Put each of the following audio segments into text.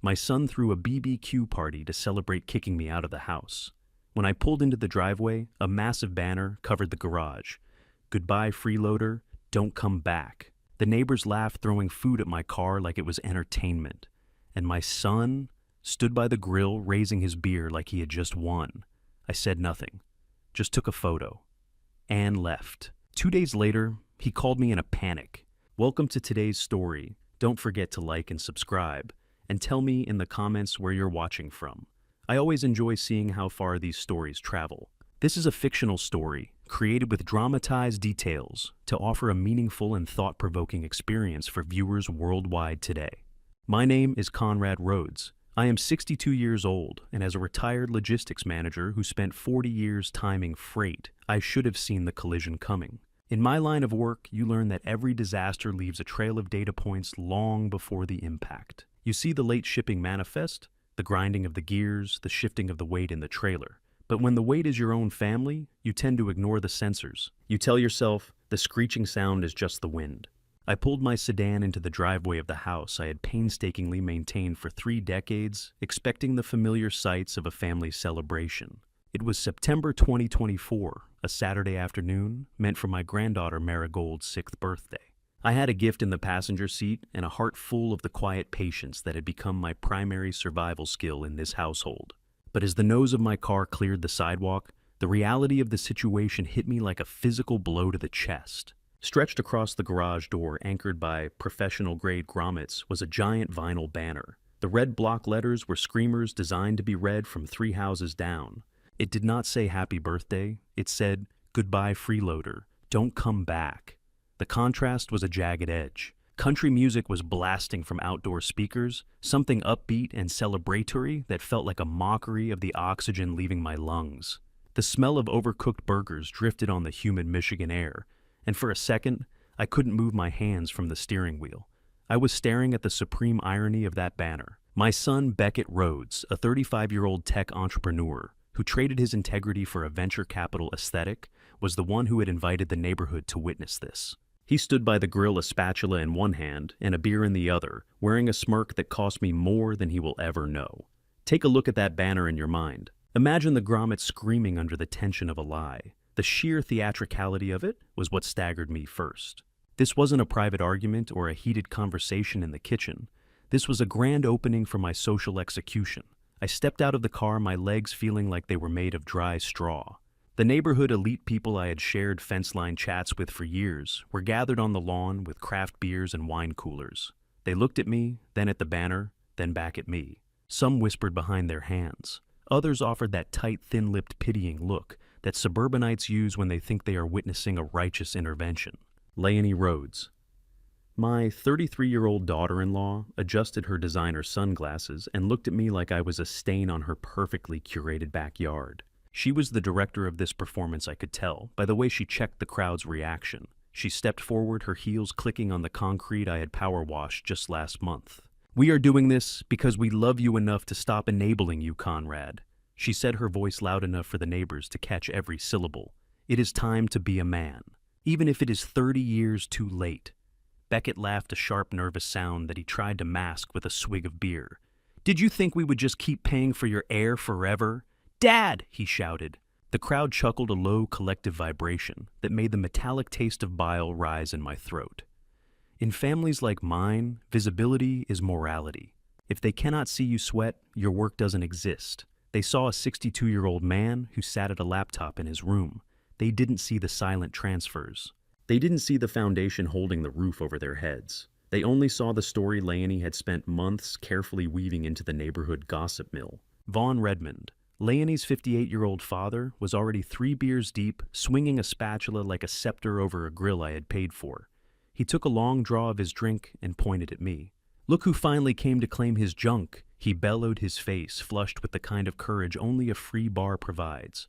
My son threw a BBQ party to celebrate kicking me out of the house. When I pulled into the driveway, a massive banner covered the garage. "Goodbye, freeloader, don't come back." The neighbors laughed, throwing food at my car like it was entertainment. And my son stood by the grill, raising his beer like he had just won. I said nothing, just took a photo, and left. 2 days later, he called me in a panic. "Welcome to today's story. Don't forget to like and subscribe, and tell me in the comments where you're watching from. I always enjoy seeing how far these stories travel." This is a fictional story, created with dramatized details to offer a meaningful and thought-provoking experience for viewers worldwide today. My name is Conrad Rhodes. I am 62 years old, and as a retired logistics manager who spent 40 years timing freight, I should have seen the collision coming. In my line of work, you learn that every disaster leaves a trail of data points long before the impact. You see the late shipping manifest, the grinding of the gears, the shifting of the weight in the trailer. But when the weight is your own family, you tend to ignore the sensors. You tell yourself, the screeching sound is just the wind. I pulled my sedan into the driveway of the house I had painstakingly maintained for 3 decades, expecting the familiar sights of a family celebration. It was September 2024, a Saturday afternoon, meant for my granddaughter Marigold's 6th birthday. I had a gift in the passenger seat and a heart full of the quiet patience that had become my primary survival skill in this household. But as the nose of my car cleared the sidewalk, the reality of the situation hit me like a physical blow to the chest. Stretched across the garage door, anchored by professional-grade grommets, was a giant vinyl banner. The red block letters were screamers designed to be read from 3 houses down. It did not say happy birthday. It said, "Goodbye, freeloader. Don't come back." The contrast was a jagged edge. Country music was blasting from outdoor speakers, something upbeat and celebratory that felt like a mockery of the oxygen leaving my lungs. The smell of overcooked burgers drifted on the humid Michigan air, and for a second, I couldn't move my hands from the steering wheel. I was staring at the supreme irony of that banner. My son, Beckett Rhodes, a 35-year-old tech entrepreneur who traded his integrity for a venture capital aesthetic, was the one who had invited the neighborhood to witness this. He stood by the grill, a spatula in one hand and a beer in the other, wearing a smirk that cost me more than he will ever know. Take a look at that banner in your mind. Imagine the grommet screaming under the tension of a lie. The sheer theatricality of it was what staggered me first. This wasn't a private argument or a heated conversation in the kitchen. This was a grand opening for my social execution. I stepped out of the car, my legs feeling like they were made of dry straw. The neighborhood elite people I had shared fence-line chats with for years were gathered on the lawn with craft beers and wine coolers. They looked at me, then at the banner, then back at me. Some whispered behind their hands. Others offered that tight, thin-lipped, pitying look that suburbanites use when they think they are witnessing a righteous intervention. Leonie Rhodes. My 33-year-old daughter-in-law adjusted her designer sunglasses and looked at me like I was a stain on her perfectly curated backyard. She was the director of this performance, I could tell, by the way she checked the crowd's reaction. She stepped forward, her heels clicking on the concrete I had power washed just last month. "We are doing this because we love you enough to stop enabling you, Conrad." She said, her voice loud enough for the neighbors to catch every syllable. "It is time to be a man, even if it is 30 years too late." Beckett laughed, a sharp, nervous sound that he tried to mask with a swig of beer. "Did you think we would just keep paying for your air forever?" "Dad!" he shouted. The crowd chuckled, a low, collective vibration that made the metallic taste of bile rise in my throat. In families like mine, visibility is morality. If they cannot see you sweat, your work doesn't exist. They saw a 62-year-old man who sat at a laptop in his room. They didn't see the silent transfers. They didn't see the foundation holding the roof over their heads. They only saw the story Leonie had spent months carefully weaving into the neighborhood gossip mill. Vaughn Redmond, Leonie's 58-year-old father, was already 3 beers deep, swinging a spatula like a scepter over a grill I had paid for. He took a long draw of his drink and pointed at me. "Look who finally came to claim his junk," he bellowed, his face flushed with the kind of courage only a free bar provides.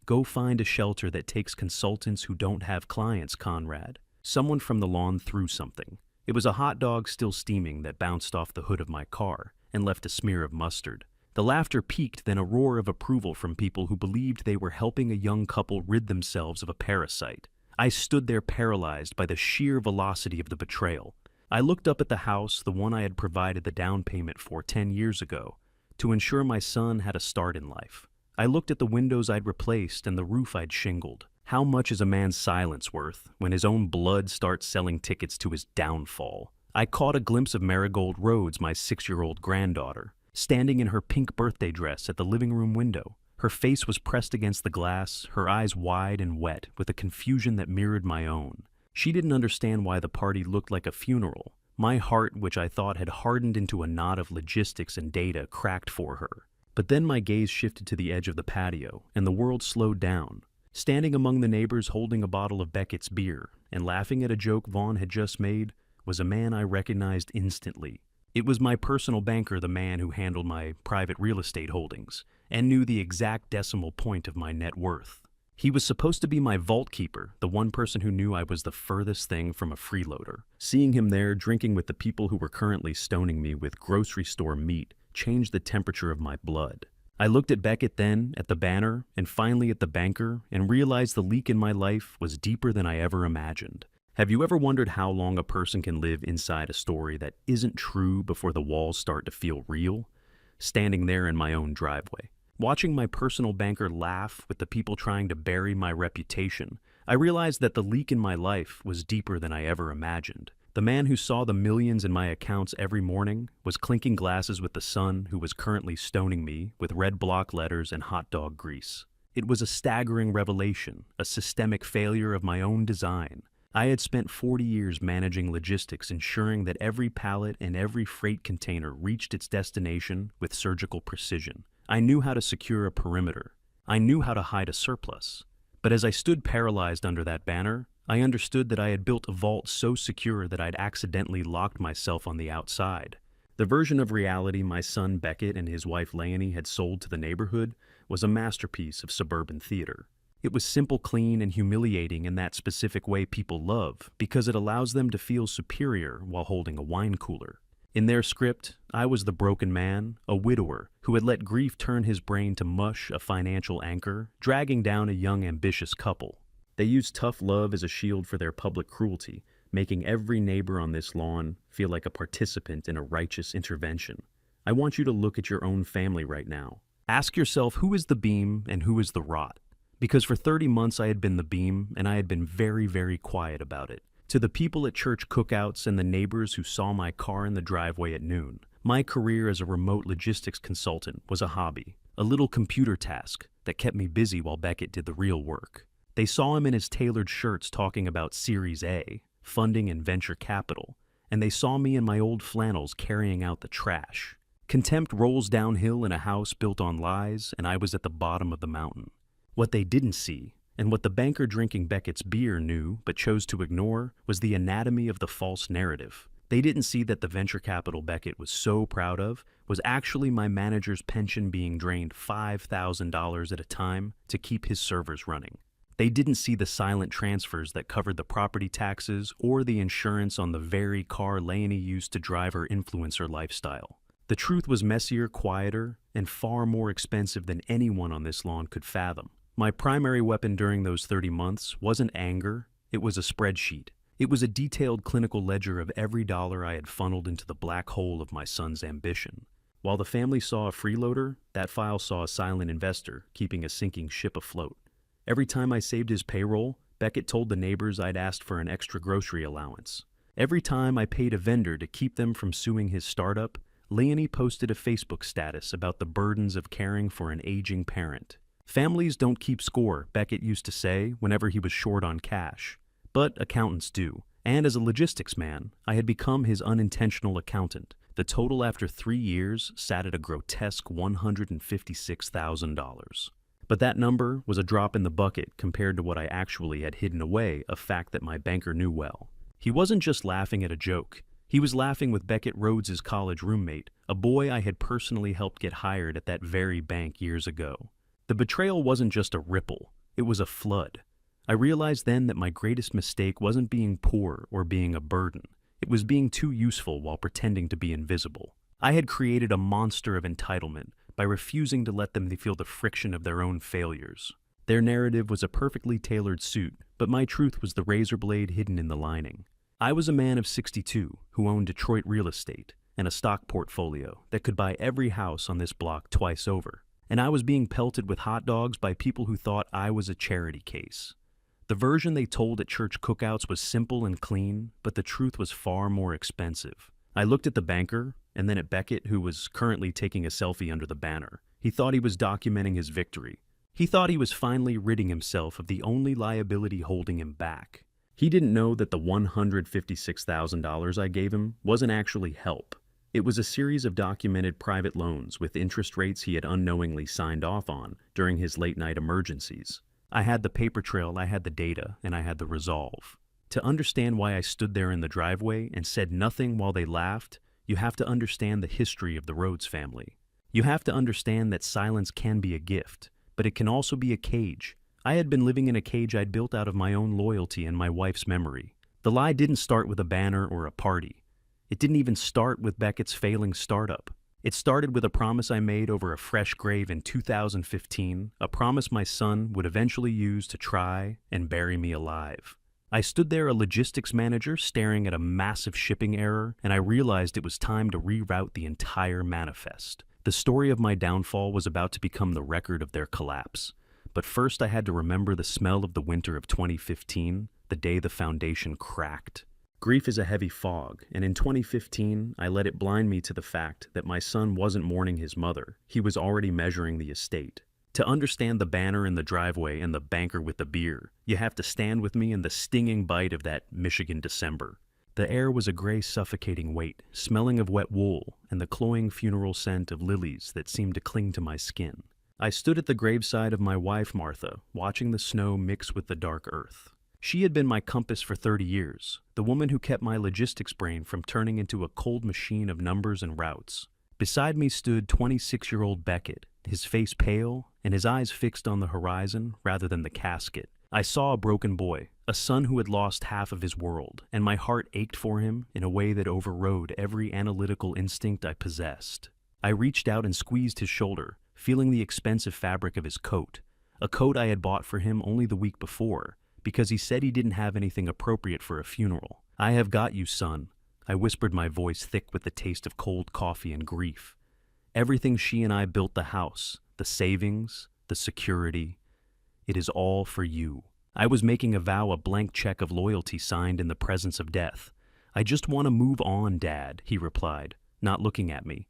"Go find a shelter that takes consultants who don't have clients, Conrad." Someone from the lawn threw something. It was a hot dog still steaming that bounced off the hood of my car and left a smear of mustard. The laughter peaked, then a roar of approval from people who believed they were helping a young couple rid themselves of a parasite. I stood there paralyzed by the sheer velocity of the betrayal. I looked up at the house, the one I had provided the down payment for 10 years ago, to ensure my son had a start in life. I looked at the windows I'd replaced and the roof I'd shingled. How much is a man's silence worth when his own blood starts selling tickets to his downfall? I caught a glimpse of Marigold Rhodes, my 6-year-old granddaughter, standing in her pink birthday dress at the living room window. Her face was pressed against the glass, her eyes wide and wet with a confusion that mirrored my own. She didn't understand why the party looked like a funeral. My heart, which I thought had hardened into a knot of logistics and data, cracked for her. But then my gaze shifted to the edge of the patio, and the world slowed down. Standing among the neighbors holding a bottle of Beckett's beer and laughing at a joke Vaughn had just made was a man I recognized instantly. It was my personal banker, the man who handled my private real estate holdings and knew the exact decimal point of my net worth. He was supposed to be my vault keeper, the one person who knew I was the furthest thing from a freeloader. Seeing him there drinking with the people who were currently stoning me with grocery store meat changed the temperature of my blood. I looked at Beckett then, at the banner, and finally at the banker, and realized the leak in my life was deeper than I ever imagined. Have you ever wondered how long a person can live inside a story that isn't true before the walls start to feel real? Standing there in my own driveway, watching my personal banker laugh with the people trying to bury my reputation, I realized that the leak in my life was deeper than I ever imagined. The man who saw the millions in my accounts every morning was clinking glasses with the son who was currently stoning me with red block letters and hot dog grease. It was a staggering revelation, a systemic failure of my own design. I had spent 40 years managing logistics, ensuring that every pallet and every freight container reached its destination with surgical precision. I knew how to secure a perimeter. I knew how to hide a surplus. But as I stood paralyzed under that banner, I understood that I had built a vault so secure that I'd accidentally locked myself on the outside. The version of reality my son Beckett and his wife Leonie had sold to the neighborhood was a masterpiece of suburban theater. It was simple, clean, and humiliating in that specific way people love, because it allows them to feel superior while holding a wine cooler. In their script, I was the broken man, a widower, who had let grief turn his brain to mush, a financial anchor, dragging down a young, ambitious couple. They used tough love as a shield for their public cruelty, making every neighbor on this lawn feel like a participant in a righteous intervention. I want you to look at your own family right now. Ask yourself, who is the beam and who is the rot? Because for 30 months I had been the beam, and I had been very, very quiet about it. To the people at church cookouts and the neighbors who saw my car in the driveway at noon, my career as a remote logistics consultant was a hobby, a little computer task that kept me busy while Beckett did the real work. They saw him in his tailored shirts talking about Series A, funding and venture capital, and they saw me in my old flannels carrying out the trash. Contempt rolls downhill in a house built on lies, and I was at the bottom of the mountain. What they didn't see, and what the banker drinking Beckett's beer knew but chose to ignore, was the anatomy of the false narrative. They didn't see that the venture capital Beckett was so proud of was actually my manager's pension being drained $5,000 at a time to keep his servers running. They didn't see the silent transfers that covered the property taxes or the insurance on the very car Leonie used to drive her influencer lifestyle. The truth was messier, quieter, and far more expensive than anyone on this lawn could fathom. My primary weapon during those 30 months wasn't anger, it was a spreadsheet. It was a detailed clinical ledger of every dollar I had funneled into the black hole of my son's ambition. While the family saw a freeloader, that file saw a silent investor keeping a sinking ship afloat. Every time I saved his payroll, Beckett told the neighbors I'd asked for an extra grocery allowance. Every time I paid a vendor to keep them from suing his startup, Leonie posted a Facebook status about the burdens of caring for an aging parent. Families don't keep score, Beckett used to say whenever he was short on cash. But accountants do. And as a logistics man, I had become his unintentional accountant. The total after 3 years sat at a grotesque $156,000. But that number was a drop in the bucket compared to what I actually had hidden away, a fact that my banker knew well. He wasn't just laughing at a joke. He was laughing with Beckett Rhodes' college roommate, a boy I had personally helped get hired at that very bank years ago. The betrayal wasn't just a ripple, it was a flood. I realized then that my greatest mistake wasn't being poor or being a burden. It was being too useful while pretending to be invisible. I had created a monster of entitlement by refusing to let them feel the friction of their own failures. Their narrative was a perfectly tailored suit, but my truth was the razor blade hidden in the lining. I was a man of 62 who owned Detroit real estate and a stock portfolio that could buy every house on this block twice over. And I was being pelted with hot dogs by people who thought I was a charity case. The version they told at church cookouts was simple and clean, but the truth was far more expensive. I looked at the banker and then at Beckett, who was currently taking a selfie under the banner. He thought he was documenting his victory. He thought he was finally ridding himself of the only liability holding him back. He didn't know that the $156,000 I gave him wasn't actually help. It was a series of documented private loans with interest rates he had unknowingly signed off on during his late-night emergencies. I had the paper trail, I had the data, and I had the resolve. To understand why I stood there in the driveway and said nothing while they laughed, you have to understand the history of the Rhodes family. You have to understand that silence can be a gift, but it can also be a cage. I had been living in a cage I'd built out of my own loyalty and my wife's memory. The lie didn't start with a banner or a party. It didn't even start with Beckett's failing startup. It started with a promise I made over a fresh grave in 2015, a promise my son would eventually use to try and bury me alive. I stood there, a logistics manager, staring at a massive shipping error, and I realized it was time to reroute the entire manifest. The story of my downfall was about to become the record of their collapse. But first I had to remember the smell of the winter of 2015, the day the foundation cracked. Grief is a heavy fog, and in 2015, I let it blind me to the fact that my son wasn't mourning his mother. He was already measuring the estate. To understand the banner in the driveway and the banker with the beer, you have to stand with me in the stinging bite of that Michigan December. The air was a gray, suffocating weight, smelling of wet wool and the cloying funeral scent of lilies that seemed to cling to my skin. I stood at the graveside of my wife, Martha, watching the snow mix with the dark earth. She had been my compass for 30 years, the woman who kept my logistics brain from turning into a cold machine of numbers and routes. Beside me stood 26-year-old Beckett, his face pale and his eyes fixed on the horizon rather than the casket. I saw a broken boy, a son who had lost half of his world, and my heart ached for him in a way that overrode every analytical instinct I possessed. I reached out and squeezed his shoulder, feeling the expensive fabric of his coat, a coat I had bought for him only the week before, because he said he didn't have anything appropriate for a funeral. "I have got you, son," I whispered, my voice thick with the taste of cold coffee and grief. "Everything she and I built the house, the savings, the security, it is all for you." I was making a vow, a blank check of loyalty signed in the presence of death. "I just want to move on, Dad," he replied, not looking at me.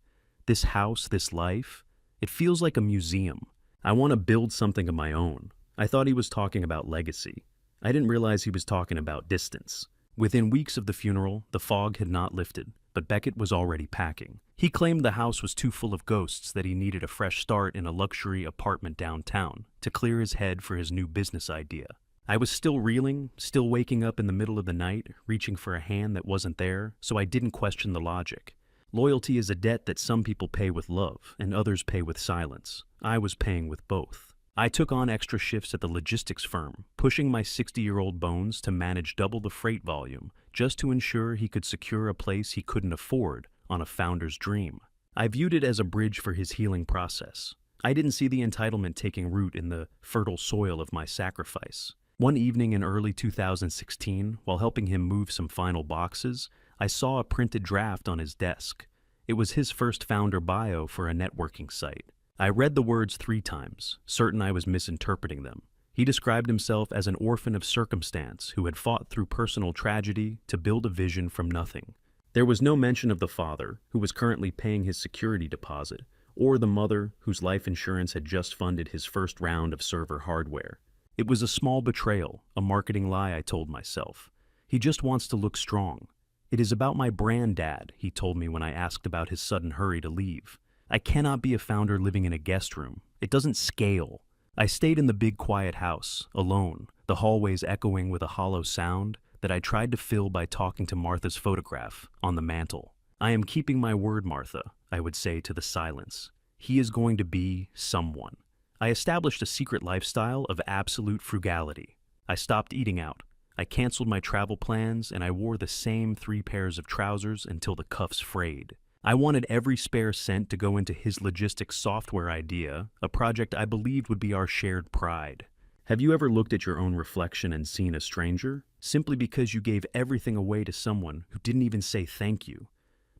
"This house, this life, it feels like a museum. I want to build something of my own." I thought he was talking about legacy. I didn't realize he was talking about distance. Within weeks of the funeral, the fog had not lifted, but Beckett was already packing. He claimed the house was too full of ghosts that he needed a fresh start in a luxury apartment downtown to clear his head for his new business idea. I was still reeling, still waking up in the middle of the night, reaching for a hand that wasn't there, so I didn't question the logic. Loyalty is a debt that some people pay with love and others pay with silence. I was paying with both. I took on extra shifts at the logistics firm, pushing my 60-year-old bones to manage double the freight volume, just to ensure he could secure a place he couldn't afford on a founder's dream. I viewed it as a bridge for his healing process. I didn't see the entitlement taking root in the fertile soil of my sacrifice. One evening in early 2016, while helping him move some final boxes, I saw a printed draft on his desk. It was his first founder bio for a networking site. I read the words 3 times, certain I was misinterpreting them. He described himself as an orphan of circumstance who had fought through personal tragedy to build a vision from nothing. There was no mention of the father, who was currently paying his security deposit, or the mother, whose life insurance had just funded his first round of server hardware. It was a small betrayal, a marketing lie, I told myself. He just wants to look strong. "It is about my brand, Dad," he told me when I asked about his sudden hurry to leave. "I cannot be a founder living in a guest room. It doesn't scale." I stayed in the big quiet house, alone, the hallways echoing with a hollow sound that I tried to fill by talking to Martha's photograph on the mantle. "I am keeping my word, Martha," I would say to the silence. "He is going to be someone." I established a secret lifestyle of absolute frugality. I stopped eating out. I canceled my travel plans, and I wore the same 3 pairs of trousers until the cuffs frayed. I wanted every spare cent to go into his logistics software idea, a project I believed would be our shared pride. Have you ever looked at your own reflection and seen a stranger? Simply because you gave everything away to someone who didn't even say thank you.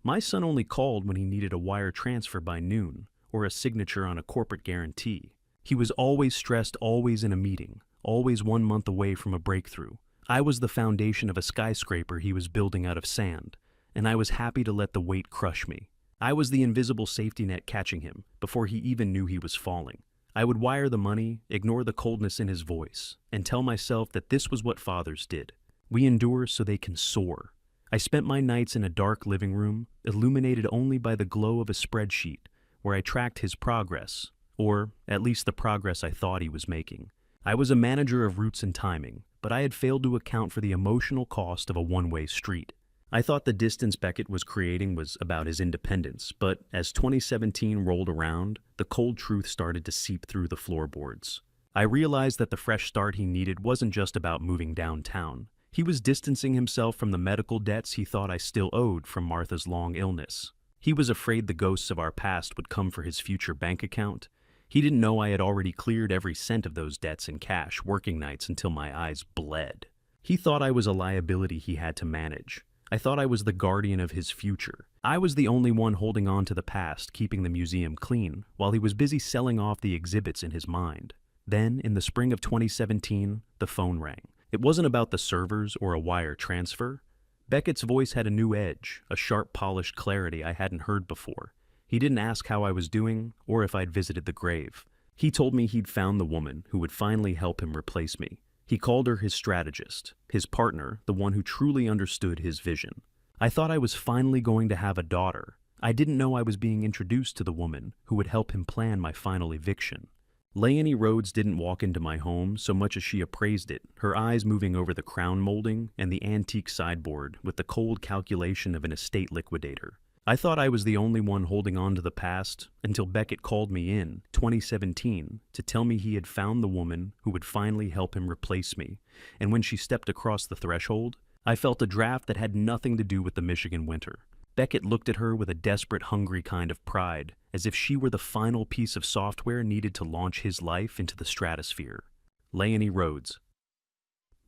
My son only called when he needed a wire transfer by noon, or a signature on a corporate guarantee. He was always stressed, always in a meeting, always 1 month away from a breakthrough. I was the foundation of a skyscraper he was building out of sand, and I was happy to let the weight crush me. I was the invisible safety net catching him before he even knew he was falling. I would wire the money, ignore the coldness in his voice, and tell myself that this was what fathers did. We endure so they can soar. I spent my nights in a dark living room, illuminated only by the glow of a spreadsheet, where I tracked his progress, or at least the progress I thought he was making. I was a manager of routes and timing, but I had failed to account for the emotional cost of a one-way street. I thought the distance Beckett was creating was about his independence, but as 2017 rolled around, the cold truth started to seep through the floorboards. I realized that the fresh start he needed wasn't just about moving downtown. He was distancing himself from the medical debts he thought I still owed from Martha's long illness. He was afraid the ghosts of our past would come for his future bank account. He didn't know I had already cleared every cent of those debts in cash, working nights until my eyes bled. He thought I was a liability he had to manage. I thought I was the guardian of his future. I was the only one holding on to the past, keeping the museum clean, while he was busy selling off the exhibits in his mind. Then, in the spring of 2017, the phone rang. It wasn't about the servers or a wire transfer. Beckett's voice had a new edge, a sharp, polished clarity I hadn't heard before. He didn't ask how I was doing or if I'd visited the grave. He told me he'd found the woman who would finally help him replace me. He called her his strategist, his partner, the one who truly understood his vision. I thought I was finally going to have a daughter. I didn't know I was being introduced to the woman who would help him plan my final eviction. Leonie Rhodes didn't walk into my home so much as she appraised it, her eyes moving over the crown molding and the antique sideboard with the cold calculation of an estate liquidator. I thought I was the only one holding on to the past until Beckett called me in 2017 to tell me he had found the woman who would finally help him replace me, and when she stepped across the threshold, I felt a draft that had nothing to do with the Michigan winter. Beckett looked at her with a desperate, hungry kind of pride, as if she were the final piece of software needed to launch his life into the stratosphere. Leonie Rhodes.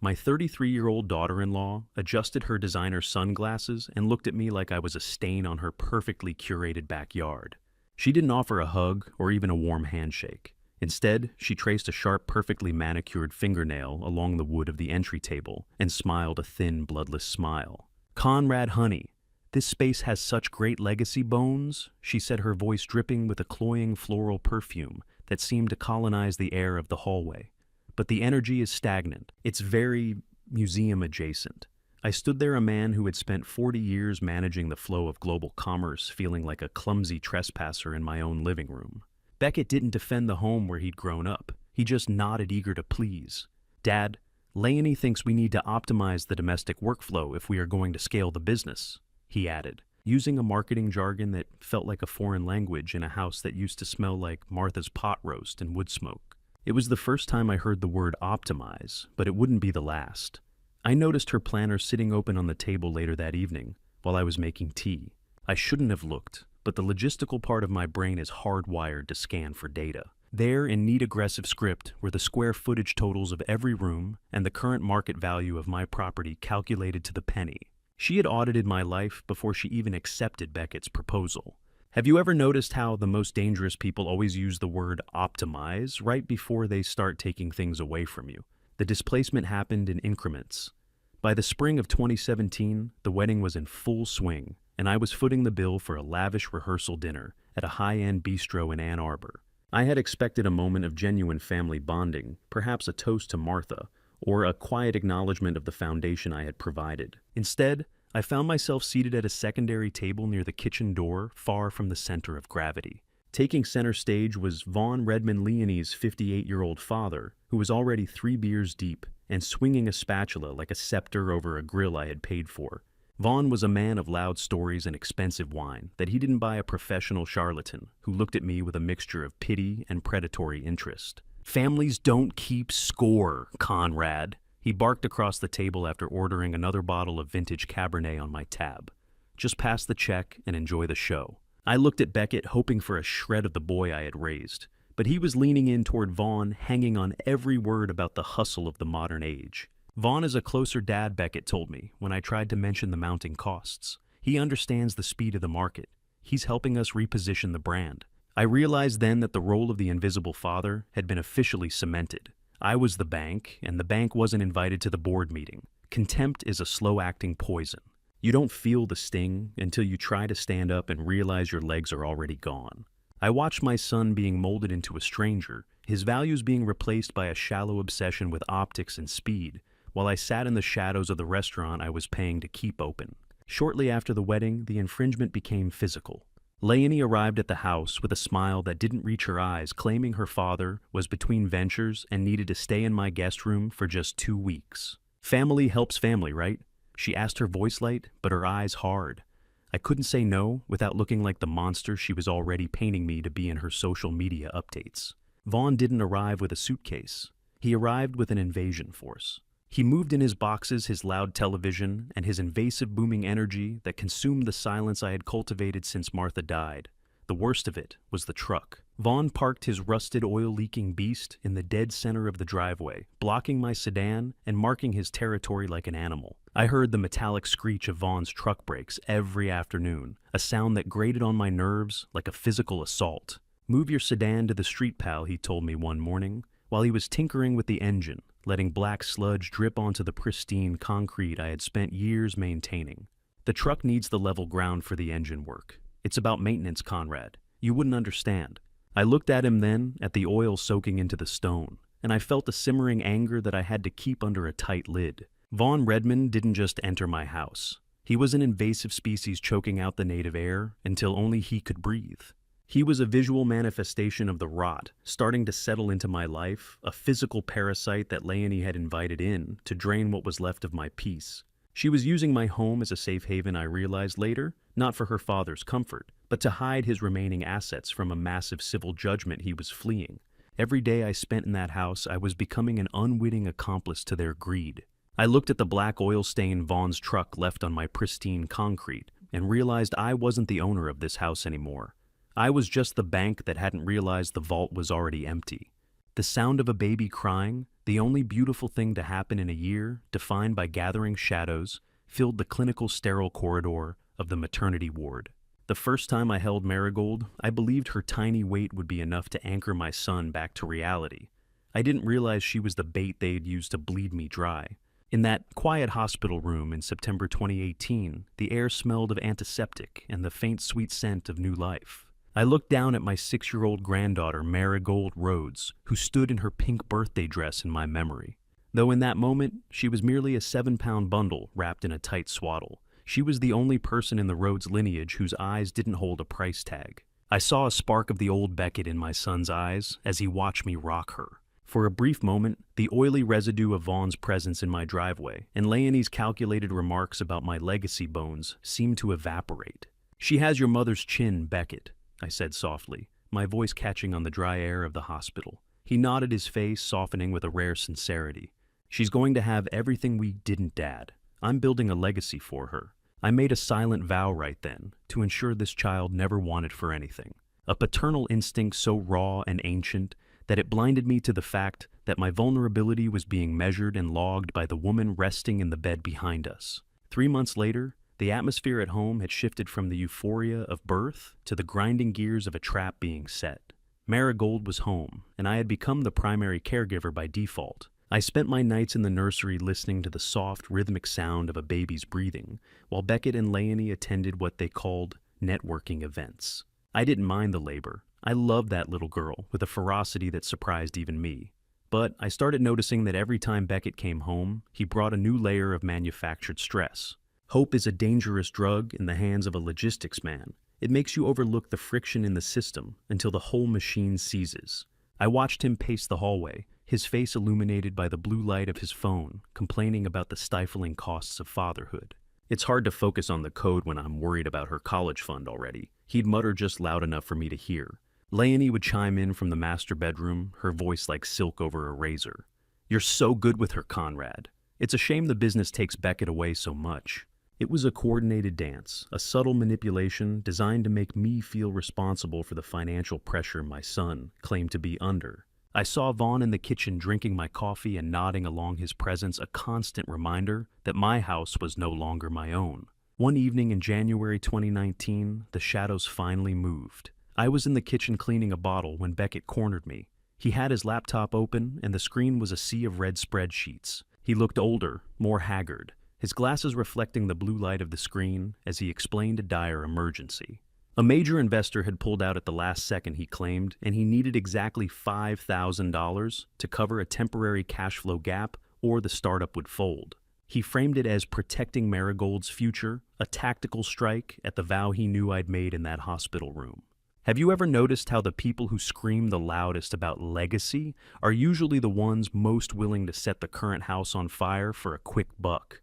My 33-year-old daughter-in-law adjusted her designer sunglasses and looked at me like I was a stain on her perfectly curated backyard. She didn't offer a hug or even a warm handshake. Instead, she traced a sharp, perfectly manicured fingernail along the wood of the entry table and smiled a thin, bloodless smile. "Conrad, honey, this space has such great legacy bones," she said, her voice dripping with a cloying floral perfume that seemed to colonize the air of the hallway. But the energy is stagnant. It's very museum adjacent. I stood there, a man who had spent 40 years managing the flow of global commerce, feeling like a clumsy trespasser in my own living room. Beckett didn't defend the home where he'd grown up. He just nodded, eager to please. "Dad, Leonie thinks we need to optimize the domestic workflow if we are going to scale the business," he added, using a marketing jargon that felt like a foreign language in a house that used to smell like Martha's pot roast and wood smoke. It was the first time I heard the word optimize, but it wouldn't be the last. I noticed her planner sitting open on the table later that evening while I was making tea. I shouldn't have looked, but the logistical part of my brain is hardwired to scan for data. There, in neat aggressive script, were the square footage totals of every room and the current market value of my property calculated to the penny. She had audited my life before she even accepted Beckett's proposal. Have you ever noticed how the most dangerous people always use the word optimize right before they start taking things away from you? The displacement happened in increments. By the spring of 2017, the wedding was in full swing, and I was footing the bill for a lavish rehearsal dinner at a high-end bistro in Ann Arbor. I had expected a moment of genuine family bonding, perhaps a toast to Martha, or a quiet acknowledgement of the foundation I had provided. Instead, I found myself seated at a secondary table near the kitchen door, far from the center of gravity. Taking center stage was Vaughn Redmond Leonie's 58-year-old father, who was already 3 beers deep and swinging a spatula like a scepter over a grill I had paid for. Vaughn was a man of loud stories and expensive wine that he didn't buy a professional charlatan who looked at me with a mixture of pity and predatory interest. "Families don't keep score, Conrad," he barked across the table after ordering another bottle of vintage Cabernet on my tab. "Just pass the check and enjoy the show." I looked at Beckett, hoping for a shred of the boy I had raised, but he was leaning in toward Vaughn, hanging on every word about the hustle of the modern age. Vaughn is a closer dad, Beckett told me when I tried to mention the mounting costs. He understands the speed of the market. He's helping us reposition the brand. I realized then that the role of the invisible father had been officially cemented. I was the bank, and the bank wasn't invited to the board meeting. Contempt is a slow-acting poison. You don't feel the sting until you try to stand up and realize your legs are already gone. I watched my son being molded into a stranger, his values being replaced by a shallow obsession with optics and speed, while I sat in the shadows of the restaurant I was paying to keep open. Shortly after the wedding, the infringement became physical. Leonie arrived at the house with a smile that didn't reach her eyes, claiming her father was between ventures and needed to stay in my guest room for just 2 weeks. Family helps family, right? She asked, her voice light, but her eyes hard. I couldn't say no without looking like the monster she was already painting me to be in her social media updates. Vaughn didn't arrive with a suitcase. He arrived with an invasion force. He moved in his boxes, his loud television, and his invasive booming energy that consumed the silence I had cultivated since Martha died. The worst of it was the truck. Vaughn parked his rusted, oil-leaking beast in the dead center of the driveway, blocking my sedan and marking his territory like an animal. I heard the metallic screech of Vaughn's truck brakes every afternoon, a sound that grated on my nerves like a physical assault. "Move your sedan to the street, pal," he told me one morning, while he was tinkering with the engine, letting black sludge drip onto the pristine concrete I had spent years maintaining. "The truck needs the level ground for the engine work. It's about maintenance, Conrad. You wouldn't understand." I looked at him then, at the oil soaking into the stone, and I felt a simmering anger that I had to keep under a tight lid. Vaughn Redmond didn't just enter my house. He was an invasive species choking out the native air until only he could breathe. He was a visual manifestation of the rot starting to settle into my life, a physical parasite that Leonie had invited in to drain what was left of my peace. She was using my home as a safe haven, I realized later, not for her father's comfort, but to hide his remaining assets from a massive civil judgment he was fleeing. Every day I spent in that house, I was becoming an unwitting accomplice to their greed. I looked at the black oil stain Vaughn's truck left on my pristine concrete and realized I wasn't the owner of this house anymore. I was just the bank that hadn't realized the vault was already empty. The sound of a baby crying, the only beautiful thing to happen in a year, defined by gathering shadows, filled the clinical sterile corridor of the maternity ward. The first time I held Marigold, I believed her tiny weight would be enough to anchor my son back to reality. I didn't realize she was the bait they'd used to bleed me dry. In that quiet hospital room in September 2018, the air smelled of antiseptic and the faint sweet scent of new life. I looked down at my 6-year-old granddaughter, Marigold Rhodes, who stood in her pink birthday dress in my memory. Though in that moment, she was merely a 7-pound bundle wrapped in a tight swaddle. She was the only person in the Rhodes lineage whose eyes didn't hold a price tag. I saw a spark of the old Beckett in my son's eyes as he watched me rock her. For a brief moment, the oily residue of Vaughn's presence in my driveway and Leonie's calculated remarks about my legacy bones seemed to evaporate. "She has your mother's chin, Beckett," I said softly, my voice catching on the dry air of the hospital. He nodded, his face softening with a rare sincerity. "She's going to have everything we didn't, Dad. I'm building a legacy for her." I made a silent vow right then to ensure this child never wanted for anything. A paternal instinct so raw and ancient that it blinded me to the fact that my vulnerability was being measured and logged by the woman resting in the bed behind us. 3 months later, the atmosphere at home had shifted from the euphoria of birth to the grinding gears of a trap being set. Marigold was home, and I had become the primary caregiver by default. I spent my nights in the nursery listening to the soft, rhythmic sound of a baby's breathing, while Beckett and Leonie attended what they called networking events. I didn't mind the labor. I loved that little girl with a ferocity that surprised even me. But I started noticing that every time Beckett came home, he brought a new layer of manufactured stress. Hope is a dangerous drug in the hands of a logistics man. It makes you overlook the friction in the system until the whole machine seizes. I watched him pace the hallway, his face illuminated by the blue light of his phone, complaining about the stifling costs of fatherhood. "It's hard to focus on the code when I'm worried about her college fund already," he'd mutter just loud enough for me to hear. Leonie would chime in from the master bedroom, her voice like silk over a razor. "You're so good with her, Conrad. It's a shame the business takes Beckett away so much." It was a coordinated dance, a subtle manipulation designed to make me feel responsible for the financial pressure my son claimed to be under. I saw Vaughn in the kitchen drinking my coffee and nodding along his presence, a constant reminder that my house was no longer my own. One evening in January 2019, the shadows finally moved. I was in the kitchen cleaning a bottle when Beckett cornered me. He had his laptop open, and the screen was a sea of red spreadsheets. He looked older, more haggard, his glasses reflecting the blue light of the screen as he explained a dire emergency. A major investor had pulled out at the last second, he claimed, and he needed exactly $5,000 to cover a temporary cash flow gap or the startup would fold. He framed it as protecting Marigold's future, a tactical strike at the vow he knew I'd made in that hospital room. Have you ever noticed how the people who scream the loudest about legacy are usually the ones most willing to set the current house on fire for a quick buck?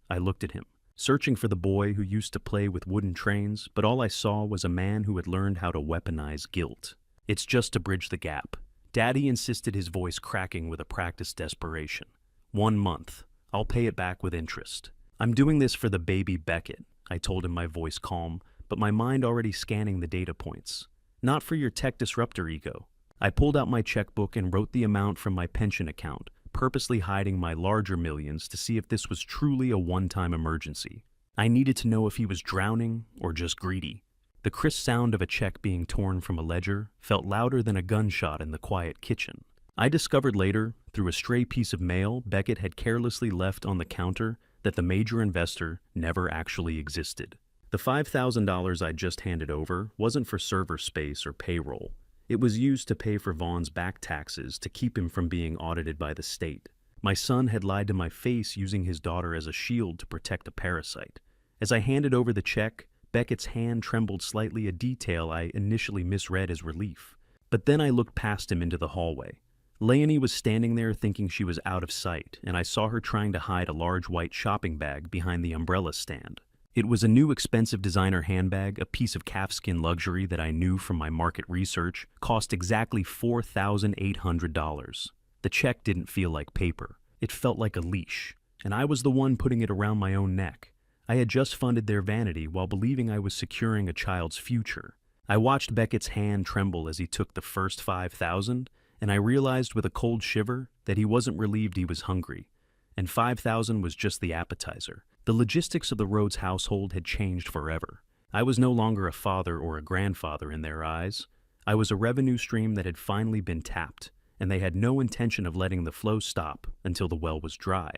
I looked at him, searching for the boy who used to play with wooden trains, but all I saw was a man who had learned how to weaponize guilt. It's just to bridge the gap. Daddy insisted, his voice cracking with a practiced desperation. 1 month. I'll pay it back with interest. I'm doing this for the baby Beckett, I told him, my voice calm, but my mind already scanning the data points. Not for your tech disruptor ego. I pulled out my checkbook and wrote the amount from my pension account, purposely hiding my larger millions to see if this was truly a one-time emergency. I needed to know if he was drowning or just greedy. The crisp sound of a check being torn from a ledger felt louder than a gunshot in the quiet kitchen. I discovered later, through a stray piece of mail Beckett had carelessly left on the counter, that the major investor never actually existed. The $5,000 I just handed over wasn't for server space or payroll. It was used to pay for Vaughn's back taxes to keep him from being audited by the state. My son had lied to my face, using his daughter as a shield to protect a parasite. As I handed over the check, Beckett's hand trembled slightly, a detail I initially misread as relief. But then I looked past him into the hallway. Leonie was standing there thinking she was out of sight, and I saw her trying to hide a large white shopping bag behind the umbrella stand. It was a new expensive designer handbag, a piece of calfskin luxury that I knew from my market research cost exactly $4,800. The check didn't feel like paper. It felt like a leash, and I was the one putting it around my own neck. I had just funded their vanity while believing I was securing a child's future. I watched Beckett's hand tremble as he took the first $5,000, and I realized with a cold shiver that he wasn't relieved, he was hungry. And $5,000 was just the appetizer. The logistics of the Rhodes household had changed forever. I was no longer a father or a grandfather in their eyes. I was a revenue stream that had finally been tapped, and they had no intention of letting the flow stop until the well was dry.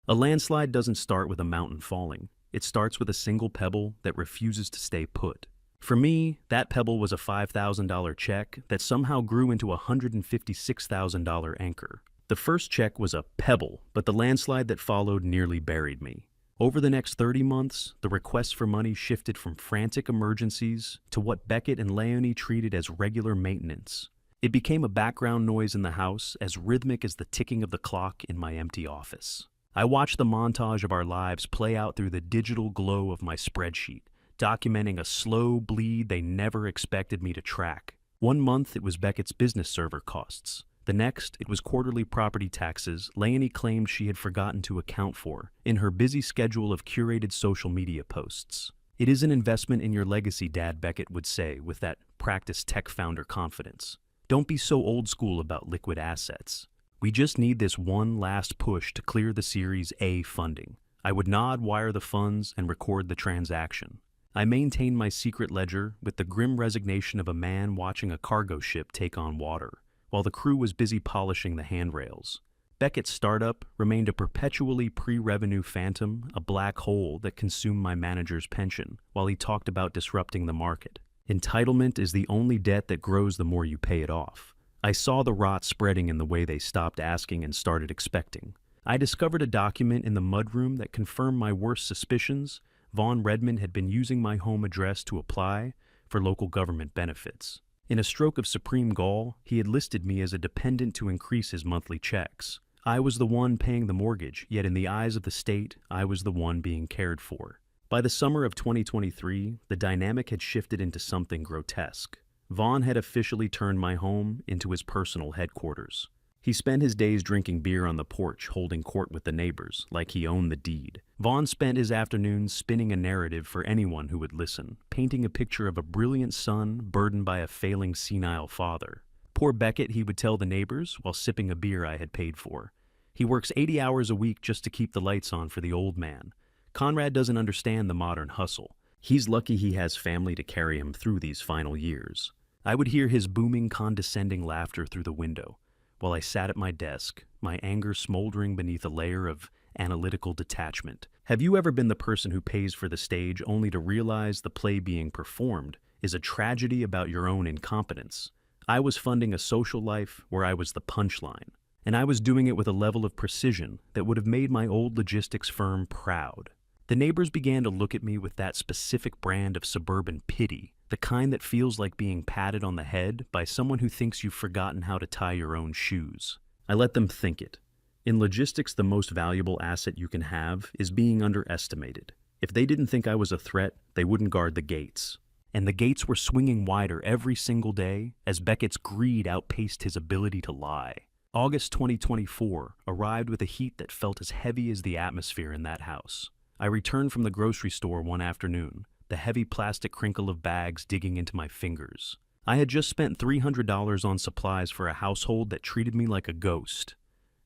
A landslide doesn't start with a mountain falling. It starts with a single pebble that refuses to stay put. For me, that pebble was a $5,000 check that somehow grew into a $156,000 anchor. The first check was a pebble, but the landslide that followed nearly buried me. Over the next 30 months, the requests for money shifted from frantic emergencies to what Beckett and Leonie treated as regular maintenance. It became a background noise in the house, as rhythmic as the ticking of the clock in my empty office. I watched the montage of our lives play out through the digital glow of my spreadsheet, documenting a slow bleed they never expected me to track. 1 month, it was Beckett's business server costs. The next, it was quarterly property taxes Leonie claimed she had forgotten to account for in her busy schedule of curated social media posts. It is an investment in your legacy, Dad, Beckett would say with that practiced tech founder confidence. Don't be so old school about liquid assets. We just need this one last push to clear the Series A funding. I would nod, wire the funds, and record the transaction. I maintained my secret ledger with the grim resignation of a man watching a cargo ship take on water, while the crew was busy polishing the handrails. Beckett's startup remained a perpetually pre-revenue phantom, a black hole that consumed my manager's pension, while he talked about disrupting the market. Entitlement is the only debt that grows the more you pay it off. I saw the rot spreading in the way they stopped asking and started expecting. I discovered a document in the mudroom that confirmed my worst suspicions. Vaughn Redmond had been using my home address to apply for local government benefits. In a stroke of supreme gall, he had listed me as a dependent to increase his monthly checks. I was the one paying the mortgage, yet in the eyes of the state, I was the one being cared for. By the summer of 2023, the dynamic had shifted into something grotesque. Vaughn had officially turned my home into his personal headquarters. He spent his days drinking beer on the porch, holding court with the neighbors, like he owned the deed. Vaughn spent his afternoons spinning a narrative for anyone who would listen, painting a picture of a brilliant son burdened by a failing senile father. Poor Beckett, he would tell the neighbors, while sipping a beer I had paid for. He works 80 hours a week just to keep the lights on for the old man. Conrad doesn't understand the modern hustle. He's lucky he has family to carry him through these final years. I would hear his booming, condescending laughter through the window, while I sat at my desk, my anger smoldering beneath a layer of analytical detachment. Have you ever been the person who pays for the stage only to realize the play being performed is a tragedy about your own incompetence? I was funding a social life where I was the punchline, and I was doing it with a level of precision that would have made my old logistics firm proud. The neighbors began to look at me with that specific brand of suburban pity, the kind that feels like being patted on the head by someone who thinks you've forgotten how to tie your own shoes. I let them think it. In logistics, the most valuable asset you can have is being underestimated. If they didn't think I was a threat, they wouldn't guard the gates. And the gates were swinging wider every single day as Beckett's greed outpaced his ability to lie. August 2024 arrived with a heat that felt as heavy as the atmosphere in that house. I returned from the grocery store one afternoon, the heavy plastic crinkle of bags digging into my fingers. I had just spent $300 on supplies for a household that treated me like a ghost.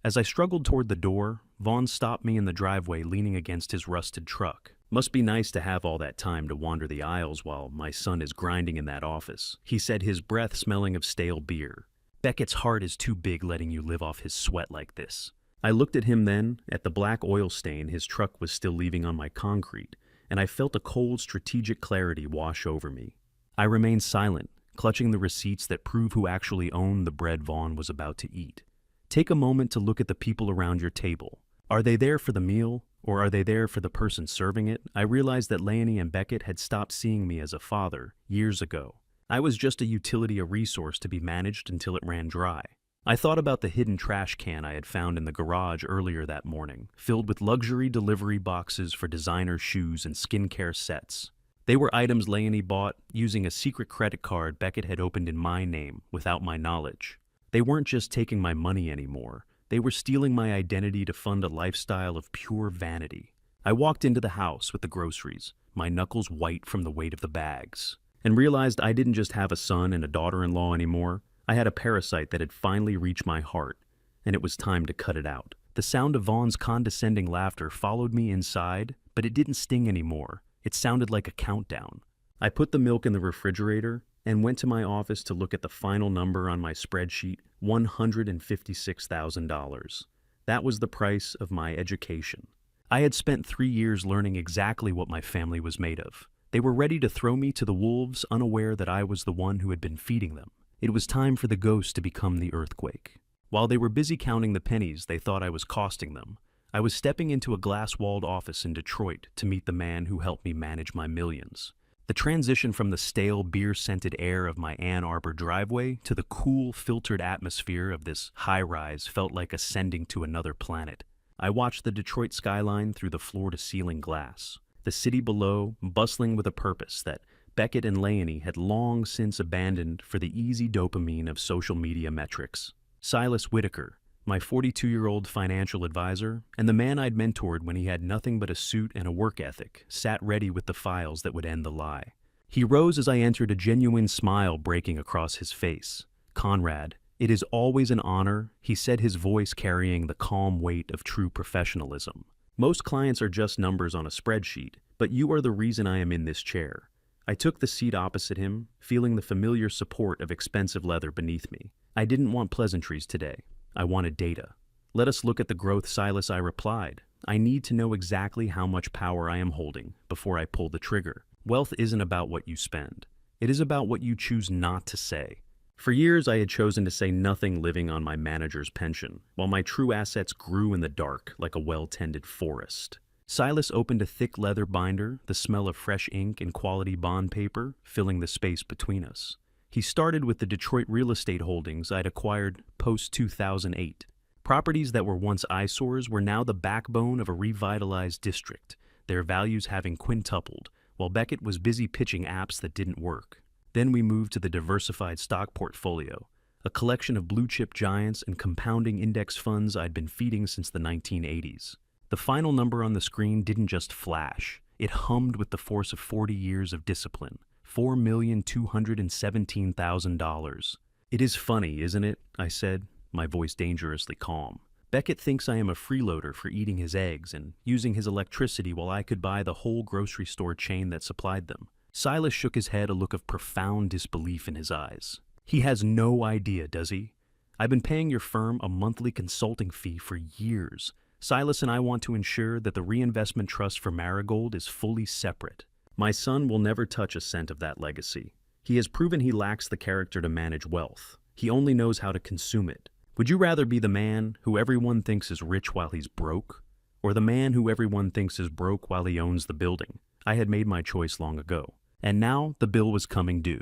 As I struggled toward the door, Vaughn stopped me in the driveway leaning against his rusted truck. Must be nice to have all that time to wander the aisles while my son is grinding in that office, he said, his breath smelling of stale beer. Beckett's heart is too big letting you live off his sweat like this. I looked at him then, at the black oil stain his truck was still leaving on my concrete, and I felt a cold strategic clarity wash over me. I remained silent, clutching the receipts that prove who actually owned the bread Vaughn was about to eat. Take a moment to look at the people around your table. Are they there for the meal, or are they there for the person serving it? I realized that Leonie and Beckett had stopped seeing me as a father years ago. I was just a utility, a resource to be managed until it ran dry. I thought about the hidden trash can I had found in the garage earlier that morning, filled with luxury delivery boxes for designer shoes and skincare sets. They were items Leonie bought using a secret credit card Beckett had opened in my name without my knowledge. They weren't just taking my money anymore. They were stealing my identity to fund a lifestyle of pure vanity. I walked into the house with the groceries, my knuckles white from the weight of the bags, and realized I didn't just have a son and a daughter-in-law anymore. I had a parasite that had finally reached my heart, and it was time to cut it out. The sound of Vaughn's condescending laughter followed me inside, but it didn't sting anymore. It sounded like a countdown. I put the milk in the refrigerator and went to my office to look at the final number on my spreadsheet, $156,000. That was the price of my education. I had spent 3 years learning exactly what my family was made of. They were ready to throw me to the wolves, unaware that I was the one who had been feeding them. It was time for the ghost to become the earthquake. While they were busy counting the pennies they thought I was costing them, I was stepping into a glass-walled office in Detroit to meet the man who helped me manage my millions. The transition from the stale, beer-scented air of my Ann Arbor driveway to the cool, filtered atmosphere of this high-rise felt like ascending to another planet. I watched the Detroit skyline through the floor-to-ceiling glass, the city below bustling with a purpose that Beckett and Leonie had long since abandoned for the easy dopamine of social media metrics. Silas Whitaker, my 42-year-old financial advisor, and the man I'd mentored when he had nothing but a suit and a work ethic, sat ready with the files that would end the lie. He rose as I entered, a genuine smile breaking across his face. "Conrad, it is always an honor," he said, his voice carrying the calm weight of true professionalism. "Most clients are just numbers on a spreadsheet, but you are the reason I am in this chair." I took the seat opposite him, feeling the familiar support of expensive leather beneath me. I didn't want pleasantries today. I wanted data. "Let us look at the growth, Silas," I replied. "I need to know exactly how much power I am holding before I pull the trigger. Wealth isn't about what you spend. It is about what you choose not to say." For years, I had chosen to say nothing, living on my manager's pension, while my true assets grew in the dark like a well-tended forest. Silas opened a thick leather binder, the smell of fresh ink and quality bond paper filling the space between us. He started with the Detroit real estate holdings I'd acquired post-2008. Properties that were once eyesores were now the backbone of a revitalized district, their values having quintupled, while Beckett was busy pitching apps that didn't work. Then we moved to the diversified stock portfolio, a collection of blue-chip giants and compounding index funds I'd been feeding since the 1980s. The final number on the screen didn't just flash. It hummed with the force of 40 years of discipline. $4,217,000. It is funny, isn't it? I said, my voice dangerously calm. Beckett thinks I am a freeloader for eating his eggs and using his electricity while I could buy the whole grocery store chain that supplied them. Silas shook his head, a look of profound disbelief in his eyes. He has no idea, does he? I've been paying your firm a monthly consulting fee for years. Silas and I want to ensure that the reinvestment trust for Marigold is fully separate. My son will never touch a cent of that legacy. He has proven he lacks the character to manage wealth. He only knows how to consume it. Would you rather be the man who everyone thinks is rich while he's broke, or the man who everyone thinks is broke while he owns the building? I had made my choice long ago, and now the bill was coming due.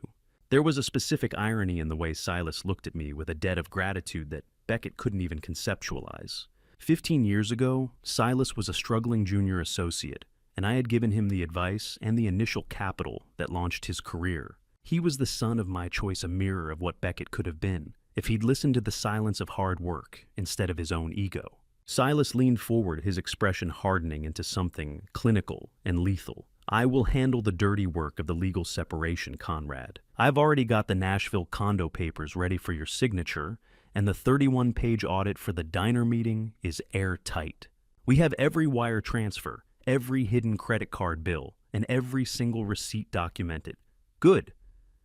There was a specific irony in the way Silas looked at me with a debt of gratitude that Beckett couldn't even conceptualize. 15 years ago, Silas was a struggling junior associate, and I had given him the advice and the initial capital that launched his career. He was the son of my choice, a mirror of what Beckett could have been if he'd listened to the silence of hard work instead of his own ego. Silas leaned forward, his expression hardening into something clinical and lethal. I will handle the dirty work of the legal separation, Conrad. I've already got the Nashville condo papers ready for your signature, and the 31-page audit for the diner meeting is airtight. We have every wire transfer, every hidden credit card bill, and every single receipt documented. Good,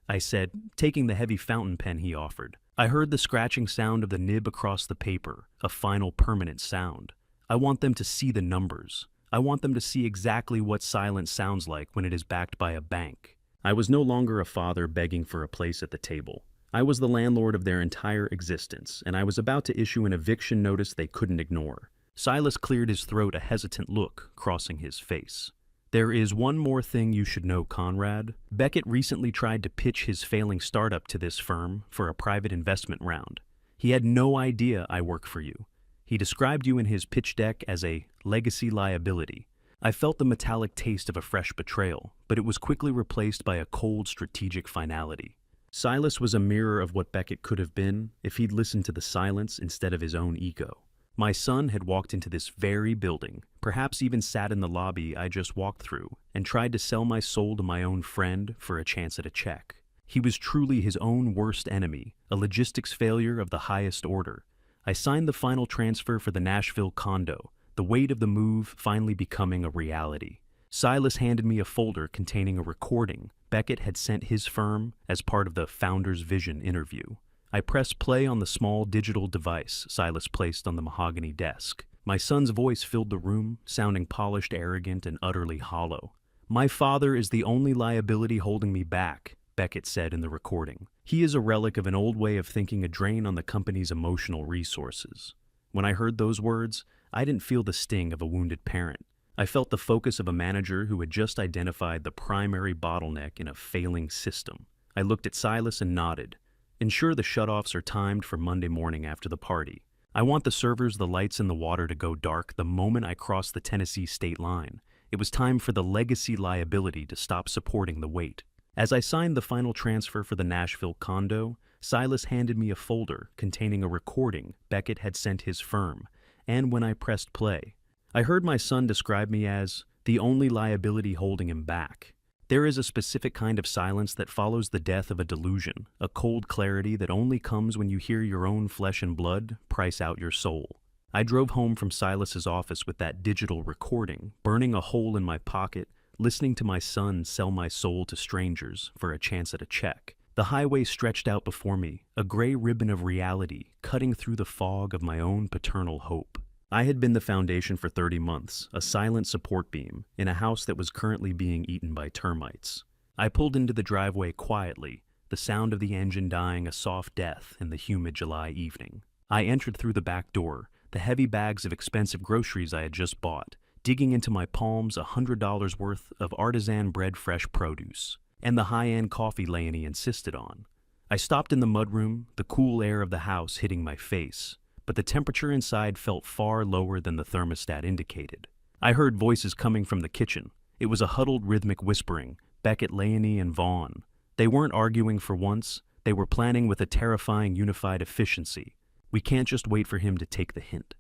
I said, taking the heavy fountain pen he offered. I heard the scratching sound of the nib across the paper, a final permanent sound. I want them to see the numbers. I want them to see exactly what silence sounds like when it is backed by a bank. I was no longer a father begging for a place at the table. I was the landlord of their entire existence, and I was about to issue an eviction notice they couldn't ignore. Silas cleared his throat, a hesitant look crossing his face. There is one more thing you should know, Conrad. Beckett recently tried to pitch his failing startup to this firm for a private investment round. He had no idea I work for you. He described you in his pitch deck as a legacy liability. I felt the metallic taste of a fresh betrayal, but it was quickly replaced by a cold strategic finality. Silas was a mirror of what Beckett could have been if he'd listened to the silence instead of his own ego. My son had walked into this very building, perhaps even sat in the lobby I just walked through, and tried to sell my soul to my own friend for a chance at a check. He was truly his own worst enemy, a logistics failure of the highest order. I signed the final transfer for the Nashville condo, the weight of the move finally becoming a reality. Silas handed me a folder containing a recording Beckett had sent his firm as part of the Founder's Vision interview. I pressed play on the small digital device Silas placed on the mahogany desk. My son's voice filled the room, sounding polished, arrogant, and utterly hollow. "My father is the only liability holding me back," Beckett said in the recording. "He is a relic of an old way of thinking, a drain on the company's emotional resources." When I heard those words, I didn't feel the sting of a wounded parent. I felt the focus of a manager who had just identified the primary bottleneck in a failing system. I looked at Silas and nodded. "Ensure the shutoffs are timed for Monday morning after the party. I want the servers, the lights, and the water to go dark the moment I cross the Tennessee state line." It was time for the legacy liability to stop supporting the weight. As I signed the final transfer for the Nashville condo, Silas handed me a folder containing a recording Beckett had sent his firm, and when I pressed play, I heard my son describe me as the only liability holding him back. There is a specific kind of silence that follows the death of a delusion, a cold clarity that only comes when you hear your own flesh and blood price out your soul. I drove home from Silas's office with that digital recording, burning a hole in my pocket, listening to my son sell my soul to strangers for a chance at a check. The highway stretched out before me, a gray ribbon of reality cutting through the fog of my own paternal hope. I had been the foundation for 30 months, a silent support beam, in a house that was currently being eaten by termites. I pulled into the driveway quietly, the sound of the engine dying a soft death in the humid July evening. I entered through the back door, the heavy bags of expensive groceries I had just bought, digging into my palms $100 worth of artisan bred fresh produce, and the high-end coffee Leonie insisted on. I stopped in the mudroom, the cool air of the house hitting my face, but the temperature inside felt far lower than the thermostat indicated. I heard voices coming from the kitchen. It was a huddled rhythmic whispering, Beckett, Leonie, and Vaughn. They weren't arguing for once, They were planning with a terrifying unified efficiency. We can't just wait for him to take the hint.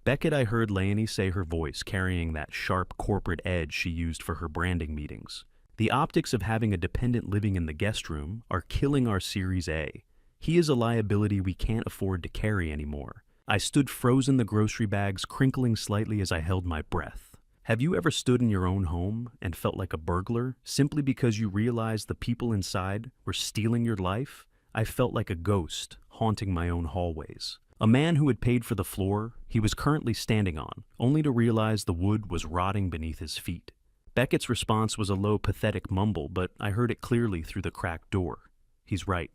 Beckett, I heard Leonie say, her voice carrying that sharp corporate edge she used for her branding meetings. The optics of having a dependent living in the guest room are killing our Series A. He is a liability we can't afford to carry anymore. I stood frozen, the grocery bags crinkling slightly as I held my breath. Have you ever stood in your own home and felt like a burglar simply because you realized the people inside were stealing your life? I felt like a ghost haunting my own hallways. A man who had paid for the floor he was currently standing on, only to realize the wood was rotting beneath his feet. Beckett's response was a low, pathetic mumble, but I heard it clearly through the cracked door. He's right.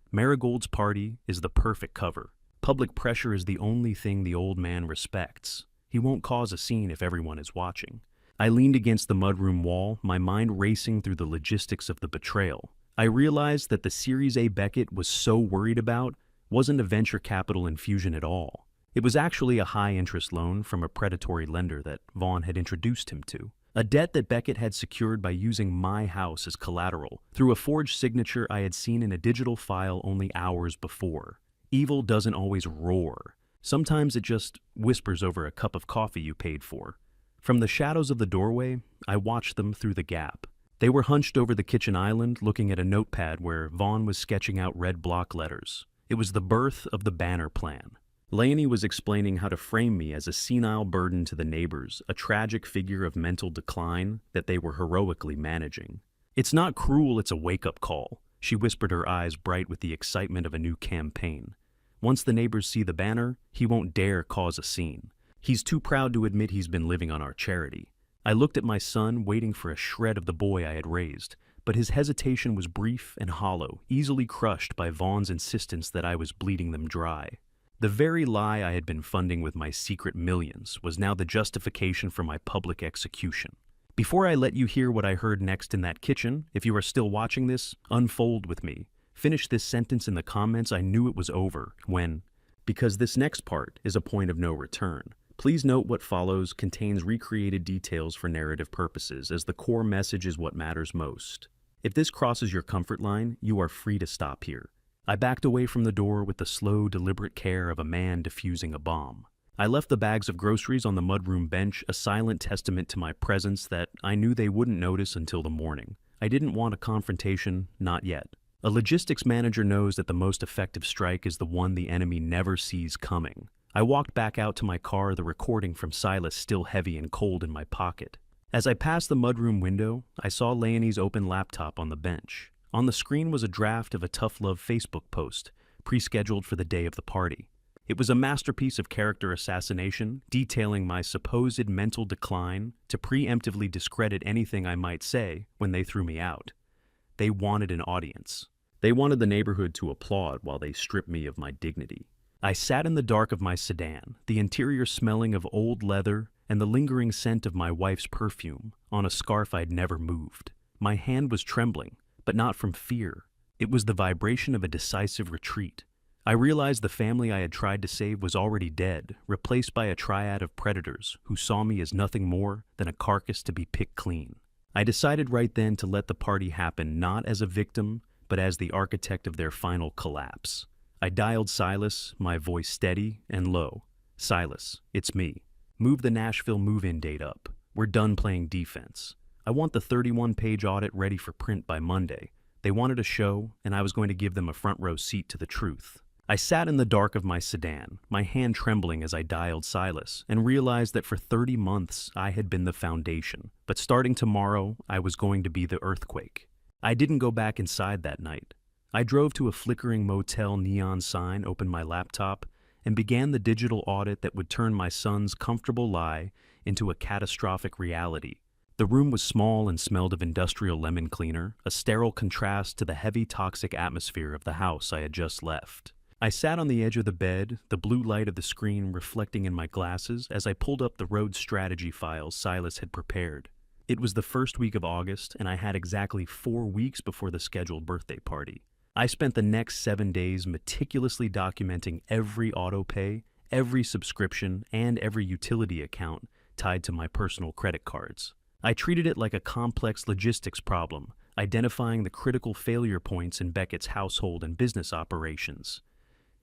Marigold's party is the perfect cover. Public pressure is the only thing the old man respects. He won't cause a scene if everyone is watching. I leaned against the mudroom wall, my mind racing through the logistics of the betrayal. I realized that the Series A Beckett was so worried about wasn't a venture capital infusion at all. It was actually a high-interest loan from a predatory lender that Vaughn had introduced him to. A debt that Beckett had secured by using my house as collateral through a forged signature I had seen in a digital file only hours before. Evil doesn't always roar. Sometimes it just whispers over a cup of coffee you paid for. From the shadows of the doorway, I watched them through the gap. They were hunched over the kitchen island, looking at a notepad where Vaughn was sketching out red block letters. It was the birth of the banner plan. Leonie was explaining how to frame me as a senile burden to the neighbors, a tragic figure of mental decline that they were heroically managing. It's not cruel, it's a wake-up call. She whispered, her eyes bright with the excitement of a new campaign. Once the neighbors see the banner, he won't dare cause a scene. He's too proud to admit he's been living on our charity. I looked at my son, waiting for a shred of the boy I had raised, but his hesitation was brief and hollow, easily crushed by Vaughn's insistence that I was bleeding them dry. The very lie I had been funding with my secret millions was now the justification for my public execution. Before I let you hear what I heard next in that kitchen, if you are still watching this, unfold with me. Finish this sentence in the comments. I knew it was over when, because this next part is a point of no return. Please note what follows contains recreated details for narrative purposes, as the core message is what matters most. If this crosses your comfort line, you are free to stop here. I backed away from the door with the slow, deliberate care of a man defusing a bomb. I left the bags of groceries on the mudroom bench, a silent testament to my presence that I knew they wouldn't notice until the morning. I didn't want a confrontation, not yet. A logistics manager knows that the most effective strike is the one the enemy never sees coming. I walked back out to my car, the recording from Silas still heavy and cold in my pocket. As I passed the mudroom window, I saw Leonie's open laptop on the bench. On the screen was a draft of a tough love Facebook post, pre-scheduled for the day of the party. It was a masterpiece of character assassination, detailing my supposed mental decline to preemptively discredit anything I might say when they threw me out. They wanted an audience. They wanted the neighborhood to applaud while they stripped me of my dignity. I sat in the dark of my sedan, the interior smelling of old leather and the lingering scent of my wife's perfume on a scarf I'd never moved. My hand was trembling, but not from fear. It was the vibration of a decisive retreat. I realized the family I had tried to save was already dead, replaced by a triad of predators who saw me as nothing more than a carcass to be picked clean. I decided right then to let the party happen not as a victim, but as the architect of their final collapse. I dialed Silas, my voice steady and low. Silas, it's me. Move the Nashville move-in date up. We're done playing defense. I want the 31-page audit ready for print by Monday. They wanted a show, and I was going to give them a front-row seat to the truth. I sat in the dark of my sedan, my hand trembling as I dialed Silas, and realized that for 30 months I had been the foundation. But starting tomorrow, I was going to be the earthquake. I didn't go back inside that night. I drove to a flickering motel neon sign, opened my laptop, and began the digital audit that would turn my son's comfortable lie into a catastrophic reality. The room was small and smelled of industrial lemon cleaner, a sterile contrast to the heavy toxic atmosphere of the house I had just left. I sat on the edge of the bed, the blue light of the screen reflecting in my glasses as I pulled up the road strategy files Silas had prepared. It was the first week of August, and I had exactly 4 weeks before the scheduled birthday party. I spent the next 7 days meticulously documenting every auto-pay, every subscription, and every utility account tied to my personal credit cards. I treated it like a complex logistics problem, identifying the critical failure points in Beckett's household and business operations.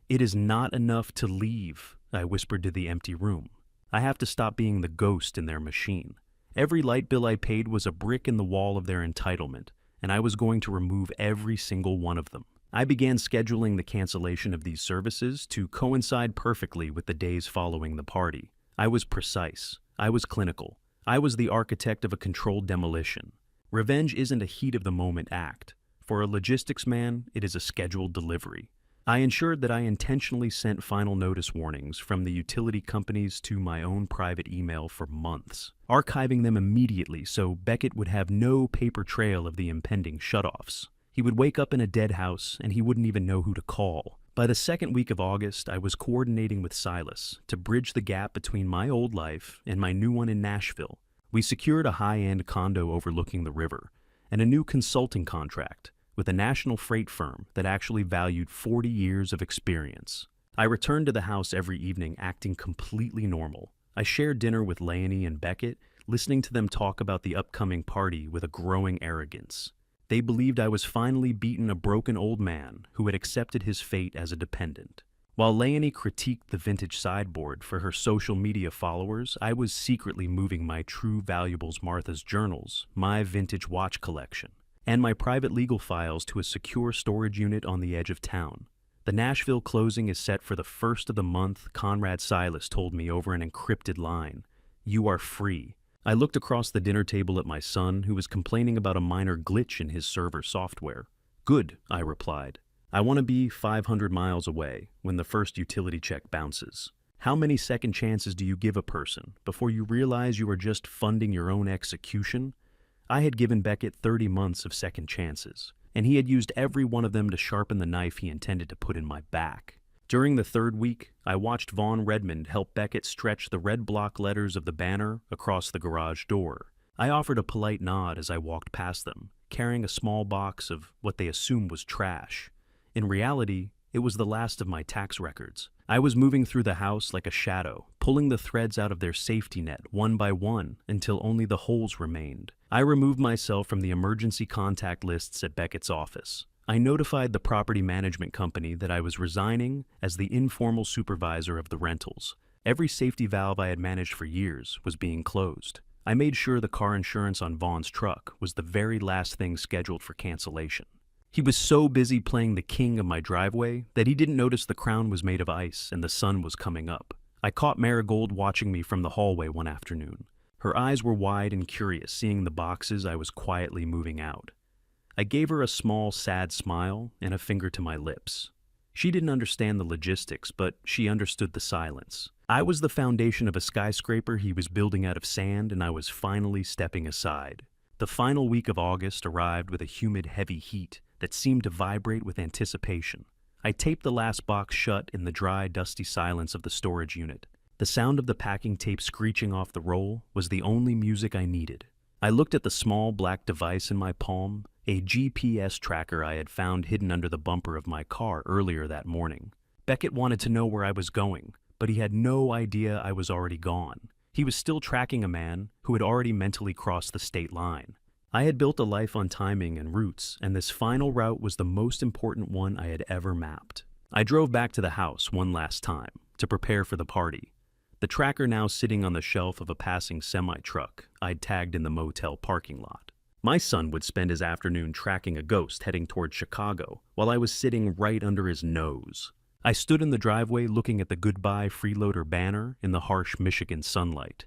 "It is not enough to leave," I whispered to the empty room. "I have to stop being the ghost in their machine." Every light bill I paid was a brick in the wall of their entitlement, and I was going to remove every single one of them. I began scheduling the cancellation of these services to coincide perfectly with the days following the party. I was precise. I was clinical. I was the architect of a controlled demolition. Revenge isn't a heat-of-the-moment act. For a logistics man, it is a scheduled delivery. I ensured that I intentionally sent final notice warnings from the utility companies to my own private email for months, archiving them immediately so Beckett would have no paper trail of the impending shutoffs. He would wake up in a dead house and he wouldn't even know who to call. By the second week of August, I was coordinating with Silas to bridge the gap between my old life and my new one in Nashville. We secured a high-end condo overlooking the river and a new consulting contract with a national freight firm that actually valued 40 years of experience. I returned to the house every evening acting completely normal. I shared dinner with Leonie and Beckett, listening to them talk about the upcoming party with a growing arrogance. They believed I was finally beaten a broken old man who had accepted his fate as a dependent. While Leonie critiqued the vintage sideboard for her social media followers, I was secretly moving my True Valuables Martha's journals, my vintage watch collection, and my private legal files to a secure storage unit on the edge of town. The Nashville closing is set for the first of the month, Conrad Silas told me over an encrypted line. "You are free." I looked across the dinner table at my son, who was complaining about a minor glitch in his server software. "Good," I replied. "I want to be 500 miles away when the first utility check bounces." How many second chances do you give a person before you realize you are just funding your own execution? I had given Beckett 30 months of second chances, and he had used every one of them to sharpen the knife he intended to put in my back. During the third week, I watched Vaughn Redmond help Beckett stretch the red block letters of the banner across the garage door. I offered a polite nod as I walked past them, carrying a small box of what they assumed was trash. In reality, it was the last of my tax records. I was moving through the house like a shadow, pulling the threads out of their safety net one by one until only the holes remained. I removed myself from the emergency contact lists at Beckett's office. I notified the property management company that I was resigning as the informal supervisor of the rentals. Every safety valve I had managed for years was being closed. I made sure the car insurance on Vaughn's truck was the very last thing scheduled for cancellation. He was so busy playing the king of my driveway that he didn't notice the crown was made of ice and the sun was coming up. I caught Marigold watching me from the hallway one afternoon. Her eyes were wide and curious, seeing the boxes I was quietly moving out. I gave her a small, sad smile and a finger to my lips. She didn't understand the logistics, but she understood the silence. I was the foundation of a skyscraper he was building out of sand, and I was finally stepping aside. The final week of August arrived with a humid, heavy heat that seemed to vibrate with anticipation. I taped the last box shut in the dry, dusty silence of the storage unit. The sound of the packing tape screeching off the roll was the only music I needed. I looked at the small black device in my palm, a GPS tracker I had found hidden under the bumper of my car earlier that morning. Beckett wanted to know where I was going, but he had no idea I was already gone. He was still tracking a man who had already mentally crossed the state line. I had built a life on timing and routes, and this final route was the most important one I had ever mapped. I drove back to the house one last time to prepare for the party. The tracker now sitting on the shelf of a passing semi-truck I'd tagged in the motel parking lot. My son would spend his afternoon tracking a ghost heading toward Chicago while I was sitting right under his nose. I stood in the driveway looking at the Goodbye Freeloader banner in the harsh Michigan sunlight.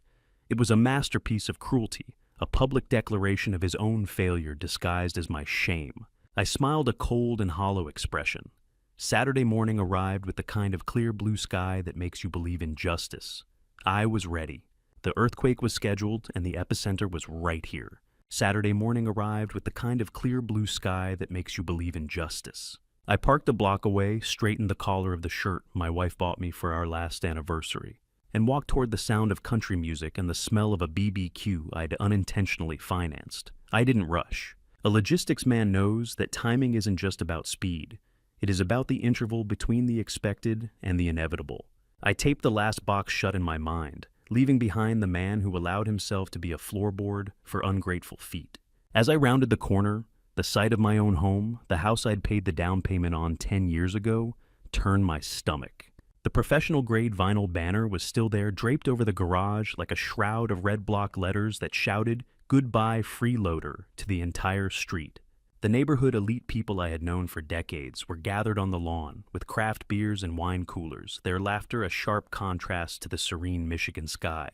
It was a masterpiece of cruelty, a public declaration of his own failure disguised as my shame. I smiled a cold and hollow expression. Saturday morning arrived with the kind of clear blue sky that makes you believe in justice. I was ready. The earthquake was scheduled and the epicenter was right here. Saturday morning arrived with the kind of clear blue sky that makes you believe in justice. I parked a block away, straightened the collar of the shirt my wife bought me for our last anniversary, and walked toward the sound of country music and the smell of a BBQ I'd unintentionally financed. I didn't rush. A logistics man knows that timing isn't just about speed. It is about the interval between the expected and the inevitable. I taped the last box shut in my mind, leaving behind the man who allowed himself to be a floorboard for ungrateful feet. As I rounded the corner, The sight of my own home, the house I'd paid the down payment on 10 years ago, turned my stomach. The professional-grade vinyl banner was still there, draped over the garage like a shroud of red block letters that shouted, "Goodbye, freeloader," to the entire street. The neighborhood elite people I had known for decades were gathered on the lawn, with craft beers and wine coolers, their laughter a sharp contrast to the serene Michigan sky.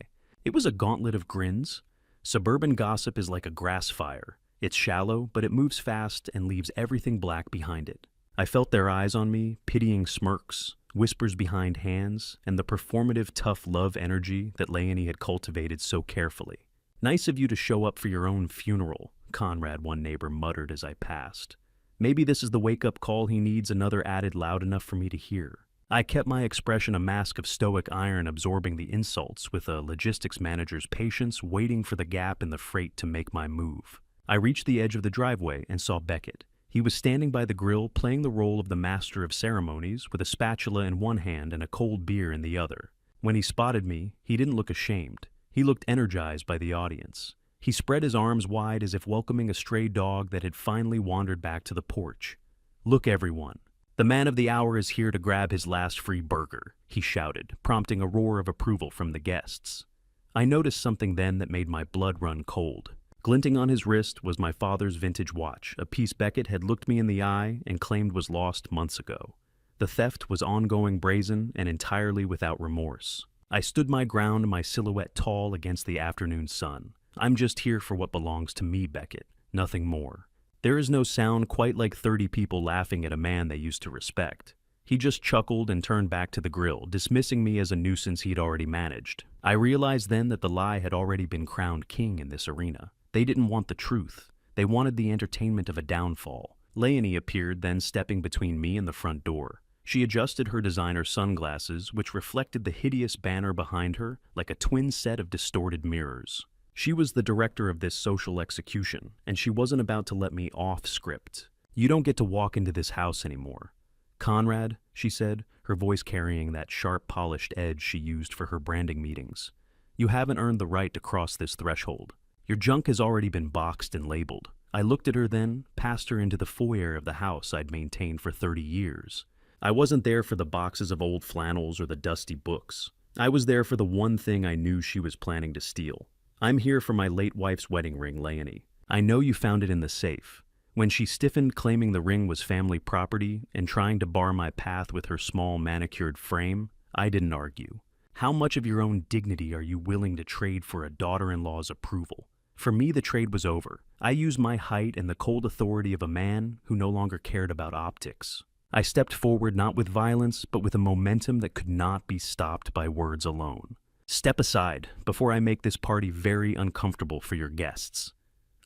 It was a gauntlet of grins. Suburban gossip is like a grass fire. It's shallow, but it moves fast and leaves everything black behind it. I felt their eyes on me, pitying smirks, whispers behind hands, and the performative tough love energy that Leonie had cultivated so carefully. "Nice of you to show up for your own funeral," Conrad, one neighbor, muttered as I passed. "Maybe this is the wake-up call he needs, another added loud enough for me to hear." I kept my expression a mask of stoic iron, absorbing the insults with a logistics manager's patience, waiting for the gap in the freight to make my move. I reached the edge of the driveway and saw Beckett. He was standing by the grill, playing the role of the master of ceremonies, with a spatula in one hand and a cold beer in the other. When he spotted me, he didn't look ashamed. He looked energized by the audience. He spread his arms wide as if welcoming a stray dog that had finally wandered back to the porch. "Look, everyone. The man of the hour is here to grab his last free burger," he shouted, prompting a roar of approval from the guests. I noticed something then that made my blood run cold. Glinting on his wrist was my father's vintage watch, a piece Beckett had looked me in the eye and claimed was lost months ago. The theft was ongoing, brazen, and entirely without remorse. I stood my ground, my silhouette tall against the afternoon sun. "I'm just here for what belongs to me, Beckett, nothing more." There is no sound quite like 30 people laughing at a man they used to respect. He just chuckled and turned back to the grill, dismissing me as a nuisance he'd already managed. I realized then that the lie had already been crowned king in this arena. They didn't want the truth. They wanted the entertainment of a downfall. Leonie appeared, then stepping between me and the front door. She adjusted her designer sunglasses, which reflected the hideous banner behind her like a twin set of distorted mirrors. She was the director of this social execution, and she wasn't about to let me off script. "You don't get to walk into this house anymore." "Conrad," she said, her voice carrying that sharp, polished edge she used for her branding meetings, "you haven't earned the right to cross this threshold. Your junk has already been boxed and labeled." I looked at her then, passed her into the foyer of the house I'd maintained for 30 years. I wasn't there for the boxes of old flannels or the dusty books. I was there for the one thing I knew she was planning to steal. "I'm here for my late wife's wedding ring, Leonie. I know you found it in the safe." When she stiffened, claiming the ring was family property and trying to bar my path with her small manicured frame, I didn't argue. "How much of your own dignity are you willing to trade for a daughter-in-law's approval?" For me, the trade was over. I used my height and the cold authority of a man who no longer cared about optics. I stepped forward not with violence, but with a momentum that could not be stopped by words alone. "Step aside before I make this party very uncomfortable for your guests,"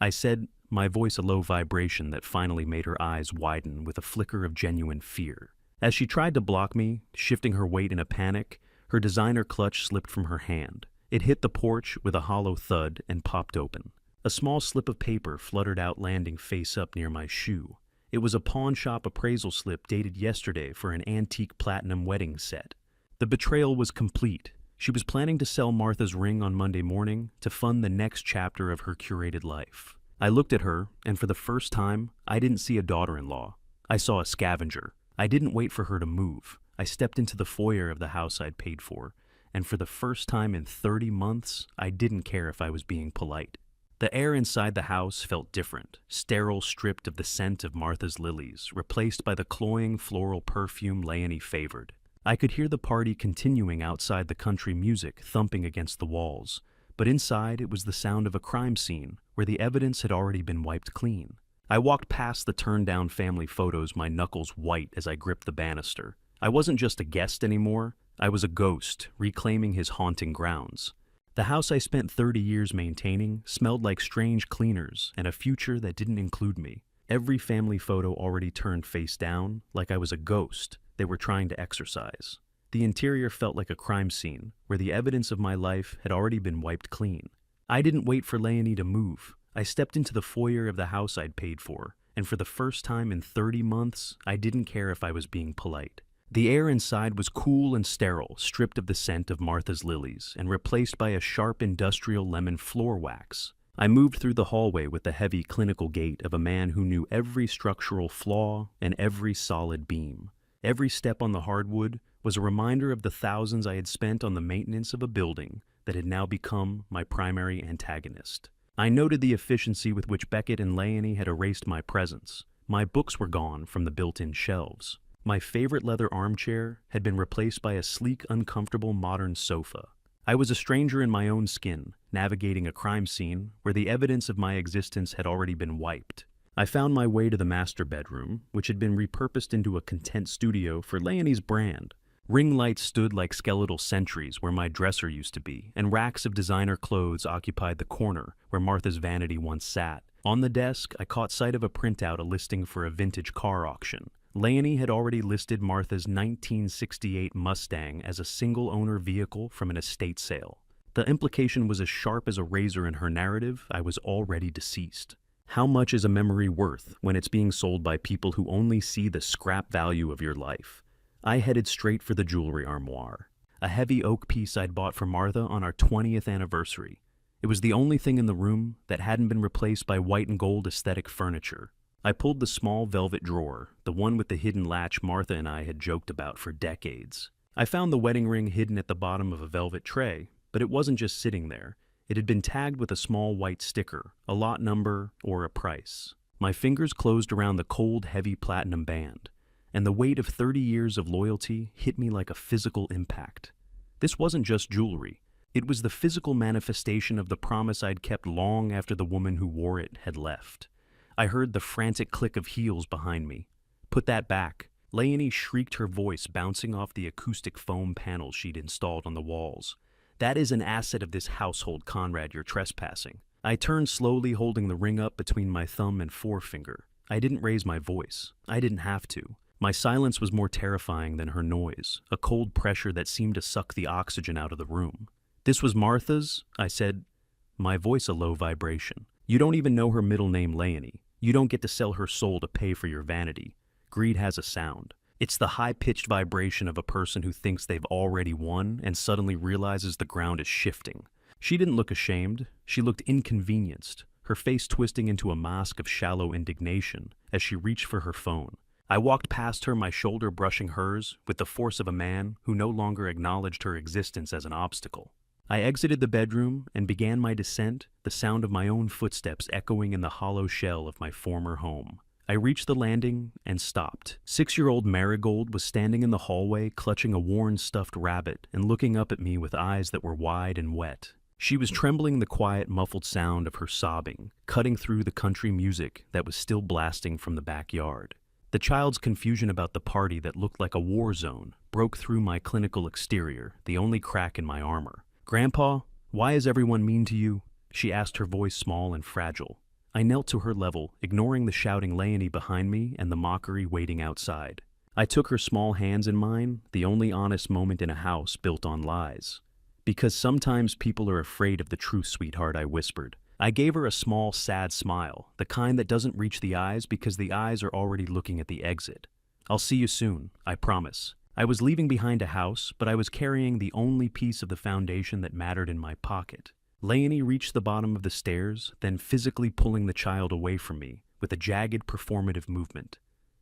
I said, my voice a low vibration that finally made her eyes widen with a flicker of genuine fear. As she tried to block me, shifting her weight in a panic, her designer clutch slipped from her hand. It hit the porch with a hollow thud and popped open. A small slip of paper fluttered out, landing face up near my shoe. It was a pawn shop appraisal slip dated yesterday for an antique platinum wedding set. The betrayal was complete. She was planning to sell Martha's ring on Monday morning to fund the next chapter of her curated life. I looked at her, and for the first time, I didn't see a daughter-in-law. I saw a scavenger. I didn't wait for her to move. I stepped into the foyer of the house I'd paid for, and for the first time in 30 months, I didn't care if I was being polite. The air inside the house felt different, sterile, stripped of the scent of Martha's lilies, replaced by the cloying floral perfume Leonie favored. I could hear the party continuing outside, the country music thumping against the walls, but inside it was the sound of a crime scene where the evidence had already been wiped clean. I walked past the turned-down family photos, my knuckles white as I gripped the banister. I wasn't just a guest anymore. I was a ghost, reclaiming his haunting grounds. The house I spent 30 years maintaining smelled like strange cleaners and a future that didn't include me. Every family photo already turned face down, like I was a ghost they were trying to exorcise. The interior felt like a crime scene, where the evidence of my life had already been wiped clean. I didn't wait for Leonie to move. I stepped into the foyer of the house I'd paid for, and for the first time in 30 months, I didn't care if I was being polite. The air inside was cool and sterile, stripped of the scent of Martha's lilies, and replaced by a sharp industrial lemon floor wax. I moved through the hallway with the heavy clinical gait of a man who knew every structural flaw and every solid beam. Every step on the hardwood was a reminder of the thousands I had spent on the maintenance of a building that had now become my primary antagonist. I noted the efficiency with which Beckett and Leonie had erased my presence. My books were gone from the built-in shelves. My favorite leather armchair had been replaced by a sleek, uncomfortable modern sofa. I was a stranger in my own skin, navigating a crime scene where the evidence of my existence had already been wiped. I found my way to the master bedroom, which had been repurposed into a content studio for Leonie's brand. Ring lights stood like skeletal sentries where my dresser used to be, and racks of designer clothes occupied the corner where Martha's vanity once sat. On the desk, I caught sight of a printout, a listing for a vintage car auction. Leonie had already listed Martha's 1968 Mustang as a single-owner vehicle from an estate sale. The implication was as sharp as a razor in her narrative. I was already deceased. How much is a memory worth when it's being sold by people who only see the scrap value of your life? I headed straight for the jewelry armoire, a heavy oak piece I'd bought for Martha on our 20th anniversary. It was the only thing in the room that hadn't been replaced by white and gold aesthetic furniture. I pulled the small velvet drawer, the one with the hidden latch Martha and I had joked about for decades. I found the wedding ring hidden at the bottom of a velvet tray, but it wasn't just sitting there. It had been tagged with a small white sticker, a lot number, or a price. My fingers closed around the cold, heavy platinum band, and the weight of 30 years of loyalty hit me like a physical impact. This wasn't just jewelry. It was the physical manifestation of the promise I'd kept long after the woman who wore it had left. I heard the frantic click of heels behind me. "Put that back." Leonie shrieked, her voice bouncing off the acoustic foam panels she'd installed on the walls. "That is an asset of this household, Conrad. You're trespassing." I turned slowly, holding the ring up between my thumb and forefinger. I didn't raise my voice. I didn't have to. My silence was more terrifying than her noise, a cold pressure that seemed to suck the oxygen out of the room. "This was Martha's," I said, my voice a low vibration. "You don't even know her middle name, Leonie. You don't get to sell her soul to pay for your vanity. Greed has a sound. It's the high-pitched vibration of a person who thinks they've already won and suddenly realizes the ground is shifting." She didn't look ashamed. She looked inconvenienced, her face twisting into a mask of shallow indignation as she reached for her phone. I walked past her, my shoulder brushing hers, with the force of a man who no longer acknowledged her existence as an obstacle. I exited the bedroom and began my descent, the sound of my own footsteps echoing in the hollow shell of my former home. I reached the landing and stopped. 6-year-old Marigold was standing in the hallway, clutching a worn stuffed rabbit and looking up at me with eyes that were wide and wet. She was trembling, the quiet, muffled sound of her sobbing, cutting through the country music that was still blasting from the backyard. The child's confusion about the party that looked like a war zone broke through my clinical exterior, the only crack in my armor. "Grandpa, why is everyone mean to you?" she asked, her voice small and fragile. I knelt to her level, ignoring the shouting Leonie behind me and the mockery waiting outside. I took her small hands in mine, the only honest moment in a house built on lies. "Because sometimes people are afraid of the truth, sweetheart," I whispered. I gave her a small, sad smile, the kind that doesn't reach the eyes because the eyes are already looking at the exit. "I'll see you soon, I promise." I was leaving behind a house, but I was carrying the only piece of the foundation that mattered in my pocket. Leonie reached the bottom of the stairs, then physically pulling the child away from me with a jagged, performative movement.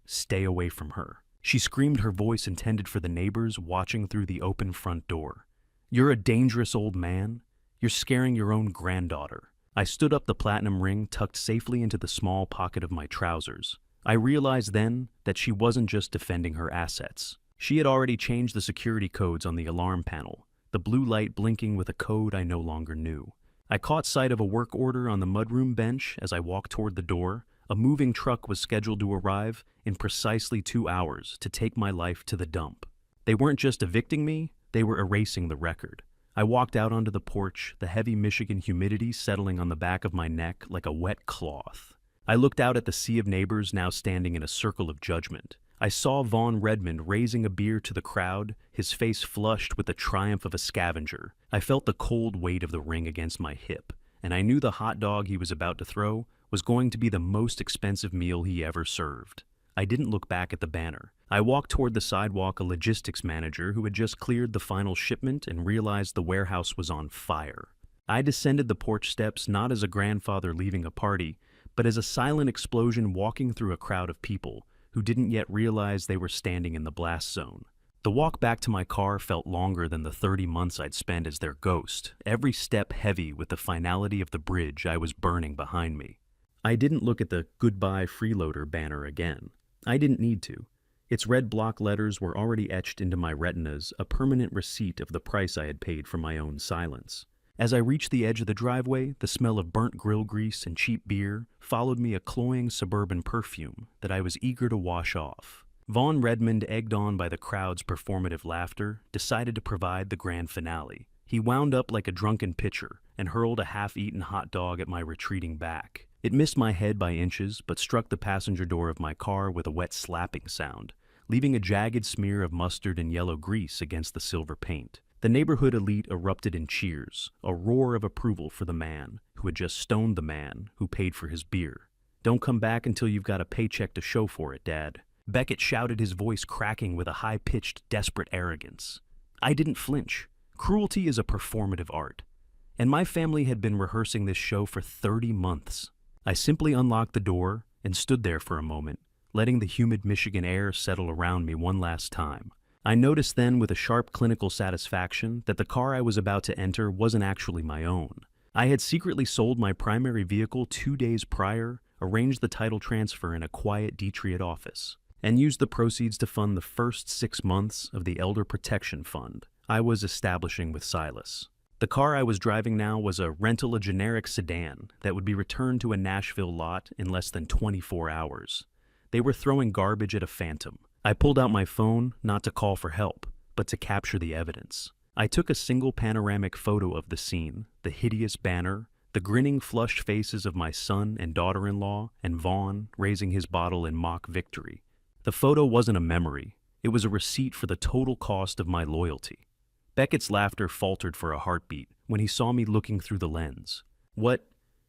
"Stay away from her." She screamed, her voice intended for the neighbors watching through the open front door. "You're a dangerous old man. You're scaring your own granddaughter." I stood up, the platinum ring tucked safely into the small pocket of my trousers. I realized then that she wasn't just defending her assets. She had already changed the security codes on the alarm panel, the blue light blinking with a code I no longer knew. I caught sight of a work order on the mudroom bench as I walked toward the door. A moving truck was scheduled to arrive in precisely 2 hours to take my life to the dump. They weren't just evicting me, they were erasing the record. I walked out onto the porch, the heavy Michigan humidity settling on the back of my neck like a wet cloth. I looked out at the sea of neighbors now standing in a circle of judgment. I saw Vaughn Redmond raising a beer to the crowd, his face flushed with the triumph of a scavenger. I felt the cold weight of the ring against my hip, and I knew the hot dog he was about to throw was going to be the most expensive meal he ever served. I didn't look back at the banner. I walked toward the sidewalk, a logistics manager who had just cleared the final shipment and realized the warehouse was on fire. I descended the porch steps not as a grandfather leaving a party, but as a silent explosion walking through a crowd of people who didn't yet realize they were standing in the blast zone. The walk back to my car felt longer than the 30 months I'd spent as their ghost, every step heavy with the finality of the bridge I was burning behind me. I didn't look at the "Goodbye Freeloader" banner again. I didn't need to. Its red block letters were already etched into my retinas, a permanent receipt of the price I had paid for my own silence. As I reached the edge of the driveway, the smell of burnt grill grease and cheap beer followed me, a cloying suburban perfume that I was eager to wash off. Vaughn Redmond, egged on by the crowd's performative laughter, decided to provide the grand finale. He wound up like a drunken pitcher and hurled a half-eaten hot dog at my retreating back. It missed my head by inches, but struck the passenger door of my car with a wet slapping sound, leaving a jagged smear of mustard and yellow grease against the silver paint. The neighborhood elite erupted in cheers, a roar of approval for the man who had just stoned the man who paid for his beer. "Don't come back until you've got a paycheck to show for it, Dad." Beckett shouted, his voice cracking with a high-pitched, desperate arrogance. I didn't flinch. Cruelty is a performative art, and my family had been rehearsing this show for 30 months. I simply unlocked the door and stood there for a moment, letting the humid Michigan air settle around me one last time. I noticed then with a sharp clinical satisfaction that the car I was about to enter wasn't actually my own. I had secretly sold my primary vehicle 2 days prior, arranged the title transfer in a quiet Detroit office, and used the proceeds to fund the first 6 months of the Elder Protection Fund I was establishing with Silas. The car I was driving now was a generic sedan that would be returned to a Nashville lot in less than 24 hours. They were throwing garbage at a phantom. I pulled out my phone, not to call for help, but to capture the evidence. I took a single panoramic photo of the scene, the hideous banner, the grinning, flushed faces of my son and daughter-in-law, and Vaughn raising his bottle in mock victory. The photo wasn't a memory. It was a receipt for the total cost of my loyalty. Beckett's laughter faltered for a heartbeat when he saw me looking through the lens. "What?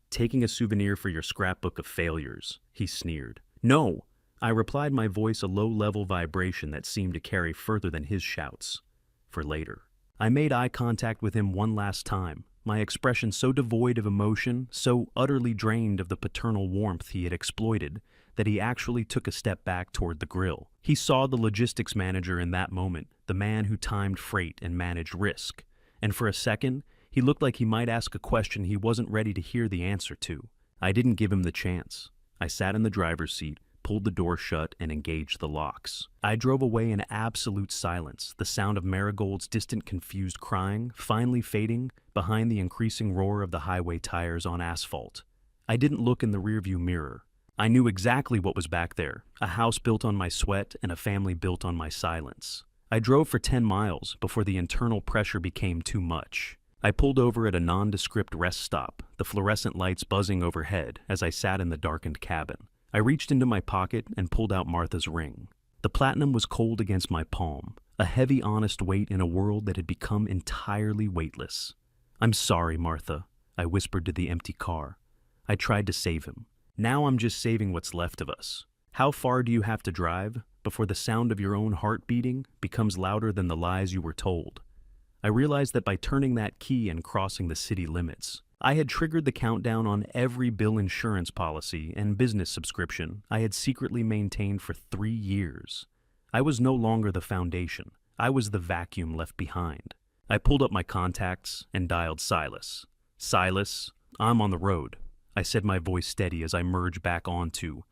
Taking a souvenir for your scrapbook of failures," he sneered. "No!" I replied, my voice a low-level vibration that seemed to carry further than his shouts. "For later." I made eye contact with him one last time, my expression so devoid of emotion, so utterly drained of the paternal warmth he had exploited, that he actually took a step back toward the grill. He saw the logistics manager in that moment, the man who timed freight and managed risk, and for a second, he looked like he might ask a question he wasn't ready to hear the answer to. I didn't give him the chance. I sat in the driver's seat, pulled the door shut, and engaged the locks. I drove away in absolute silence, the sound of Marigold's distant, confused crying finally fading behind the increasing roar of the highway tires on asphalt. I didn't look in the rearview mirror. I knew exactly what was back there, a house built on my sweat and a family built on my silence. I drove for 10 miles before the internal pressure became too much. I pulled over at a nondescript rest stop, the fluorescent lights buzzing overhead as I sat in the darkened cabin. I reached into my pocket and pulled out Martha's ring. The platinum was cold against my palm, a heavy, honest weight in a world that had become entirely weightless. "I'm sorry, Martha," I whispered to the empty car. I tried to save him. Now I'm just saving what's left of us. How far do you have to drive before the sound of your own heart beating becomes louder than the lies you were told? I realized that by turning that key and crossing the city limits, I had triggered the countdown on every bill, insurance policy, and business subscription I had secretly maintained for 3 years. I was no longer the foundation. I was the vacuum left behind. I pulled up my contacts and dialed Silas. "Silas, I'm on the road," I said, my voice steady as I merged back onto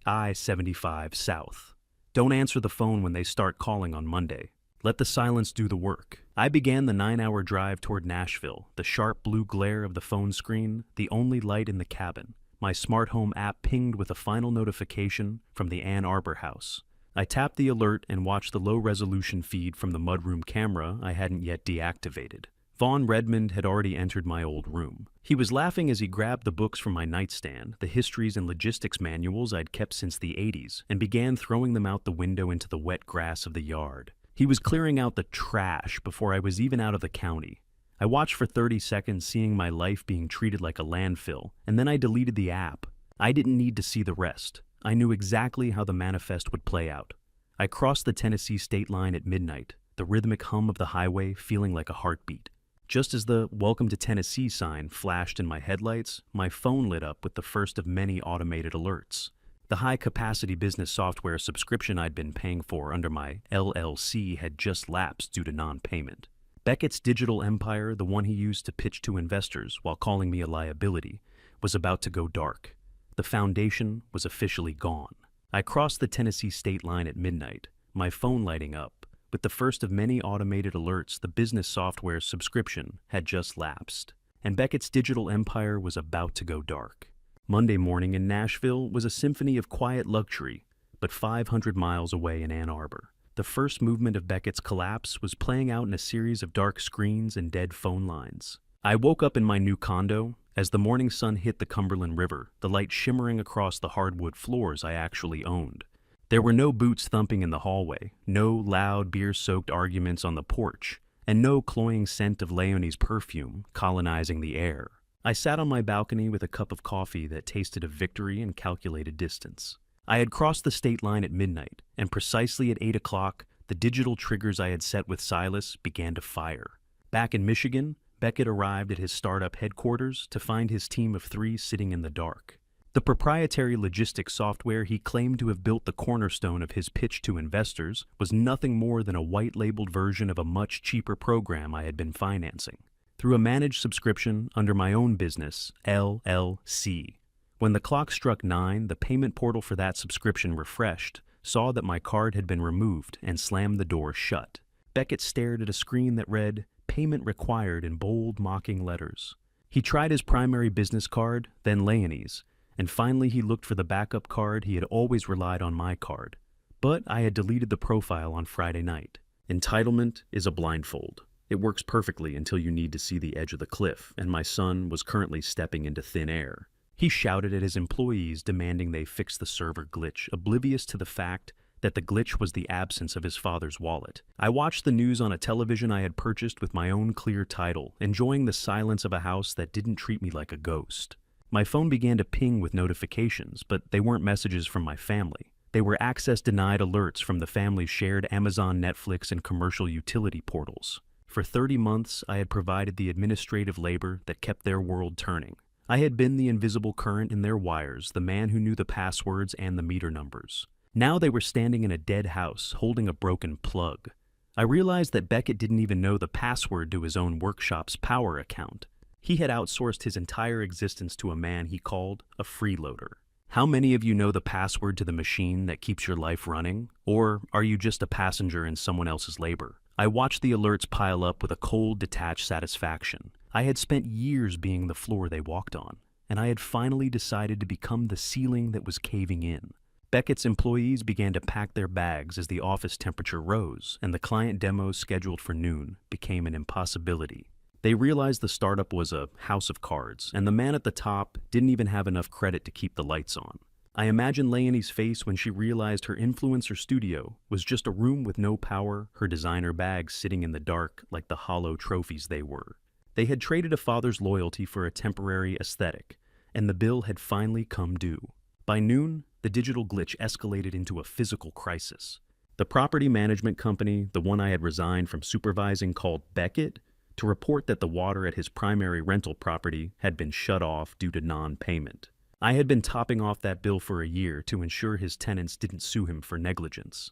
I-75 South. "Don't answer the phone when they start calling on Monday. Let the silence do the work." I began the 9-hour drive toward Nashville, the sharp blue glare of the phone screen, the only light in the cabin. My smart home app pinged with a final notification from the Ann Arbor house. I tapped the alert and watched the low-resolution feed from the mudroom camera I hadn't yet deactivated. Vaughn Redmond had already entered my old room. He was laughing as he grabbed the books from my nightstand, the histories and logistics manuals I'd kept since the 80s, and began throwing them out the window into the wet grass of the yard. He was clearing out the trash before I was even out of the county. I watched for 30 seconds, seeing my life being treated like a landfill, and then I deleted the app. I didn't need to see the rest. I knew exactly how the manifest would play out. I crossed the Tennessee state line at midnight, the rhythmic hum of the highway feeling like a heartbeat. Just as the Welcome to Tennessee sign flashed in my headlights, my phone lit up with the first of many automated alerts. The high-capacity business software subscription I'd been paying for under my LLC had just lapsed due to non-payment. Beckett's digital empire, the one he used to pitch to investors while calling me a liability, was about to go dark. The foundation was officially gone. I crossed the Tennessee state line at midnight, my phone lighting up. With the first of many automated alerts, the business software subscription had just lapsed, and Beckett's digital empire was about to go dark. Monday morning in Nashville was a symphony of quiet luxury, but 500 miles away in Ann Arbor, the first movement of Beckett's collapse was playing out in a series of dark screens and dead phone lines. I woke up in my new condo. As the morning sun hit the Cumberland River, the light shimmering across the hardwood floors I actually owned. There were no boots thumping in the hallway, no loud beer-soaked arguments on the porch, and no cloying scent of Leonie's perfume colonizing the air. I sat on my balcony with a cup of coffee that tasted of victory and calculated distance. I had crossed the state line at midnight, and precisely at 8 o'clock, the digital triggers I had set with Silas began to fire. Back in Michigan, Beckett arrived at his startup headquarters to find his team of 3 sitting in the dark. The proprietary logistics software he claimed to have built the cornerstone of his pitch to investors was nothing more than a white-labeled version of a much cheaper program I had been financing, through a managed subscription under my own business, LLC. When the clock struck 9, the payment portal for that subscription refreshed, saw that my card had been removed, and slammed the door shut. Beckett stared at a screen that read, "Payment required" in bold, mocking letters. He tried his primary business card, then Leonie's, and finally he looked for the backup card he had always relied on my card. But I had deleted the profile on Friday night. Entitlement is a blindfold. It works perfectly until you need to see the edge of the cliff, and my son was currently stepping into thin air. He shouted at his employees demanding they fix the server glitch, oblivious to the fact that the glitch was the absence of his father's wallet. I watched the news on a television I had purchased with my own clear title, enjoying the silence of a house that didn't treat me like a ghost. My phone began to ping with notifications, but they weren't messages from my family. They were access-denied alerts from the family's shared Amazon, Netflix, and commercial utility portals. For 30 months, I had provided the administrative labor that kept their world turning. I had been the invisible current in their wires, the man who knew the passwords and the meter numbers. Now they were standing in a dead house, holding a broken plug. I realized that Beckett didn't even know the password to his own workshop's power account. He had outsourced his entire existence to a man he called a freeloader. How many of you know the password to the machine that keeps your life running? Or are you just a passenger in someone else's labor? I watched the alerts pile up with a cold, detached satisfaction. I had spent years being the floor they walked on, and I had finally decided to become the ceiling that was caving in. Beckett's employees began to pack their bags as the office temperature rose, and the client demos scheduled for noon became an impossibility. They realized the startup was a house of cards, and the man at the top didn't even have enough credit to keep the lights on. I imagine Leonie's face when she realized her influencer studio was just a room with no power, her designer bags sitting in the dark like the hollow trophies they were. They had traded a father's loyalty for a temporary aesthetic, and the bill had finally come due. By noon, the digital glitch escalated into a physical crisis. The property management company, the one I had resigned from supervising, called Beckett to report that the water at his primary rental property had been shut off due to non-payment. I had been topping off that bill for a year to ensure his tenants didn't sue him for negligence.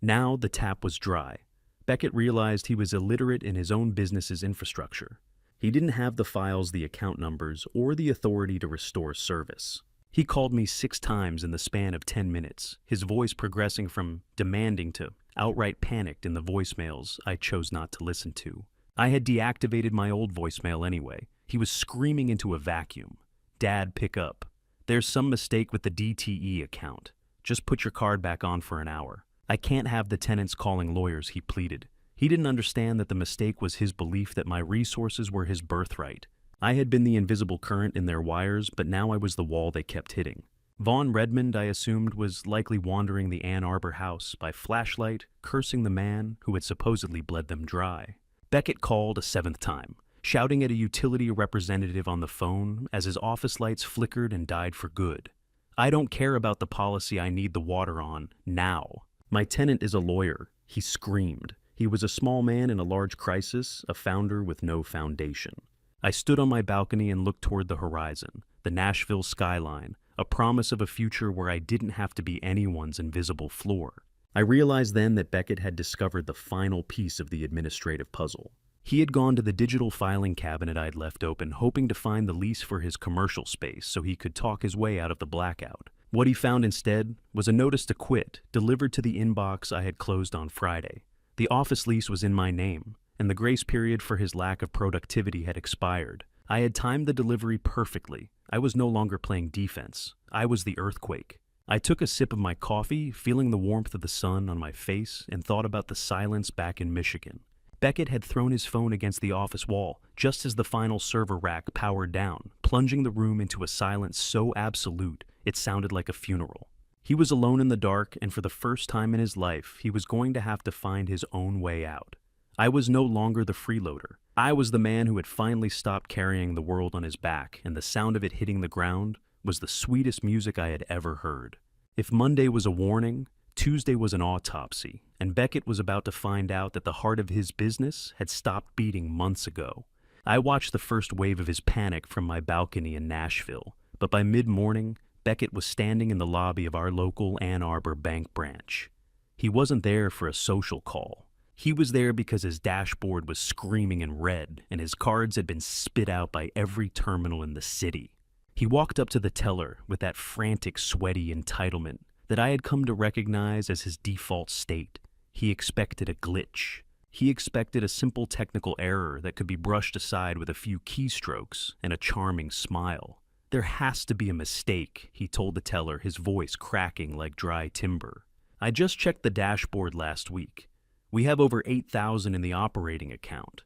Now the tap was dry. Beckett realized he was illiterate in his own business's infrastructure. He didn't have the files, the account numbers, or the authority to restore service. He called me 6 times in the span of 10 minutes, his voice progressing from demanding to outright panicked in the voicemails I chose not to listen to. I had deactivated my old voicemail anyway. He was screaming into a vacuum. "Dad, pick up. There's some mistake with the DTE account. Just put your card back on for an hour. I can't have the tenants calling lawyers," he pleaded. He didn't understand that the mistake was his belief that my resources were his birthright. I had been the invisible current in their wires, but now I was the wall they kept hitting. Vaughn Redmond, I assumed, was likely wandering the Ann Arbor house by flashlight, cursing the man who had supposedly bled them dry. Beckett called a 7th time, shouting at a utility representative on the phone as his office lights flickered and died for good. "I don't care about the policy I need the water on, now. My tenant is a lawyer," he screamed. He was a small man in a large crisis, a founder with no foundation. I stood on my balcony and looked toward the horizon, the Nashville skyline, a promise of a future where I didn't have to be anyone's invisible floor. I realized then that Beckett had discovered the final piece of the administrative puzzle. He had gone to the digital filing cabinet I'd left open, hoping to find the lease for his commercial space so he could talk his way out of the blackout. What he found instead was a notice to quit, delivered to the inbox I had closed on Friday. The office lease was in my name, and the grace period for his lack of productivity had expired. I had timed the delivery perfectly. I was no longer playing defense. I was the earthquake. I took a sip of my coffee, feeling the warmth of the sun on my face, and thought about the silence back in Michigan. Beckett had thrown his phone against the office wall just as the final server rack powered down, plunging the room into a silence so absolute it sounded like a funeral. He was alone in the dark, and for the first time in his life, he was going to have to find his own way out. I was no longer the freeloader. I was the man who had finally stopped carrying the world on his back, and the sound of it hitting the ground was the sweetest music I had ever heard. If Monday was a warning, Tuesday was an autopsy, and Beckett was about to find out that the heart of his business had stopped beating months ago. I watched the first wave of his panic from my balcony in Nashville, but by mid-morning, Beckett was standing in the lobby of our local Ann Arbor bank branch. He wasn't there for a social call. He was there because his dashboard was screaming in red, and his cards had been spit out by every terminal in the city. He walked up to the teller with that frantic, sweaty entitlement that I had come to recognize as his default state. He expected a glitch. He expected a simple technical error that could be brushed aside with a few keystrokes and a charming smile. "There has to be a mistake," he told the teller, his voice cracking like dry timber. "I just checked the dashboard last week. We have over 8,000 in the operating account."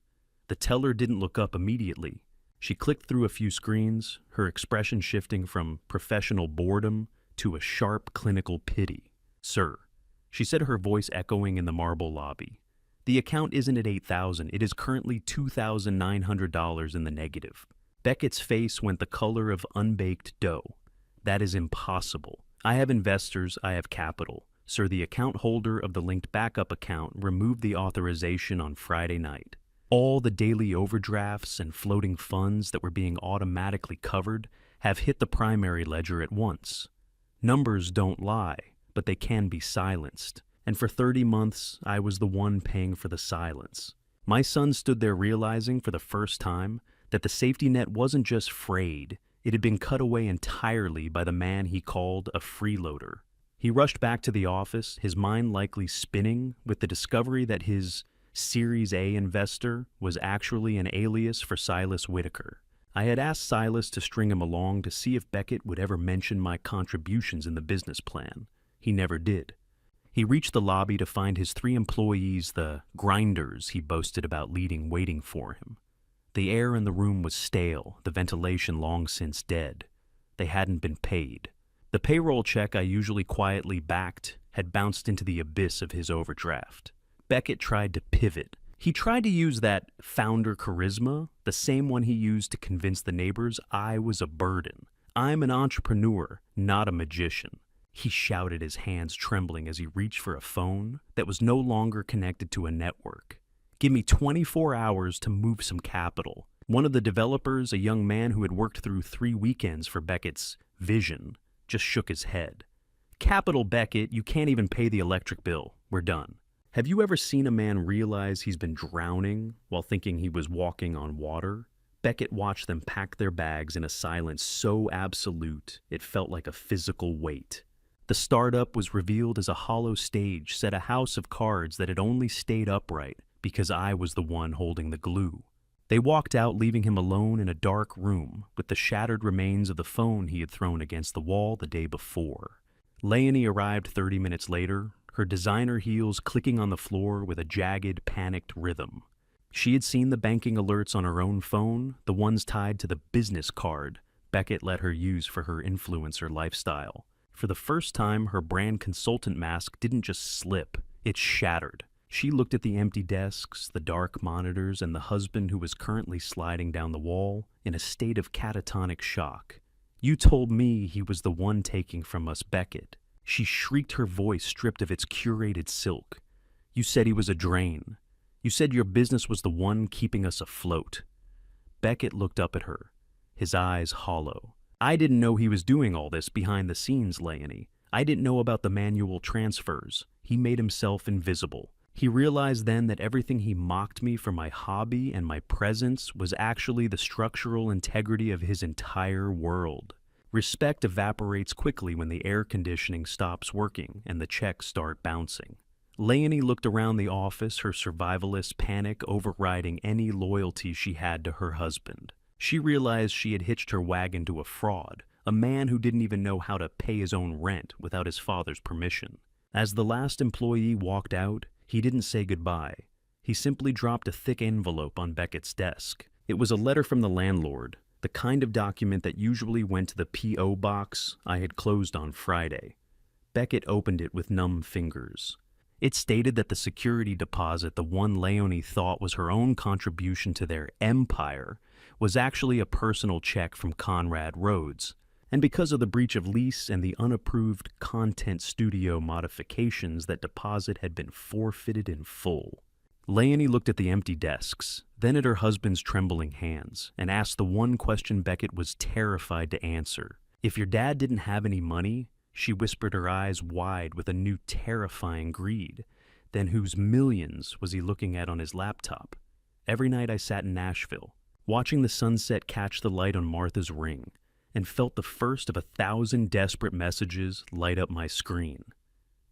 The teller didn't look up immediately. She clicked through a few screens, her expression shifting from professional boredom to a sharp clinical pity. "Sir," she said, her voice echoing in the marble lobby, "the account isn't at 8,000. It is currently $2,900 in the negative." Beckett's face went the color of unbaked dough. "That is impossible. I have investors, I have capital. Sir, the account holder of the linked backup account removed the authorization on Friday night. All the daily overdrafts and floating funds that were being automatically covered have hit the primary ledger at once. Numbers don't lie, but they can be silenced. And for 30 months, I was the one paying for the silence." My son stood there realizing for the first time that the safety net wasn't just frayed, it had been cut away entirely by the man he called a freeloader. He rushed back to the office, his mind likely spinning with the discovery that his Series A investor was actually an alias for Silas Whitaker. I had asked Silas to string him along to see if Beckett would ever mention my contributions in the business plan. He never did. He reached the lobby to find his 3 employees, the grinders he boasted about leading, waiting for him. The air in the room was stale, the ventilation long since dead. They hadn't been paid. The payroll check I usually quietly backed had bounced into the abyss of his overdraft. Beckett tried to pivot. He tried to use that founder charisma, the same one he used to convince the neighbors I was a burden. "I'm an entrepreneur, not a magician." He shouted, his hands trembling as he reached for a phone that was no longer connected to a network. "Give me 24 hours to move some capital." One of the developers, a young man who had worked through 3 weekends for Beckett's vision, just shook his head. "Capital, Beckett, you can't even pay the electric bill. We're done." Have you ever seen a man realize he's been drowning while thinking he was walking on water? Beckett watched them pack their bags in a silence so absolute it felt like a physical weight. The startup was revealed as a hollow stage set a house of cards that had only stayed upright because I was the one holding the glue. They walked out, leaving him alone in a dark room with the shattered remains of the phone he had thrown against the wall the day before. Leonie arrived 30 minutes later, her designer heels clicking on the floor with a jagged, panicked rhythm. She had seen the banking alerts on her own phone, the ones tied to the business card Beckett let her use for her influencer lifestyle. For the first time, her brand consultant mask didn't just slip, it shattered. She looked at the empty desks, the dark monitors, and the husband who was currently sliding down the wall in a state of catatonic shock. "You told me he was the one taking from us, Beckett." She shrieked, her voice stripped of its curated silk. You said he was a drain. You said your business was the one keeping us afloat. Beckett looked up at her, his eyes hollow. I didn't know he was doing all this behind the scenes, Leonie. I didn't know about the manual transfers. He made himself invisible. He realized then that everything he mocked me for my hobby and my presence was actually the structural integrity of his entire world. Respect evaporates quickly when the air conditioning stops working and the checks start bouncing. Leonie looked around the office, her survivalist panic overriding any loyalty she had to her husband. She realized she had hitched her wagon to a fraud, a man who didn't even know how to pay his own rent without his father's permission. As the last employee walked out, he didn't say goodbye. He simply dropped a thick envelope on Beckett's desk. It was a letter from the landlord, the kind of document that usually went to the P.O. box I had closed on Friday. Beckett opened it with numb fingers. It stated that the security deposit the one Leonie thought was her own contribution to their empire was actually a personal check from Conrad Rhodes, and because of the breach of lease and the unapproved content studio modifications, that deposit had been forfeited in full. Leonie looked at the empty desks, then at her husband's trembling hands, and asked the one question Beckett was terrified to answer. If your dad didn't have any money, she whispered, her eyes wide with a new terrifying greed, then whose millions was he looking at on his laptop? Every night I sat in Nashville, watching the sunset catch the light on Martha's ring, and felt the first of 1,000 desperate messages light up my screen.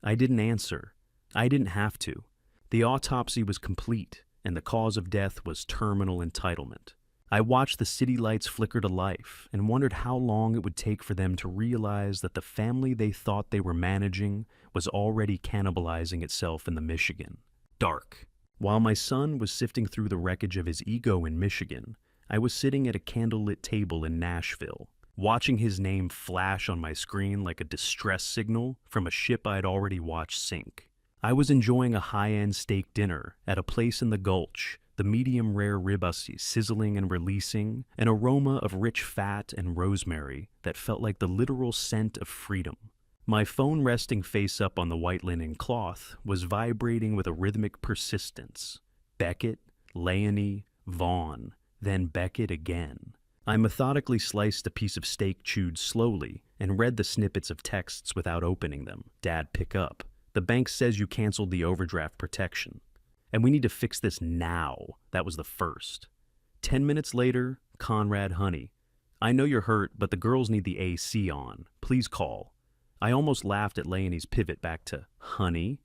I didn't answer. I didn't have to. The autopsy was complete, and the cause of death was terminal entitlement. I watched the city lights flicker to life and wondered how long it would take for them to realize that the family they thought they were managing was already cannibalizing itself in the Michigan. Dark. While my son was sifting through the wreckage of his ego in Michigan, I was sitting at a candlelit table in Nashville, watching his name flash on my screen like a distress signal from a ship I'd already watched sink. I was enjoying a high-end steak dinner at a place in the Gulch, the medium-rare ribeye sizzling and releasing an aroma of rich fat and rosemary that felt like the literal scent of freedom. My phone, resting face up on the white linen cloth, was vibrating with a rhythmic persistence. Beckett, Leonie, Vaughn, then Beckett again. I methodically sliced a piece of steak, chewed slowly, and read the snippets of texts without opening them. Dad, pick up. The bank says you canceled the overdraft protection. And we need to fix this now. That was the first. 10 minutes later, Conrad, honey. I know you're hurt, but the girls need the AC on. Please call. I almost laughed at Leonie's pivot back to honey.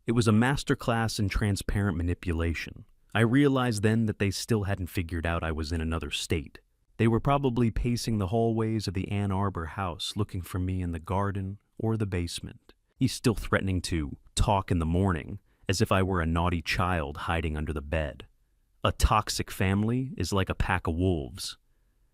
It was a masterclass in transparent manipulation. I realized then that they still hadn't figured out I was in another state. They were probably pacing the hallways of the Ann Arbor house looking for me in the garden or the basement. He's still threatening to talk in the morning, as if I were a naughty child hiding under the bed. A toxic family is like a pack of wolves.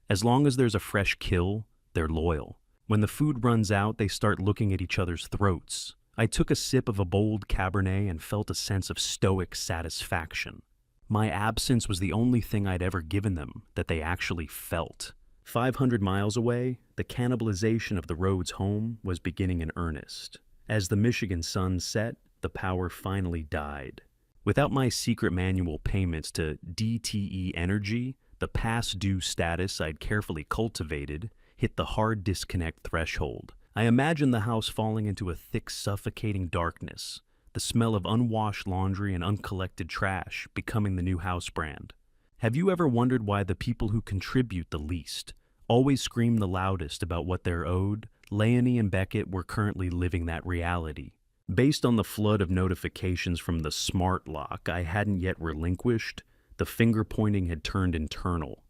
As long as there's a fresh kill, they're loyal. When the food runs out, they start looking at each other's throats. I took a sip of a bold Cabernet and felt a sense of stoic satisfaction. My absence was the only thing I'd ever given them that they actually felt. 500 miles away, the cannibalization of the Rhodes home was beginning in earnest. As the Michigan sun set, the power finally died. Without my secret manual payments to DTE Energy, the past due status I'd carefully cultivated hit the hard disconnect threshold. I imagined the house falling into a thick, suffocating darkness, the smell of unwashed laundry and uncollected trash becoming the new house brand. Have you ever wondered why the people who contribute the least always scream the loudest about what they're owed? Leonie and Beckett were currently living that reality. Based on the flood of notifications from the smart lock I hadn't yet relinquished, the finger-pointing had turned internal.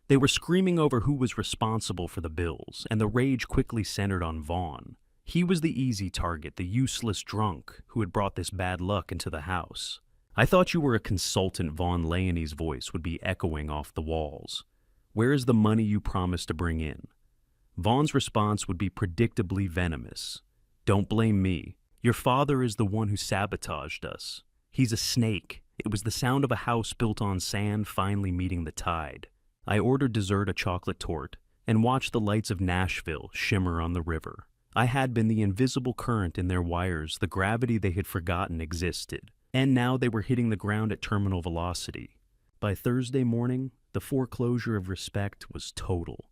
They were screaming over who was responsible for the bills, and the rage quickly centered on Vaughn. He was the easy target, the useless drunk who had brought this bad luck into the house. I thought you were a consultant, Vaughn. Leonie's voice would be echoing off the walls. Where is the money you promised to bring in? Vaughn's response would be predictably venomous. Don't blame me. Your father is the one who sabotaged us. He's a snake. It was the sound of a house built on sand finally meeting the tide. I ordered dessert, a chocolate torte, and watched the lights of Nashville shimmer on the river. I had been the invisible current in their wires, the gravity they had forgotten existed. And now they were hitting the ground at terminal velocity. By Thursday morning, the foreclosure of respect was total.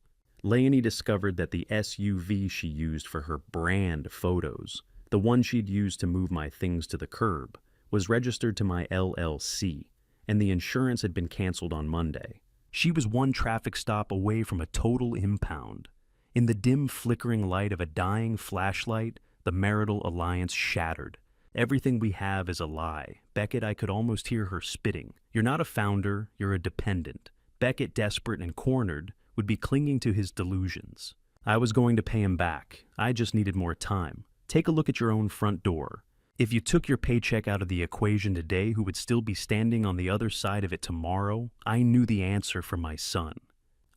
Leonie discovered that the SUV she used for her brand photos, the one she'd used to move my things to the curb, was registered to my LLC, and the insurance had been canceled on Monday. She was one traffic stop away from a total impound. In the dim flickering light of a dying flashlight, the marital alliance shattered. Everything we have is a lie. Beckett, I could almost hear her spitting. You're not a founder, you're a dependent. Beckett, desperate and cornered, would be clinging to his delusions. I was going to pay him back. I just needed more time. Take a look at your own front door. If you took your paycheck out of the equation today, who would still be standing on the other side of it tomorrow? I knew the answer for my son.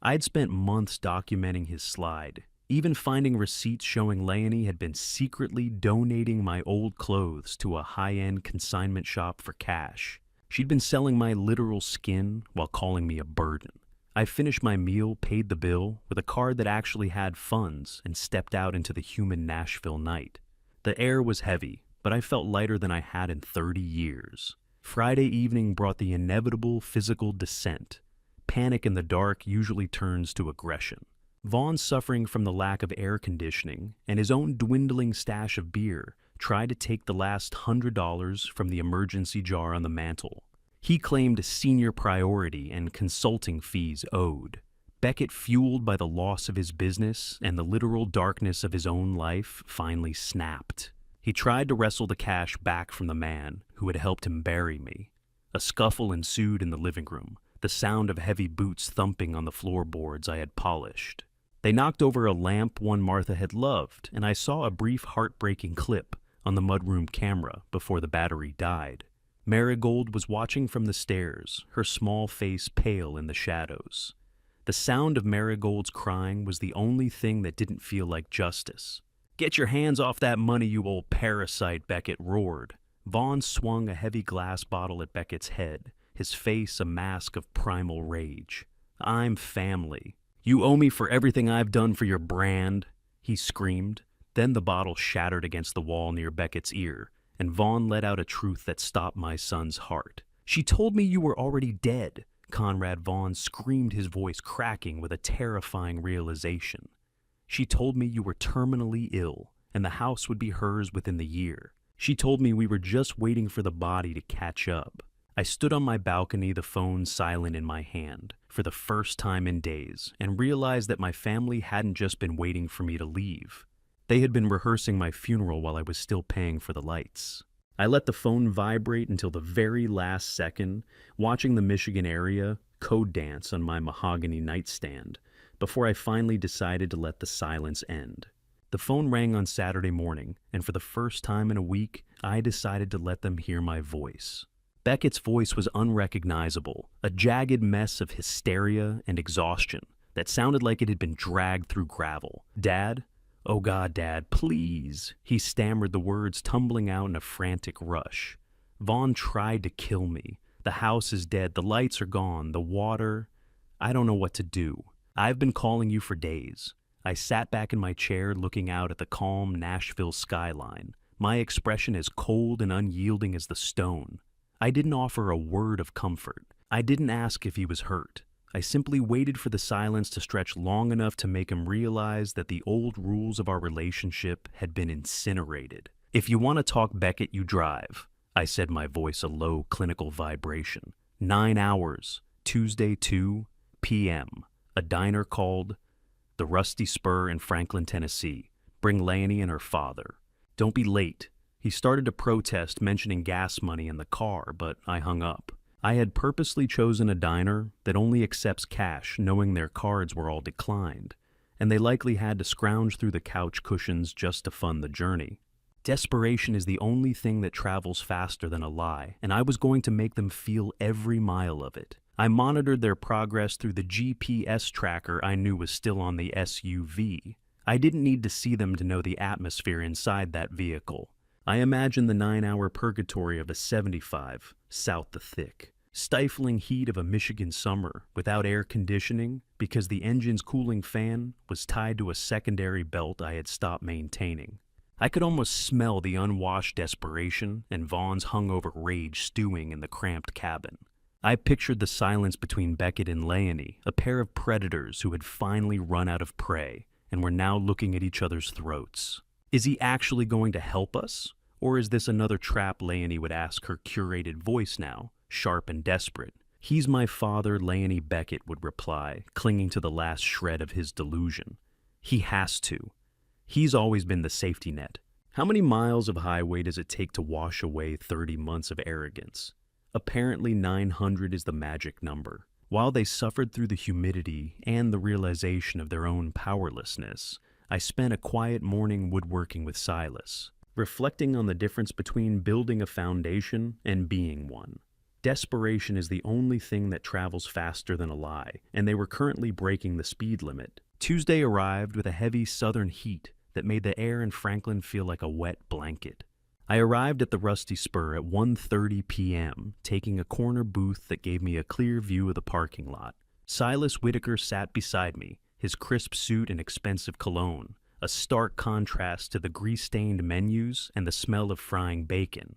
I'd spent months documenting his slide, even finding receipts showing Leonie had been secretly donating my old clothes to a high-end consignment shop for cash. She'd been selling my literal skin while calling me a burden. I finished my meal, paid the bill, with a card that actually had funds, and stepped out into the humid Nashville night. The air was heavy, but I felt lighter than I had in 30 years. Friday evening brought the inevitable physical descent. Panic in the dark usually turns to aggression. Vaughn, suffering from the lack of air conditioning and his own dwindling stash of beer, tried to take the last $100 from the emergency jar on the mantel. He claimed senior priority and consulting fees owed. Beckett, fueled by the loss of his business and the literal darkness of his own life, finally snapped. He tried to wrestle the cash back from the man who had helped him bury me. A scuffle ensued in the living room, the sound of heavy boots thumping on the floorboards I had polished. They knocked over a lamp one Martha had loved, and I saw a brief heartbreaking clip on the mudroom camera before the battery died. Marigold was watching from the stairs, her small face pale in the shadows. The sound of Marigold's crying was the only thing that didn't feel like justice. "Get your hands off that money, you old parasite," Beckett roared. Vaughn swung a heavy glass bottle at Beckett's head, his face a mask of primal rage. "I'm family. You owe me for everything I've done for your brand," he screamed. Then the bottle shattered against the wall near Beckett's ear, and Vaughn let out a truth that stopped my son's heart. "She told me you were already dead," Conrad Vaughn screamed, his voice cracking with a terrifying realization. "She told me you were terminally ill, and the house would be hers within the year. She told me we were just waiting for the body to catch up." I stood on my balcony, the phone silent in my hand, for the first time in days, and realized that my family hadn't just been waiting for me to leave. They had been rehearsing my funeral while I was still paying for the lights. I let the phone vibrate until the very last second, watching the Michigan area code dance on my mahogany nightstand, before I finally decided to let the silence end. The phone rang on Saturday morning, and for the first time in a week, I decided to let them hear my voice. Beckett's voice was unrecognizable, a jagged mess of hysteria and exhaustion that sounded like it had been dragged through gravel. "Dad? Oh God, Dad, please." He stammered, the words tumbling out in a frantic rush. "Vaughn tried to kill me. The house is dead, the lights are gone, the water. I don't know what to do. I've been calling you for days." I sat back in my chair looking out at the calm Nashville skyline, my expression as cold and unyielding as the stone. I didn't offer a word of comfort. I didn't ask if he was hurt. I simply waited for the silence to stretch long enough to make him realize that the old rules of our relationship had been incinerated. "If you want to talk, Beckett, you drive," I said, my voice a low clinical vibration. 9 hours, Tuesday 2 p.m. A diner called the Rusty Spur in Franklin, Tennessee. Bring Leonie and her father. Don't be late. He started to protest, mentioning gas money in the car, but I hung up. I had purposely chosen a diner that only accepts cash, knowing their cards were all declined, and they likely had to scrounge through the couch cushions just to fund the journey. Desperation is the only thing that travels faster than a lie, and I was going to make them feel every mile of it. I monitored their progress through the GPS tracker I knew was still on the SUV. I didn't need to see them to know the atmosphere inside that vehicle. I imagined the 9-hour purgatory of a 75, south the thick. Stifling heat of a Michigan summer without air conditioning because the engine's cooling fan was tied to a secondary belt I had stopped maintaining. I could almost smell the unwashed desperation and Vaughn's hungover rage stewing in the cramped cabin. I pictured the silence between Beckett and Leonie, a pair of predators who had finally run out of prey and were now looking at each other's throats. Is he actually going to help us? Or is this another trap Leonie would ask her curated voice now, sharp and desperate? "He's my father," Leonie Beckett would reply, clinging to the last shred of his delusion. "He has to. He's always been the safety net." How many miles of highway does it take to wash away 30 months of arrogance? Apparently 900 is the magic number. While they suffered through the humidity and the realization of their own powerlessness, I spent a quiet morning woodworking with Silas, reflecting on the difference between building a foundation and being one. Desperation is the only thing that travels faster than a lie, and they were currently breaking the speed limit. Tuesday arrived with a heavy southern heat that made the air in Franklin feel like a wet blanket. I arrived at the Rusty Spur at 1:30 p.m., taking a corner booth that gave me a clear view of the parking lot. Silas Whitaker sat beside me, his crisp suit and expensive cologne, a stark contrast to the grease-stained menus and the smell of frying bacon.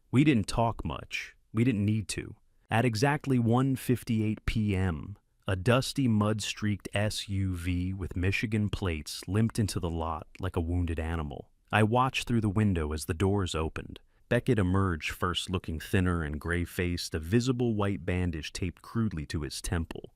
We didn't talk much. We didn't need to. At exactly 1:58 p.m., a dusty, mud-streaked SUV with Michigan plates limped into the lot like a wounded animal. I watched through the window as the doors opened. Beckett emerged first, looking thinner and gray-faced, a visible white bandage taped crudely to his temple.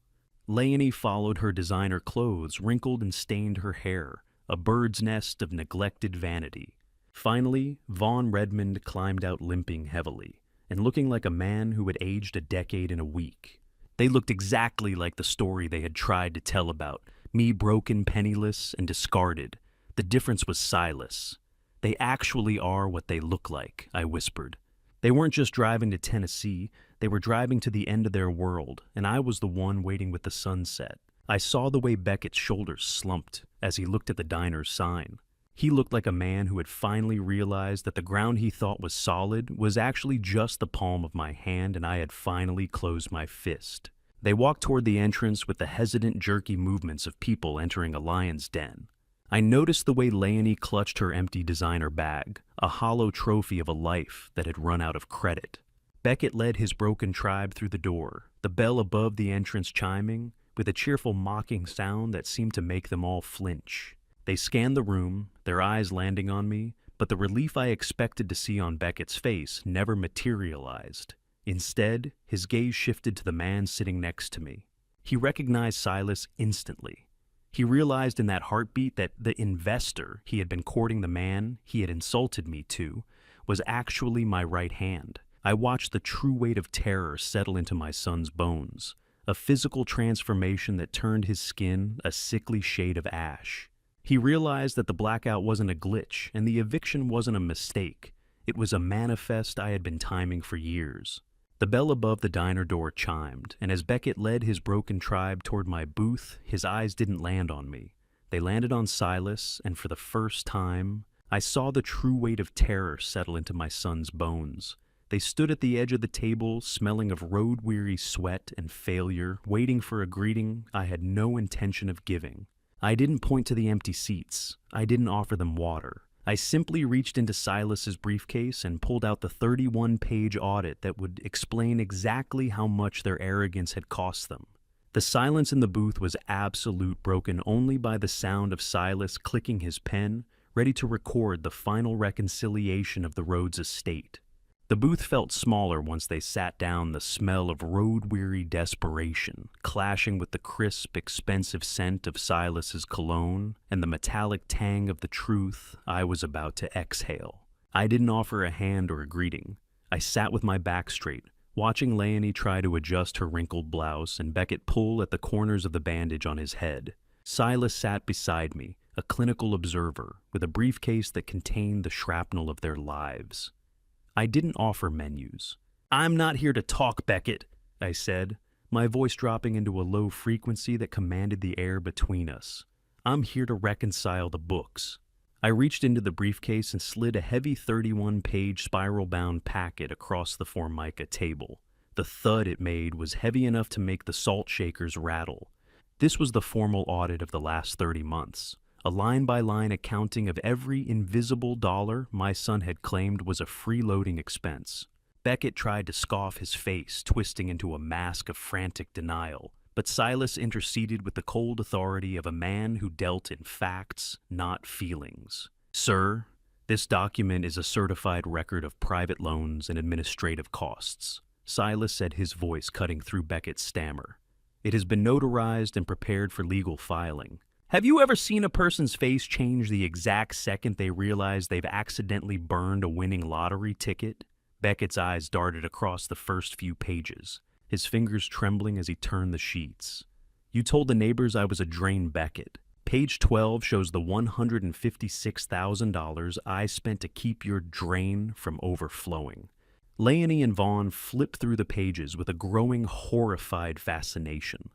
Leonie followed, her designer clothes wrinkled and stained her hair, a bird's nest of neglected vanity. Finally, Vaughn Redmond climbed out limping heavily, and looking like a man who had aged a decade in a week. They looked exactly like the story they had tried to tell about, me broken, penniless, and discarded. The difference was Silas. "They actually are what they look like," I whispered. They weren't just driving to Tennessee, they were driving to the end of their world, and I was the one waiting with the sunset. I saw the way Beckett's shoulders slumped as he looked at the diner's sign. He looked like a man who had finally realized that the ground he thought was solid was actually just the palm of my hand, and I had finally closed my fist. They walked toward the entrance with the hesitant, jerky movements of people entering a lion's den. I noticed the way Leonie clutched her empty designer bag, a hollow trophy of a life that had run out of credit. Beckett led his broken tribe through the door, the bell above the entrance chiming, with a cheerful mocking sound that seemed to make them all flinch. They scanned the room, their eyes landing on me, but the relief I expected to see on Beckett's face never materialized. Instead, his gaze shifted to the man sitting next to me. He recognized Silas instantly. He realized in that heartbeat that the investor he had been courting, the man he had insulted me to, was actually my right hand. I watched the true weight of terror settle into my son's bones, a physical transformation that turned his skin a sickly shade of ash. He realized that the blackout wasn't a glitch, and the eviction wasn't a mistake. It was a manifest I had been timing for years. The bell above the diner door chimed, and as Beckett led his broken tribe toward my booth, his eyes didn't land on me. They landed on Silas, and for the first time, I saw the true weight of terror settle into my son's bones. They stood at the edge of the table, smelling of road-weary sweat and failure, waiting for a greeting I had no intention of giving. I didn't point to the empty seats. I didn't offer them water. I simply reached into Silas's briefcase and pulled out the 31-page audit that would explain exactly how much their arrogance had cost them. The silence in the booth was absolute, broken only by the sound of Silas clicking his pen, ready to record the final reconciliation of the Rhodes estate. The booth felt smaller once they sat down, the smell of road-weary desperation, clashing with the crisp, expensive scent of Silas's cologne and the metallic tang of the truth I was about to exhale. I didn't offer a hand or a greeting. I sat with my back straight, watching Leonie try to adjust her wrinkled blouse and Beckett pull at the corners of the bandage on his head. Silas sat beside me, a clinical observer, with a briefcase that contained the shrapnel of their lives. I didn't offer menus. "I'm not here to talk, Beckett," I said, my voice dropping into a low frequency that commanded the air between us. "I'm here to reconcile the books." I reached into the briefcase and slid a heavy 31-page spiral-bound packet across the Formica table. The thud it made was heavy enough to make the salt shakers rattle. This was the formal audit of the last 30 months, a line-by-line accounting of every invisible dollar my son had claimed was a freeloading expense. Beckett tried to scoff, his face twisting into a mask of frantic denial, but Silas interceded with the cold authority of a man who dealt in facts, not feelings. "Sir, this document is a certified record of private loans and administrative costs," Silas said, his voice cutting through Beckett's stammer. "It has been notarized and prepared for legal filing. Have you ever seen a person's face change the exact second they realize they've accidentally burned a winning lottery ticket?" Beckett's eyes darted across the first few pages, his fingers trembling as he turned the sheets. "You told the neighbors I was a drain, Beckett. Page 12 shows the $156,000 I spent to keep your drain from overflowing." Leonie and Vaughn flipped through the pages with a growing, horrified fascination.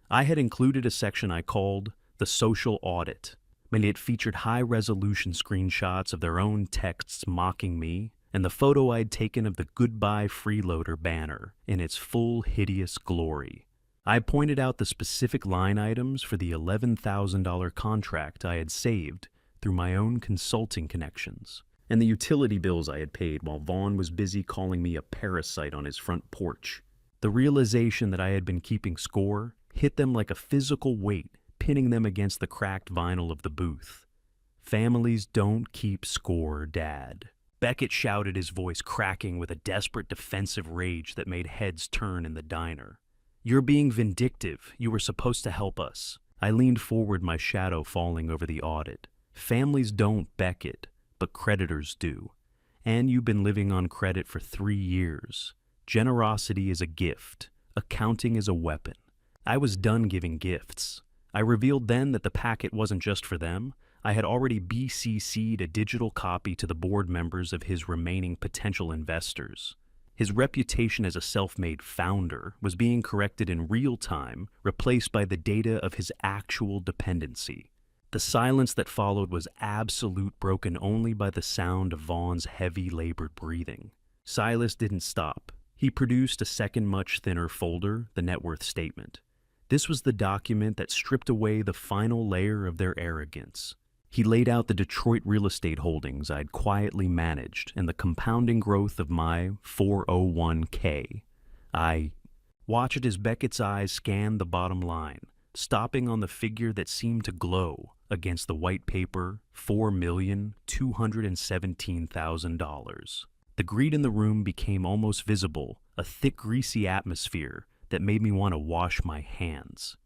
I had included a section I called the social audit, and it featured high-resolution screenshots of their own texts mocking me and the photo I'd taken of the Goodbye Freeloader banner in its full hideous glory. I pointed out the specific line items for the $11,000 contract I had saved through my own consulting connections, and the utility bills I had paid while Vaughn was busy calling me a parasite on his front porch. The realization that I had been keeping score hit them like a physical weight, pinning them against the cracked vinyl of the booth. "Families don't keep score, Dad." Beckett shouted, his voice cracking with a desperate defensive rage that made heads turn in the diner. "You're being vindictive. You were supposed to help us." I leaned forward, my shadow falling over the audit. "Families don't, Beckett, but creditors do. And you've been living on credit for 3 years. Generosity is a gift. Accounting is a weapon." I was done giving gifts. I revealed then that the packet wasn't just for them. I had already BCC'd a digital copy to the board members of his remaining potential investors. His reputation as a self-made founder was being corrected in real time, replaced by the data of his actual dependency. The silence that followed was absolute, broken only by the sound of Vaughn's heavy, labored breathing. Silas didn't stop. He produced a second, much thinner folder, the net worth statement. This was the document that stripped away the final layer of their arrogance. He laid out the Detroit real estate holdings I'd quietly managed and the compounding growth of my 401k. I watched as Beckett's eyes scanned the bottom line, stopping on the figure that seemed to glow against the white paper, $4,217,000. The greed in the room became almost visible, a thick, greasy atmosphere that made me want to wash my hands.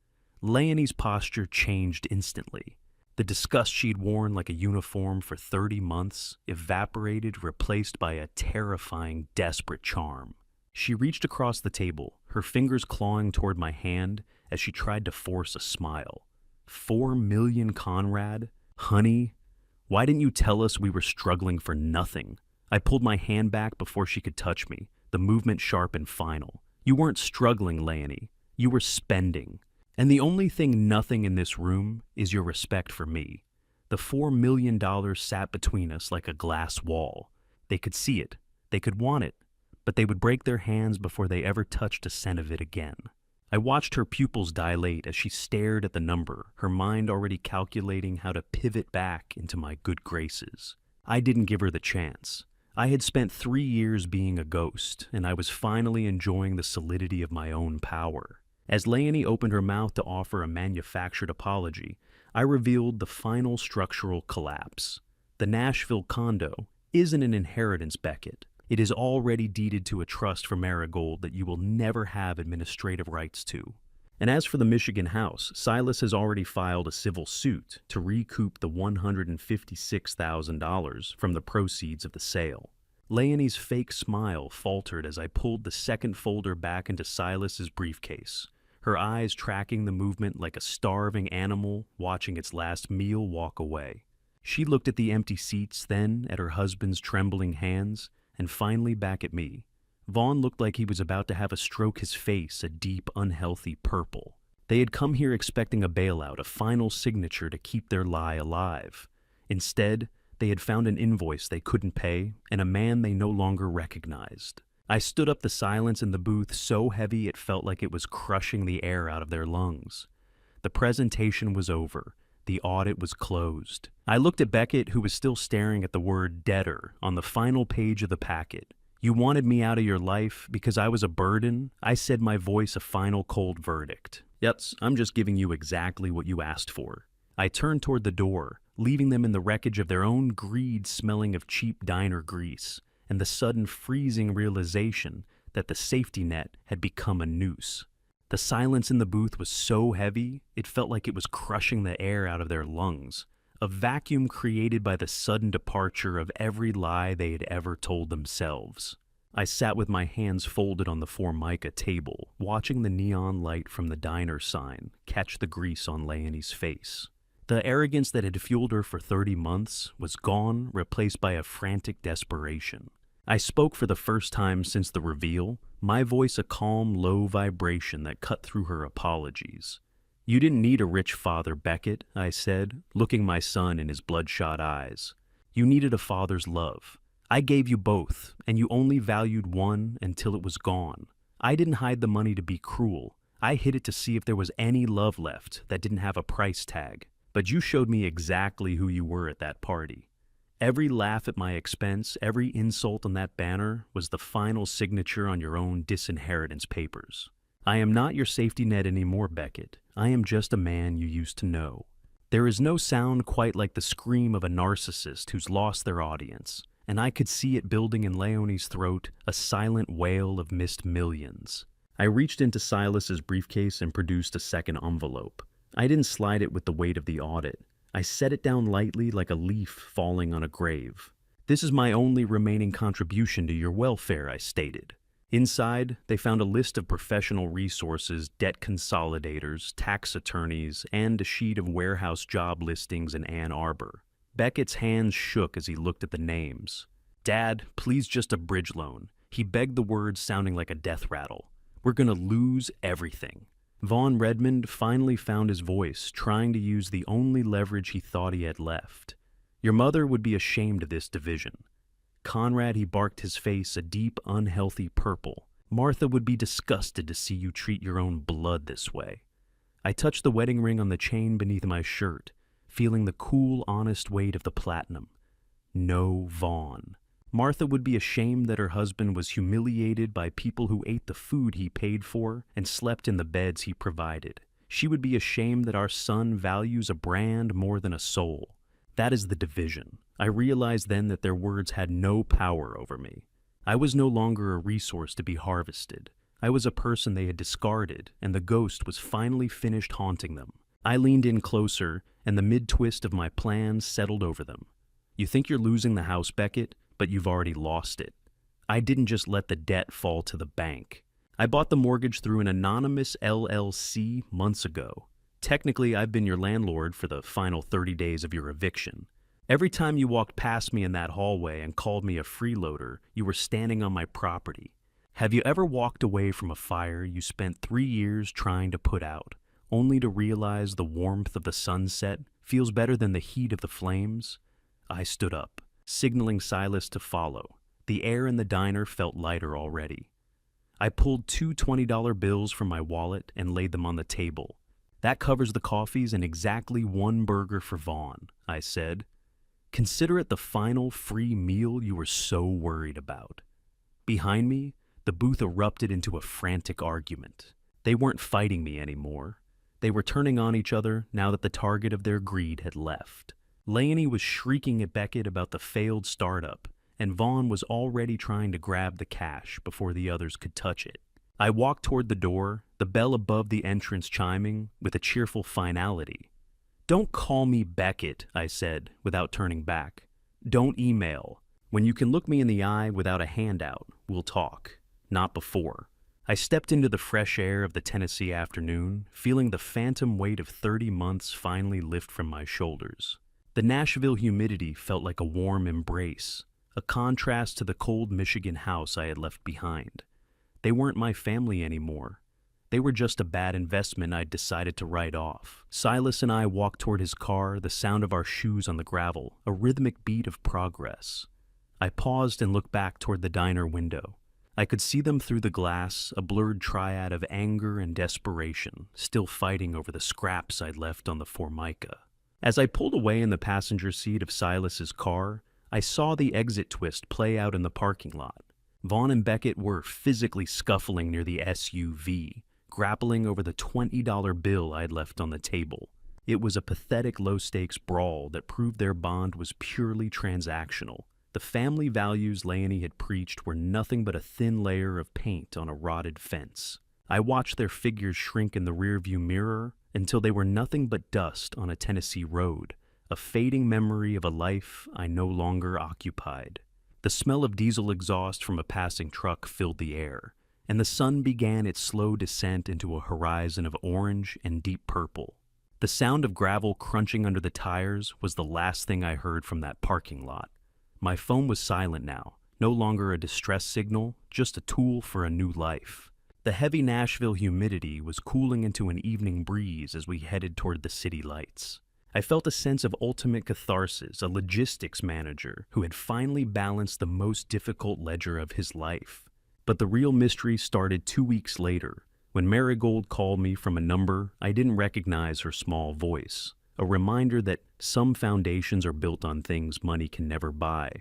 Leonie's posture changed instantly. The disgust she'd worn like a uniform for 30 months evaporated, replaced by a terrifying, desperate charm. She reached across the table, her fingers clawing toward my hand as she tried to force a smile. $4 million, Conrad? Honey, why didn't you tell us we were struggling for nothing? I pulled my hand back before she could touch me, the movement sharp and final. You weren't struggling, Leonie. You were spending. And the only thing nothing in this room is your respect for me. The $4 million sat between us like a glass wall. They could see it. They could want it. But they would break their hands before they ever touched a cent of it again. I watched her pupils dilate as she stared at the number, her mind already calculating how to pivot back into my good graces. I didn't give her the chance. I had spent 3 years being a ghost, and I was finally enjoying the solidity of my own power. As Leonie opened her mouth to offer a manufactured apology, I revealed the final structural collapse. The Nashville condo isn't an inheritance, Beckett. It is already deeded to a trust for Marigold that you will never have administrative rights to. And as for the Michigan house, Silas has already filed a civil suit to recoup the $156,000 from the proceeds of the sale. Leonie's fake smile faltered as I pulled the second folder back into Silas's briefcase, her eyes tracking the movement like a starving animal watching its last meal walk away. She looked at the empty seats, then at her husband's trembling hands, and finally back at me. Vaughn looked like he was about to have a stroke, his face a deep, unhealthy purple. They had come here expecting a bailout, a final signature to keep their lie alive. Instead, they had found an invoice they couldn't pay and a man they no longer recognized. I stood up, the silence in the booth so heavy it felt like it was crushing the air out of their lungs. The presentation was over. The audit was closed. I looked at Beckett, who was still staring at the word debtor on the final page of the packet. You wanted me out of your life because I was a burden? I said, my voice a final cold verdict. Yes, I'm just giving you exactly what you asked for. I turned toward the door, leaving them in the wreckage of their own greed, smelling of cheap diner grease, and the sudden freezing realization that the safety net had become a noose. The silence in the booth was so heavy, it felt like it was crushing the air out of their lungs, a vacuum created by the sudden departure of every lie they had ever told themselves. I sat with my hands folded on the Formica table, watching the neon light from the diner sign catch the grease on Leonie's face. The arrogance that had fueled her for 30 months was gone, replaced by a frantic desperation. I spoke for the first time since the reveal, my voice a calm, low vibration that cut through her apologies. You didn't need a rich father, Beckett, I said, looking my son in his bloodshot eyes. You needed a father's love. I gave you both, and you only valued one until it was gone. I didn't hide the money to be cruel. I hid it to see if there was any love left that didn't have a price tag. But you showed me exactly who you were at that party. Every laugh at my expense, every insult on that banner was the final signature on your own disinheritance papers. I am not your safety net anymore, Beckett. I am just a man you used to know. There is no sound quite like the scream of a narcissist who's lost their audience, and I could see it building in Leonie's throat, a silent wail of missed millions. I reached into Silas's briefcase and produced a second envelope. I didn't slide it with the weight of the audit. I set it down lightly like a leaf falling on a grave. This is my only remaining contribution to your welfare, I stated. Inside, they found a list of professional resources, debt consolidators, tax attorneys, and a sheet of warehouse job listings in Ann Arbor. Beckett's hands shook as he looked at the names. Dad, please just a bridge loan. He begged, the words sounding like a death rattle. We're gonna lose everything. Vaughn Redmond finally found his voice, trying to use the only leverage he thought he had left. Your mother would be ashamed of this division. Conrad, he barked, his face a deep, unhealthy purple. Martha would be disgusted to see you treat your own blood this way. I touched the wedding ring on the chain beneath my shirt, feeling the cool, honest weight of the platinum. No Vaughn. Martha would be ashamed that her husband was humiliated by people who ate the food he paid for and slept in the beds he provided. She would be ashamed that our son values a brand more than a soul. That is the division. I realized then that their words had no power over me. I was no longer a resource to be harvested. I was a person they had discarded, and the ghost was finally finished haunting them. I leaned in closer, and the mid-twist of my plans settled over them. You think you're losing the house, Beckett, but you've already lost it. I didn't just let the debt fall to the bank. I bought the mortgage through an anonymous LLC months ago. Technically, I've been your landlord for the final 30 days of your eviction. Every time you walked past me in that hallway and called me a freeloader, you were standing on my property. Have you ever walked away from a fire you spent 3 years trying to put out, only to realize the warmth of the sunset feels better than the heat of the flames? I stood up, signaling Silas to follow. The air in the diner felt lighter already. I pulled 2 $20 bills from my wallet and laid them on the table. That covers the coffees and exactly 1 burger for Vaughn, I said. Consider it the final free meal you were so worried about. Behind me, the booth erupted into a frantic argument. They weren't fighting me anymore. They were turning on each other now that the target of their greed had left. Leonie was shrieking at Beckett about the failed startup, and Vaughn was already trying to grab the cash before the others could touch it. I walked toward the door, the bell above the entrance chiming with a cheerful finality. Don't call me Beckett, I said, without turning back. Don't email. When you can look me in the eye without a handout, we'll talk. Not before. I stepped into the fresh air of the Tennessee afternoon, feeling the phantom weight of 30 months finally lift from my shoulders. The Nashville humidity felt like a warm embrace, a contrast to the cold Michigan house I had left behind. They weren't my family anymore. They were just a bad investment I'd decided to write off. Silas and I walked toward his car, the sound of our shoes on the gravel, a rhythmic beat of progress. I paused and looked back toward the diner window. I could see them through the glass, a blurred triad of anger and desperation, still fighting over the scraps I'd left on the Formica. As I pulled away in the passenger seat of Silas's car, I saw the exit twist play out in the parking lot. Vaughn and Beckett were physically scuffling near the SUV, grappling over the $20 bill I'd left on the table. It was a pathetic low-stakes brawl that proved their bond was purely transactional. The family values Leonie had preached were nothing but a thin layer of paint on a rotted fence. I watched their figures shrink in the rearview mirror until they were nothing but dust on a Tennessee road, a fading memory of a life I no longer occupied. The smell of diesel exhaust from a passing truck filled the air, and the sun began its slow descent into a horizon of orange and deep purple. The sound of gravel crunching under the tires was the last thing I heard from that parking lot. My phone was silent now, no longer a distress signal, just a tool for a new life. The heavy Nashville humidity was cooling into an evening breeze as we headed toward the city lights. I felt a sense of ultimate catharsis, a logistics manager who had finally balanced the most difficult ledger of his life. But the real mystery started 2 weeks later, when Marigold called me from a number I didn't recognize her small voice, a reminder that some foundations are built on things money can never buy.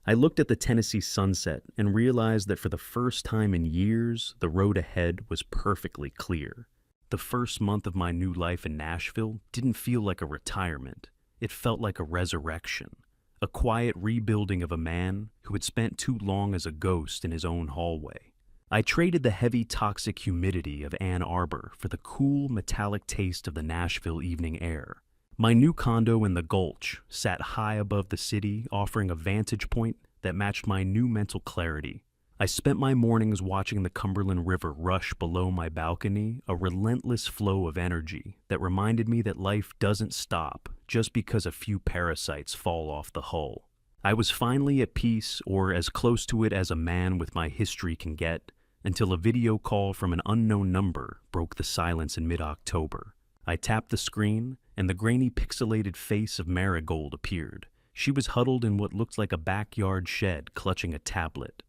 I looked at the Tennessee sunset and realized that for the first time in years, the road ahead was perfectly clear. The first month of my new life in Nashville didn't feel like a retirement. It felt like a resurrection, a quiet rebuilding of a man who had spent too long as a ghost in his own hallway. I traded the heavy, toxic humidity of Ann Arbor for the cool, metallic taste of the Nashville evening air. My new condo in the Gulch sat high above the city, offering a vantage point that matched my new mental clarity. I spent my mornings watching the Cumberland River rush below my balcony, a relentless flow of energy that reminded me that life doesn't stop just because a few parasites fall off the hull. I was finally at peace, or as close to it as a man with my history can get, until a video call from an unknown number broke the silence in mid-October. I tapped the screen, and the grainy pixelated face of Marigold appeared. She was huddled in what looked like a backyard shed, clutching a tablet.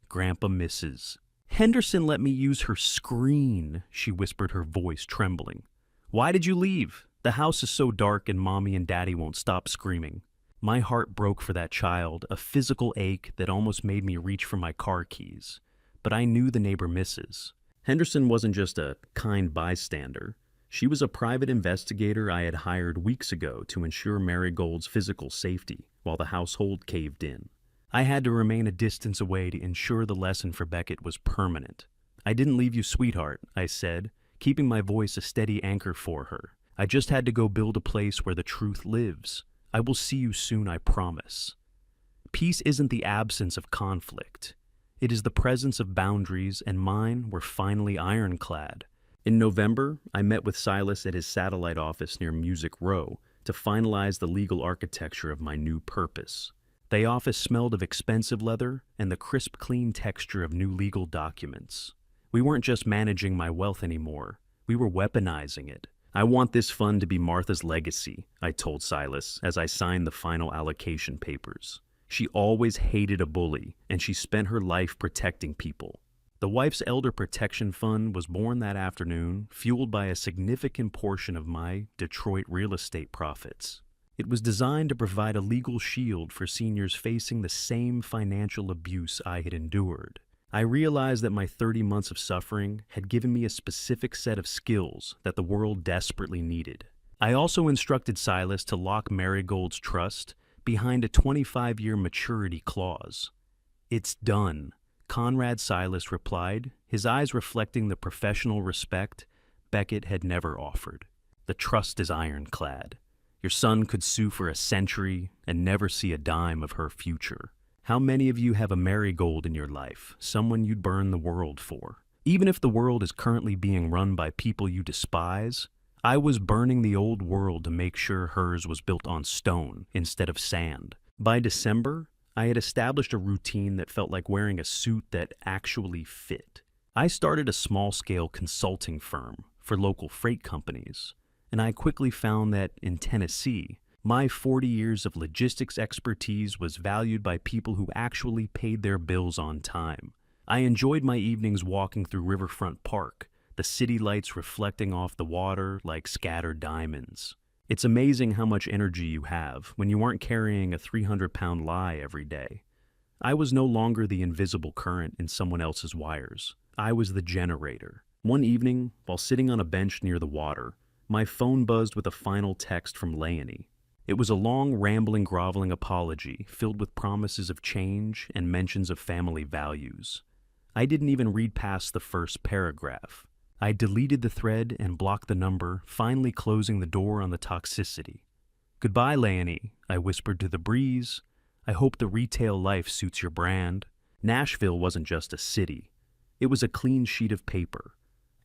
"Grandpa misses. Henderson let me use her screen," she whispered, her voice trembling. "Why did you leave? The house is so dark and Mommy and Daddy won't stop screaming." My heart broke for that child, a physical ache that almost made me reach for my car keys. But I knew the neighbor misses. Henderson wasn't just a kind bystander. She was a private investigator I had hired weeks ago to ensure Marigold's physical safety while the household caved in. I had to remain a distance away to ensure the lesson for Beckett was permanent. "I didn't leave you, sweetheart," I said, keeping my voice a steady anchor for her. "I just had to go build a place where the truth lives. I will see you soon, I promise." Peace isn't the absence of conflict. It is the presence of boundaries, and mine were finally ironclad. In November, I met with Silas at his satellite office near Music Row to finalize the legal architecture of my new purpose. The office smelled of expensive leather and the crisp, clean texture of new legal documents. We weren't just managing my wealth anymore. We were weaponizing it. "I want this fund to be Martha's legacy," I told Silas as I signed the final allocation papers. She always hated a bully, and she spent her life protecting people. The Wife's Elder Protection Fund was born that afternoon, fueled by a significant portion of my Detroit real estate profits. It was designed to provide a legal shield for seniors facing the same financial abuse I had endured. I realized that my 30 months of suffering had given me a specific set of skills that the world desperately needed. I also instructed Silas to lock Marigold's trust behind a 25-year maturity clause. "It's done," Conrad Silas replied, his eyes reflecting the professional respect Beckett had never offered. "The trust is ironclad. Your son could sue for a century and never see a dime of her future. How many of you have a Marigold in your life, someone you'd burn the world for? Even if the world is currently being run by people you despise, I was burning the old world to make sure hers was built on stone instead of sand." By December, I had established a routine that felt like wearing a suit that actually fit. I started a small-scale consulting firm for local freight companies, and I quickly found that in Tennessee, my 40 years of logistics expertise was valued by people who actually paid their bills on time. I enjoyed my evenings walking through Riverfront Park, the city lights reflecting off the water like scattered diamonds. It's amazing how much energy you have when you aren't carrying a 300-pound lie every day. I was no longer the invisible current in someone else's wires. I was the generator. One evening, while sitting on a bench near the water, my phone buzzed with a final text from Leonie. It was a long, rambling, groveling apology filled with promises of change and mentions of family values. I didn't even read past the first paragraph. I deleted the thread and blocked the number, finally closing the door on the toxicity. "Goodbye, Leonie," I whispered to the breeze. "I hope the retail life suits your brand." Nashville wasn't just a city. It was a clean sheet of paper.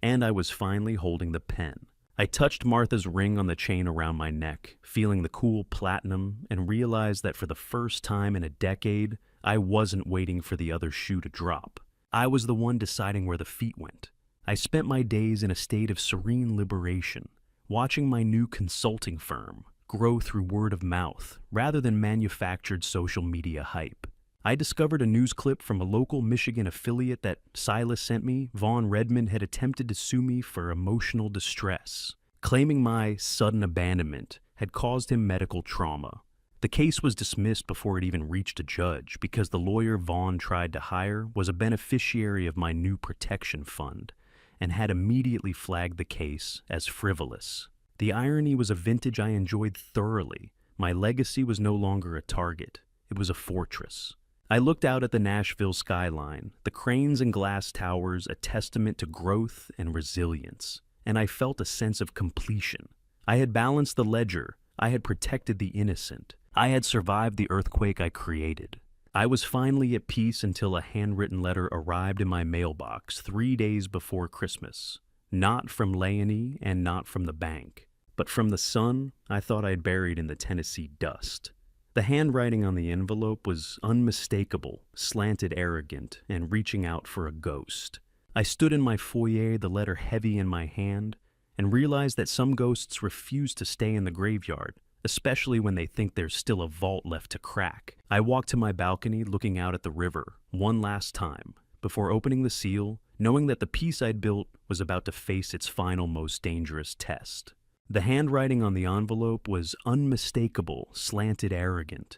And I was finally holding the pen. I touched Martha's ring on the chain around my neck, feeling the cool platinum, and realized that for the first time in a decade, I wasn't waiting for the other shoe to drop. I was the one deciding where the feet went. I spent my days in a state of serene liberation, watching my new consulting firm grow through word of mouth rather than manufactured social media hype. I discovered a news clip from a local Michigan affiliate that Silas sent me. Vaughn Redmond had attempted to sue me for emotional distress, claiming my sudden abandonment had caused him medical trauma. The case was dismissed before it even reached a judge because the lawyer Vaughn tried to hire was a beneficiary of my new protection fund and had immediately flagged the case as frivolous. The irony was a vintage I enjoyed thoroughly. My legacy was no longer a target. It was a fortress. I looked out at the Nashville skyline, the cranes and glass towers a testament to growth and resilience, and I felt a sense of completion. I had balanced the ledger. I had protected the innocent. I had survived the earthquake I created. I was finally at peace until a handwritten letter arrived in my mailbox 3 days before Christmas. Not from Leonie and not from the bank, but from the son I thought I'd buried in the Tennessee dust. The handwriting on the envelope was unmistakable, slanted, arrogant, and reaching out for a ghost. I stood in my foyer, the letter heavy in my hand, and realized that some ghosts refuse to stay in the graveyard, especially when they think there's still a vault left to crack. I walked to my balcony, looking out at the river, one last time, before opening the seal, knowing that the piece I'd built was about to face its final, most dangerous test. The handwriting on the envelope was unmistakable, slanted, arrogant,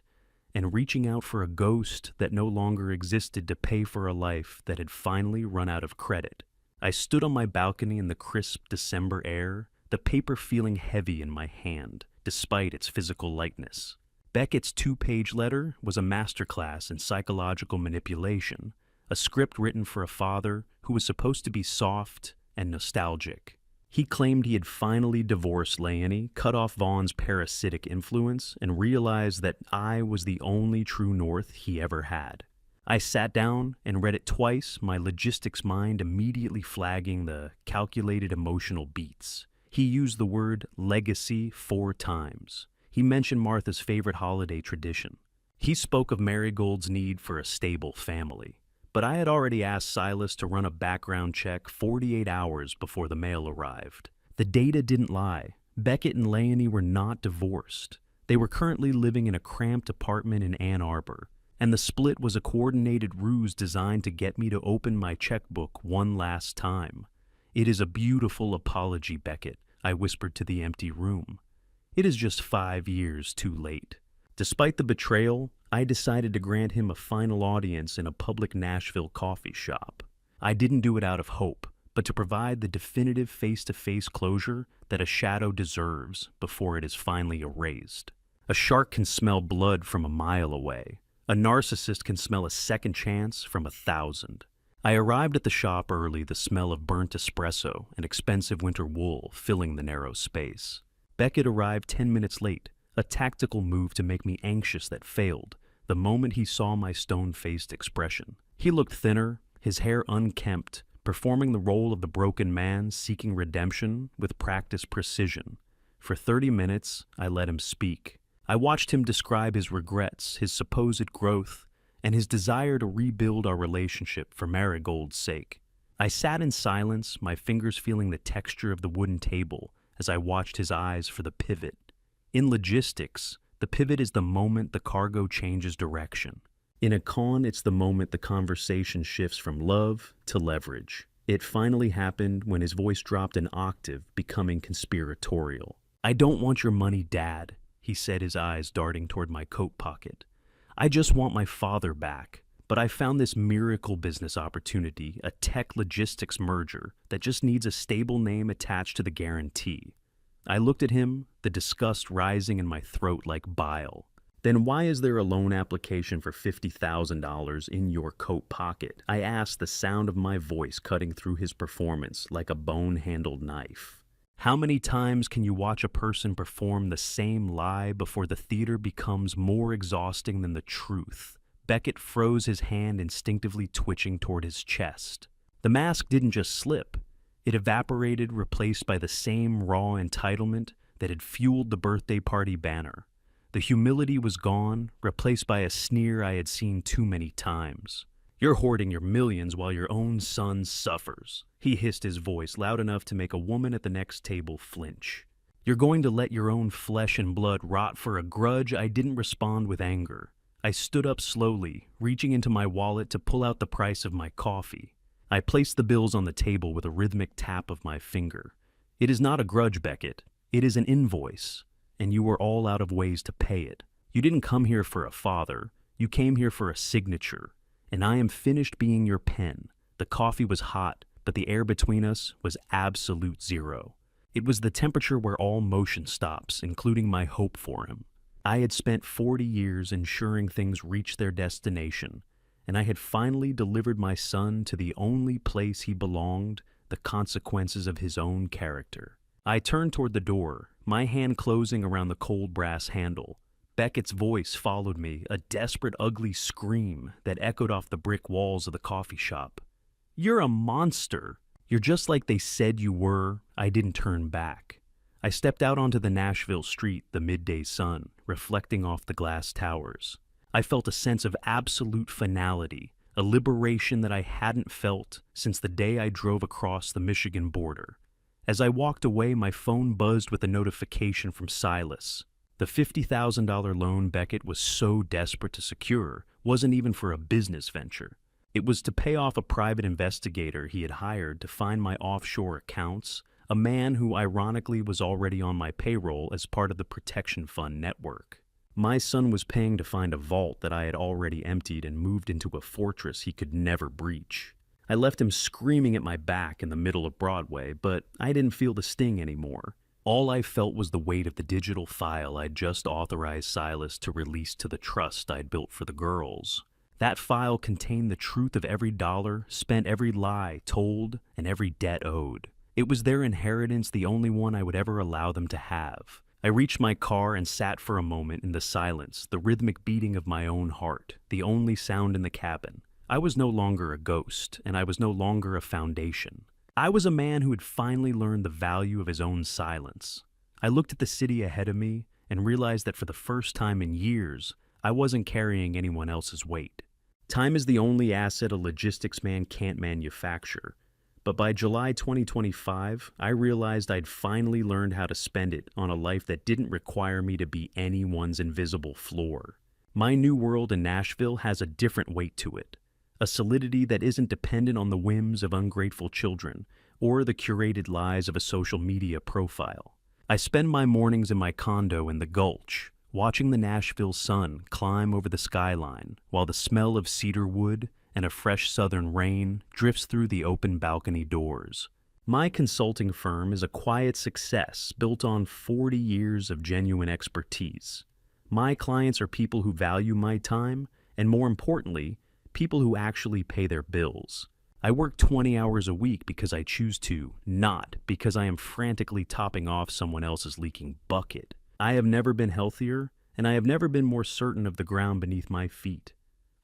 and reaching out for a ghost that no longer existed to pay for a life that had finally run out of credit. I stood on my balcony in the crisp December air, the paper feeling heavy in my hand, despite its physical lightness. Beckett's 2-page letter was a masterclass in psychological manipulation, a script written for a father who was supposed to be soft and nostalgic. He claimed he had finally divorced Leonie, cut off Vaughn's parasitic influence, and realized that I was the only true north he ever had. I sat down and read it twice, my logistics mind immediately flagging the calculated emotional beats. He used the word legacy 4 times. He mentioned Martha's favorite holiday tradition. He spoke of Marigold's need for a stable family. But I had already asked Silas to run a background check 48 hours before the mail arrived. The data didn't lie. Beckett and Leonie were not divorced. They were currently living in a cramped apartment in Ann Arbor, and the split was a coordinated ruse designed to get me to open my checkbook one last time. "It is a beautiful apology, Beckett," I whispered to the empty room. "It is just 5 years too late." Despite the betrayal, I decided to grant him a final audience in a public Nashville coffee shop. I didn't do it out of hope, but to provide the definitive face-to-face closure that a shadow deserves before it is finally erased. A shark can smell blood from a mile away. A narcissist can smell a second chance from 1,000. I arrived at the shop early, the smell of burnt espresso and expensive winter wool filling the narrow space. Beckett arrived 10 minutes late, a tactical move to make me anxious that failed the moment he saw my stone-faced expression. He looked thinner, his hair unkempt, performing the role of the broken man seeking redemption with practiced precision. For 30 minutes, I let him speak. I watched him describe his regrets, his supposed growth, and his desire to rebuild our relationship for Marigold's sake. I sat in silence, my fingers feeling the texture of the wooden table as I watched his eyes for the pivot. In logistics, the pivot is the moment the cargo changes direction. In a con, it's the moment the conversation shifts from love to leverage. It finally happened when his voice dropped an octave, becoming conspiratorial. "I don't want your money, Dad," he said, his eyes darting toward my coat pocket. "I just want my father back. But I found this miracle business opportunity, a tech logistics merger that just needs a stable name attached to the guarantee." I looked at him, the disgust rising in my throat like bile. "Then why is there a loan application for $50,000 in your coat pocket?" I asked, the sound of my voice cutting through his performance like a bone-handled knife. How many times can you watch a person perform the same lie before the theater becomes more exhausting than the truth? Beckett froze, his hand instinctively twitching toward his chest. The mask didn't just slip. It evaporated, replaced by the same raw entitlement that had fueled the birthday party banner. The humility was gone, replaced by a sneer I had seen too many times. "You're hoarding your millions while your own son suffers," he hissed, his voice loud enough to make a woman at the next table flinch. "You're going to let your own flesh and blood rot for a grudge?" I didn't respond with anger. I stood up slowly, reaching into my wallet to pull out the price of my coffee. I placed the bills on the table with a rhythmic tap of my finger. "It is not a grudge, Beckett. It is an invoice, and you are all out of ways to pay it. You didn't come here for a father. You came here for a signature, and I am finished being your pen." The coffee was hot, but the air between us was absolute zero. It was the temperature where all motion stops, including my hope for him. I had spent 40 years ensuring things reached their destination, and I had finally delivered my son to the only place he belonged, the consequences of his own character. I turned toward the door, my hand closing around the cold brass handle. Beckett's voice followed me, a desperate, ugly scream that echoed off the brick walls of the coffee shop. "You're a monster. You're just like they said you were." I didn't turn back. I stepped out onto the Nashville street, the midday sun, reflecting off the glass towers. I felt a sense of absolute finality, a liberation that I hadn't felt since the day I drove across the Michigan border. As I walked away, my phone buzzed with a notification from Silas. The $50,000 loan Beckett was so desperate to secure wasn't even for a business venture. It was to pay off a private investigator he had hired to find my offshore accounts, a man who ironically was already on my payroll as part of the Protection Fund network. My son was paying to find a vault that I had already emptied and moved into a fortress he could never breach. I left him screaming at my back in the middle of Broadway, but I didn't feel the sting anymore. All I felt was the weight of the digital file I'd just authorized Silas to release to the trust I'd built for the girls. That file contained the truth of every dollar spent, every lie told, and every debt owed. It was their inheritance, the only one I would ever allow them to have. I reached my car and sat for a moment in the silence, the rhythmic beating of my own heart, the only sound in the cabin. I was no longer a ghost, and I was no longer a foundation. I was a man who had finally learned the value of his own silence. I looked at the city ahead of me and realized that for the first time in years, I wasn't carrying anyone else's weight. Time is the only asset a logistics man can't manufacture. But by July 2025, I realized I'd finally learned how to spend it on a life that didn't require me to be anyone's invisible floor. My new world in Nashville has a different weight to it, a solidity that isn't dependent on the whims of ungrateful children or the curated lies of a social media profile. I spend my mornings in my condo in the Gulch, watching the Nashville sun climb over the skyline while the smell of cedar wood and a fresh southern rain drifts through the open balcony doors. My consulting firm is a quiet success built on 40 years of genuine expertise. My clients are people who value my time, and more importantly, people who actually pay their bills. I work 20 hours a week because I choose to, not because I am frantically topping off someone else's leaking bucket. I have never been healthier, and I have never been more certain of the ground beneath my feet.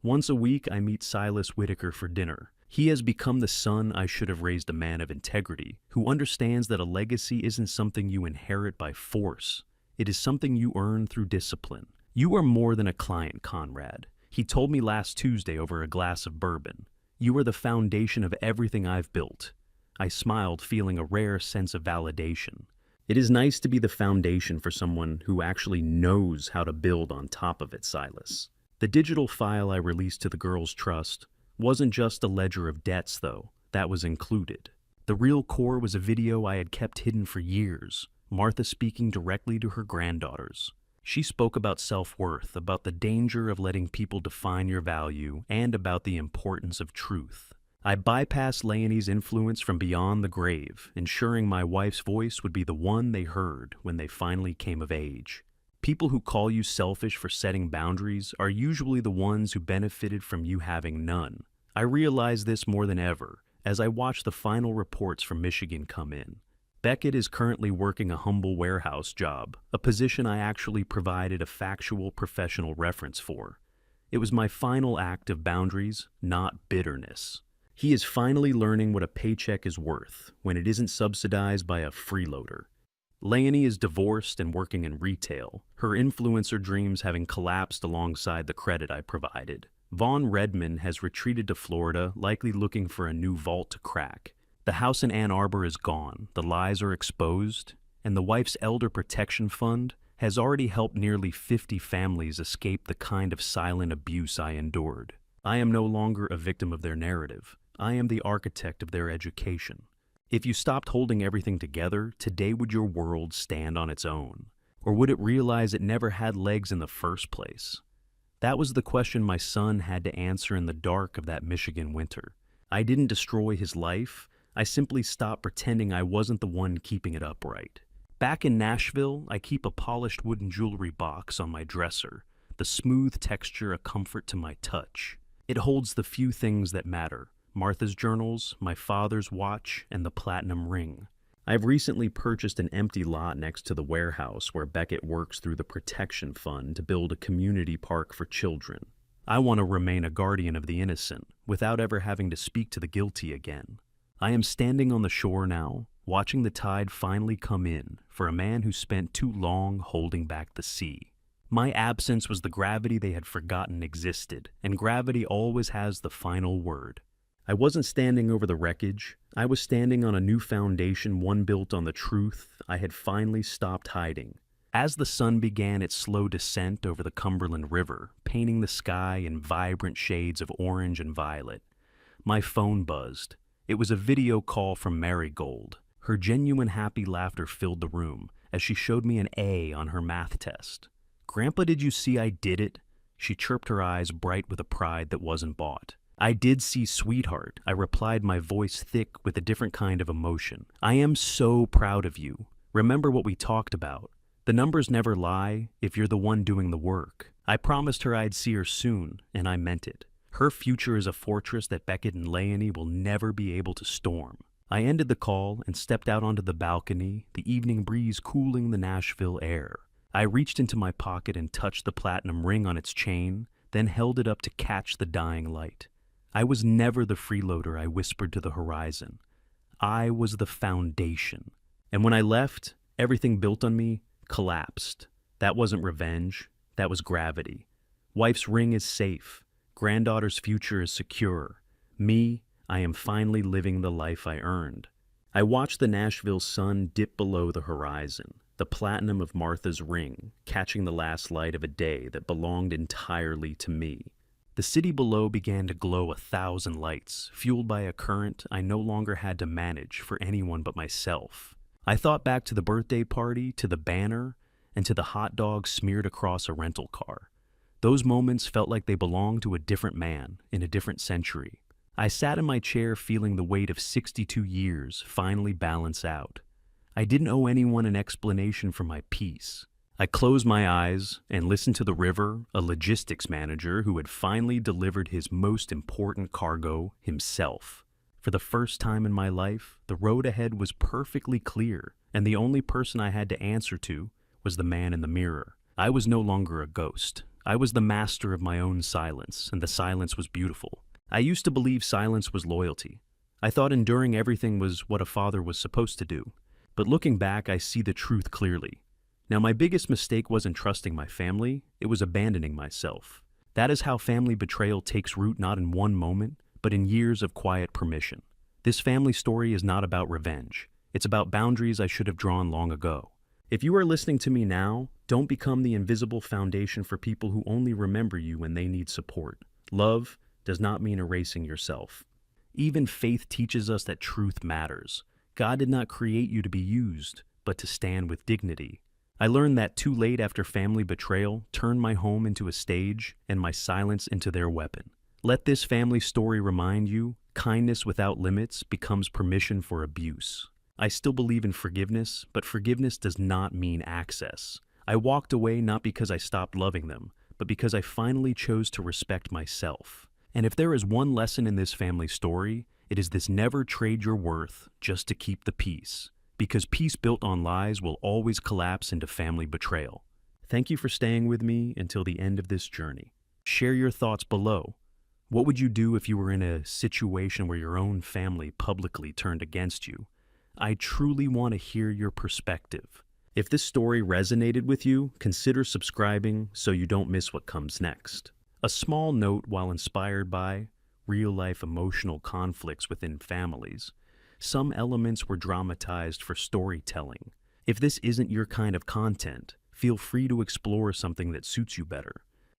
Once a week, I meet Silas Whitaker for dinner. He has become the son I should have raised, a man of integrity, who understands that a legacy isn't something you inherit by force. It is something you earn through discipline. "You are more than a client, Conrad," he told me last Tuesday over a glass of bourbon. "You are the foundation of everything I've built." I smiled, feeling a rare sense of validation. It is nice to be the foundation for someone who actually knows how to build on top of it, Silas. The digital file I released to the girls' trust wasn't just a ledger of debts, though. That was included. The real core was a video I had kept hidden for years, Martha speaking directly to her granddaughters. She spoke about self-worth, about the danger of letting people define your value, and about the importance of truth. I bypassed Leonie's influence from beyond the grave, ensuring my wife's voice would be the one they heard when they finally came of age. People who call you selfish for setting boundaries are usually the ones who benefited from you having none. I realize this more than ever as I watch the final reports from Michigan come in. Beckett is currently working a humble warehouse job, a position I actually provided a factual professional reference for. It was my final act of boundaries, not bitterness. He is finally learning what a paycheck is worth when it isn't subsidized by a freeloader. Leonie is divorced and working in retail, her influencer dreams having collapsed alongside the credit I provided. Vaughn Redman has retreated to Florida, likely looking for a new vault to crack. The house in Ann Arbor is gone, the lies are exposed, and the wife's elder protection fund has already helped nearly 50 families escape the kind of silent abuse I endured. I am no longer a victim of their narrative. I am the architect of their education. If you stopped holding everything together, today would your world stand on its own? Or would it realize it never had legs in the first place? That was the question my son had to answer in the dark of that Michigan winter. I didn't destroy his life. I simply stopped pretending I wasn't the one keeping it upright. Back in Nashville, I keep a polished wooden jewelry box on my dresser, the smooth texture a comfort to my touch. It holds the few things that matter: Martha's journals, my father's watch, and the platinum ring. I've recently purchased an empty lot next to the warehouse where Beckett works through the protection fund to build a community park for children. I want to remain a guardian of the innocent without ever having to speak to the guilty again. I am standing on the shore now, watching the tide finally come in for a man who spent too long holding back the sea. My absence was the gravity they had forgotten existed, and gravity always has the final word. I wasn't standing over the wreckage. I was standing on a new foundation, one built on the truth I had finally stopped hiding. As the sun began its slow descent over the Cumberland River, painting the sky in vibrant shades of orange and violet, my phone buzzed. It was a video call from Marigold. Her genuine happy laughter filled the room as she showed me an A on her math test. "Grandpa, did you see I did it?" She chirped, her eyes bright with a pride that wasn't bought. "I did see, sweetheart," I replied, my voice thick with a different kind of emotion. "I am so proud of you. Remember what we talked about. The numbers never lie if you're the one doing the work." I promised her I'd see her soon, and I meant it. Her future is a fortress that Beckett and Leonie will never be able to storm. I ended the call and stepped out onto the balcony, the evening breeze cooling the Nashville air. I reached into my pocket and touched the platinum ring on its chain, then held it up to catch the dying light. I was never the freeloader I whispered to the horizon. I was the foundation. And when I left, everything built on me collapsed. That wasn't revenge. That was gravity. Wife's ring is safe. Granddaughter's future is secure. Me, I am finally living the life I earned. I watched the Nashville sun dip below the horizon, the platinum of Martha's ring, catching the last light of a day that belonged entirely to me. The city below began to glow 1,000 lights, fueled by a current I no longer had to manage for anyone but myself. I thought back to the birthday party, to the banner, and to the hot dogs smeared across a rental car. Those moments felt like they belonged to a different man in a different century. I sat in my chair feeling the weight of 62 years finally balance out. I didn't owe anyone an explanation for my peace. I closed my eyes and listened to the river, a logistics manager who had finally delivered his most important cargo himself. For the first time in my life, the road ahead was perfectly clear, and the only person I had to answer to was the man in the mirror. I was no longer a ghost. I was the master of my own silence, and the silence was beautiful. I used to believe silence was loyalty. I thought enduring everything was what a father was supposed to do. But looking back, I see the truth clearly. Now, my biggest mistake wasn't trusting my family, it was abandoning myself. That is how family betrayal takes root, not in one moment, but in years of quiet permission. This family story is not about revenge. It's about boundaries I should have drawn long ago. If you are listening to me now, don't become the invisible foundation for people who only remember you when they need support. Love does not mean erasing yourself. Even faith teaches us that truth matters. God did not create you to be used, but to stand with dignity. I learned that too late after family betrayal turned my home into a stage and my silence into their weapon. Let this family story remind you, kindness without limits becomes permission for abuse. I still believe in forgiveness, but forgiveness does not mean access. I walked away not because I stopped loving them, but because I finally chose to respect myself. And if there is one lesson in this family story, it is this: never trade your worth just to keep the peace. Because peace built on lies will always collapse into family betrayal. Thank you for staying with me until the end of this journey. Share your thoughts below. What would you do if you were in a situation where your own family publicly turned against you? I truly want to hear your perspective. If this story resonated with you, consider subscribing so you don't miss what comes next. A small note: while inspired by real-life emotional conflicts within families, some elements were dramatized for storytelling. If this isn't your kind of content, feel free to explore something that suits you better.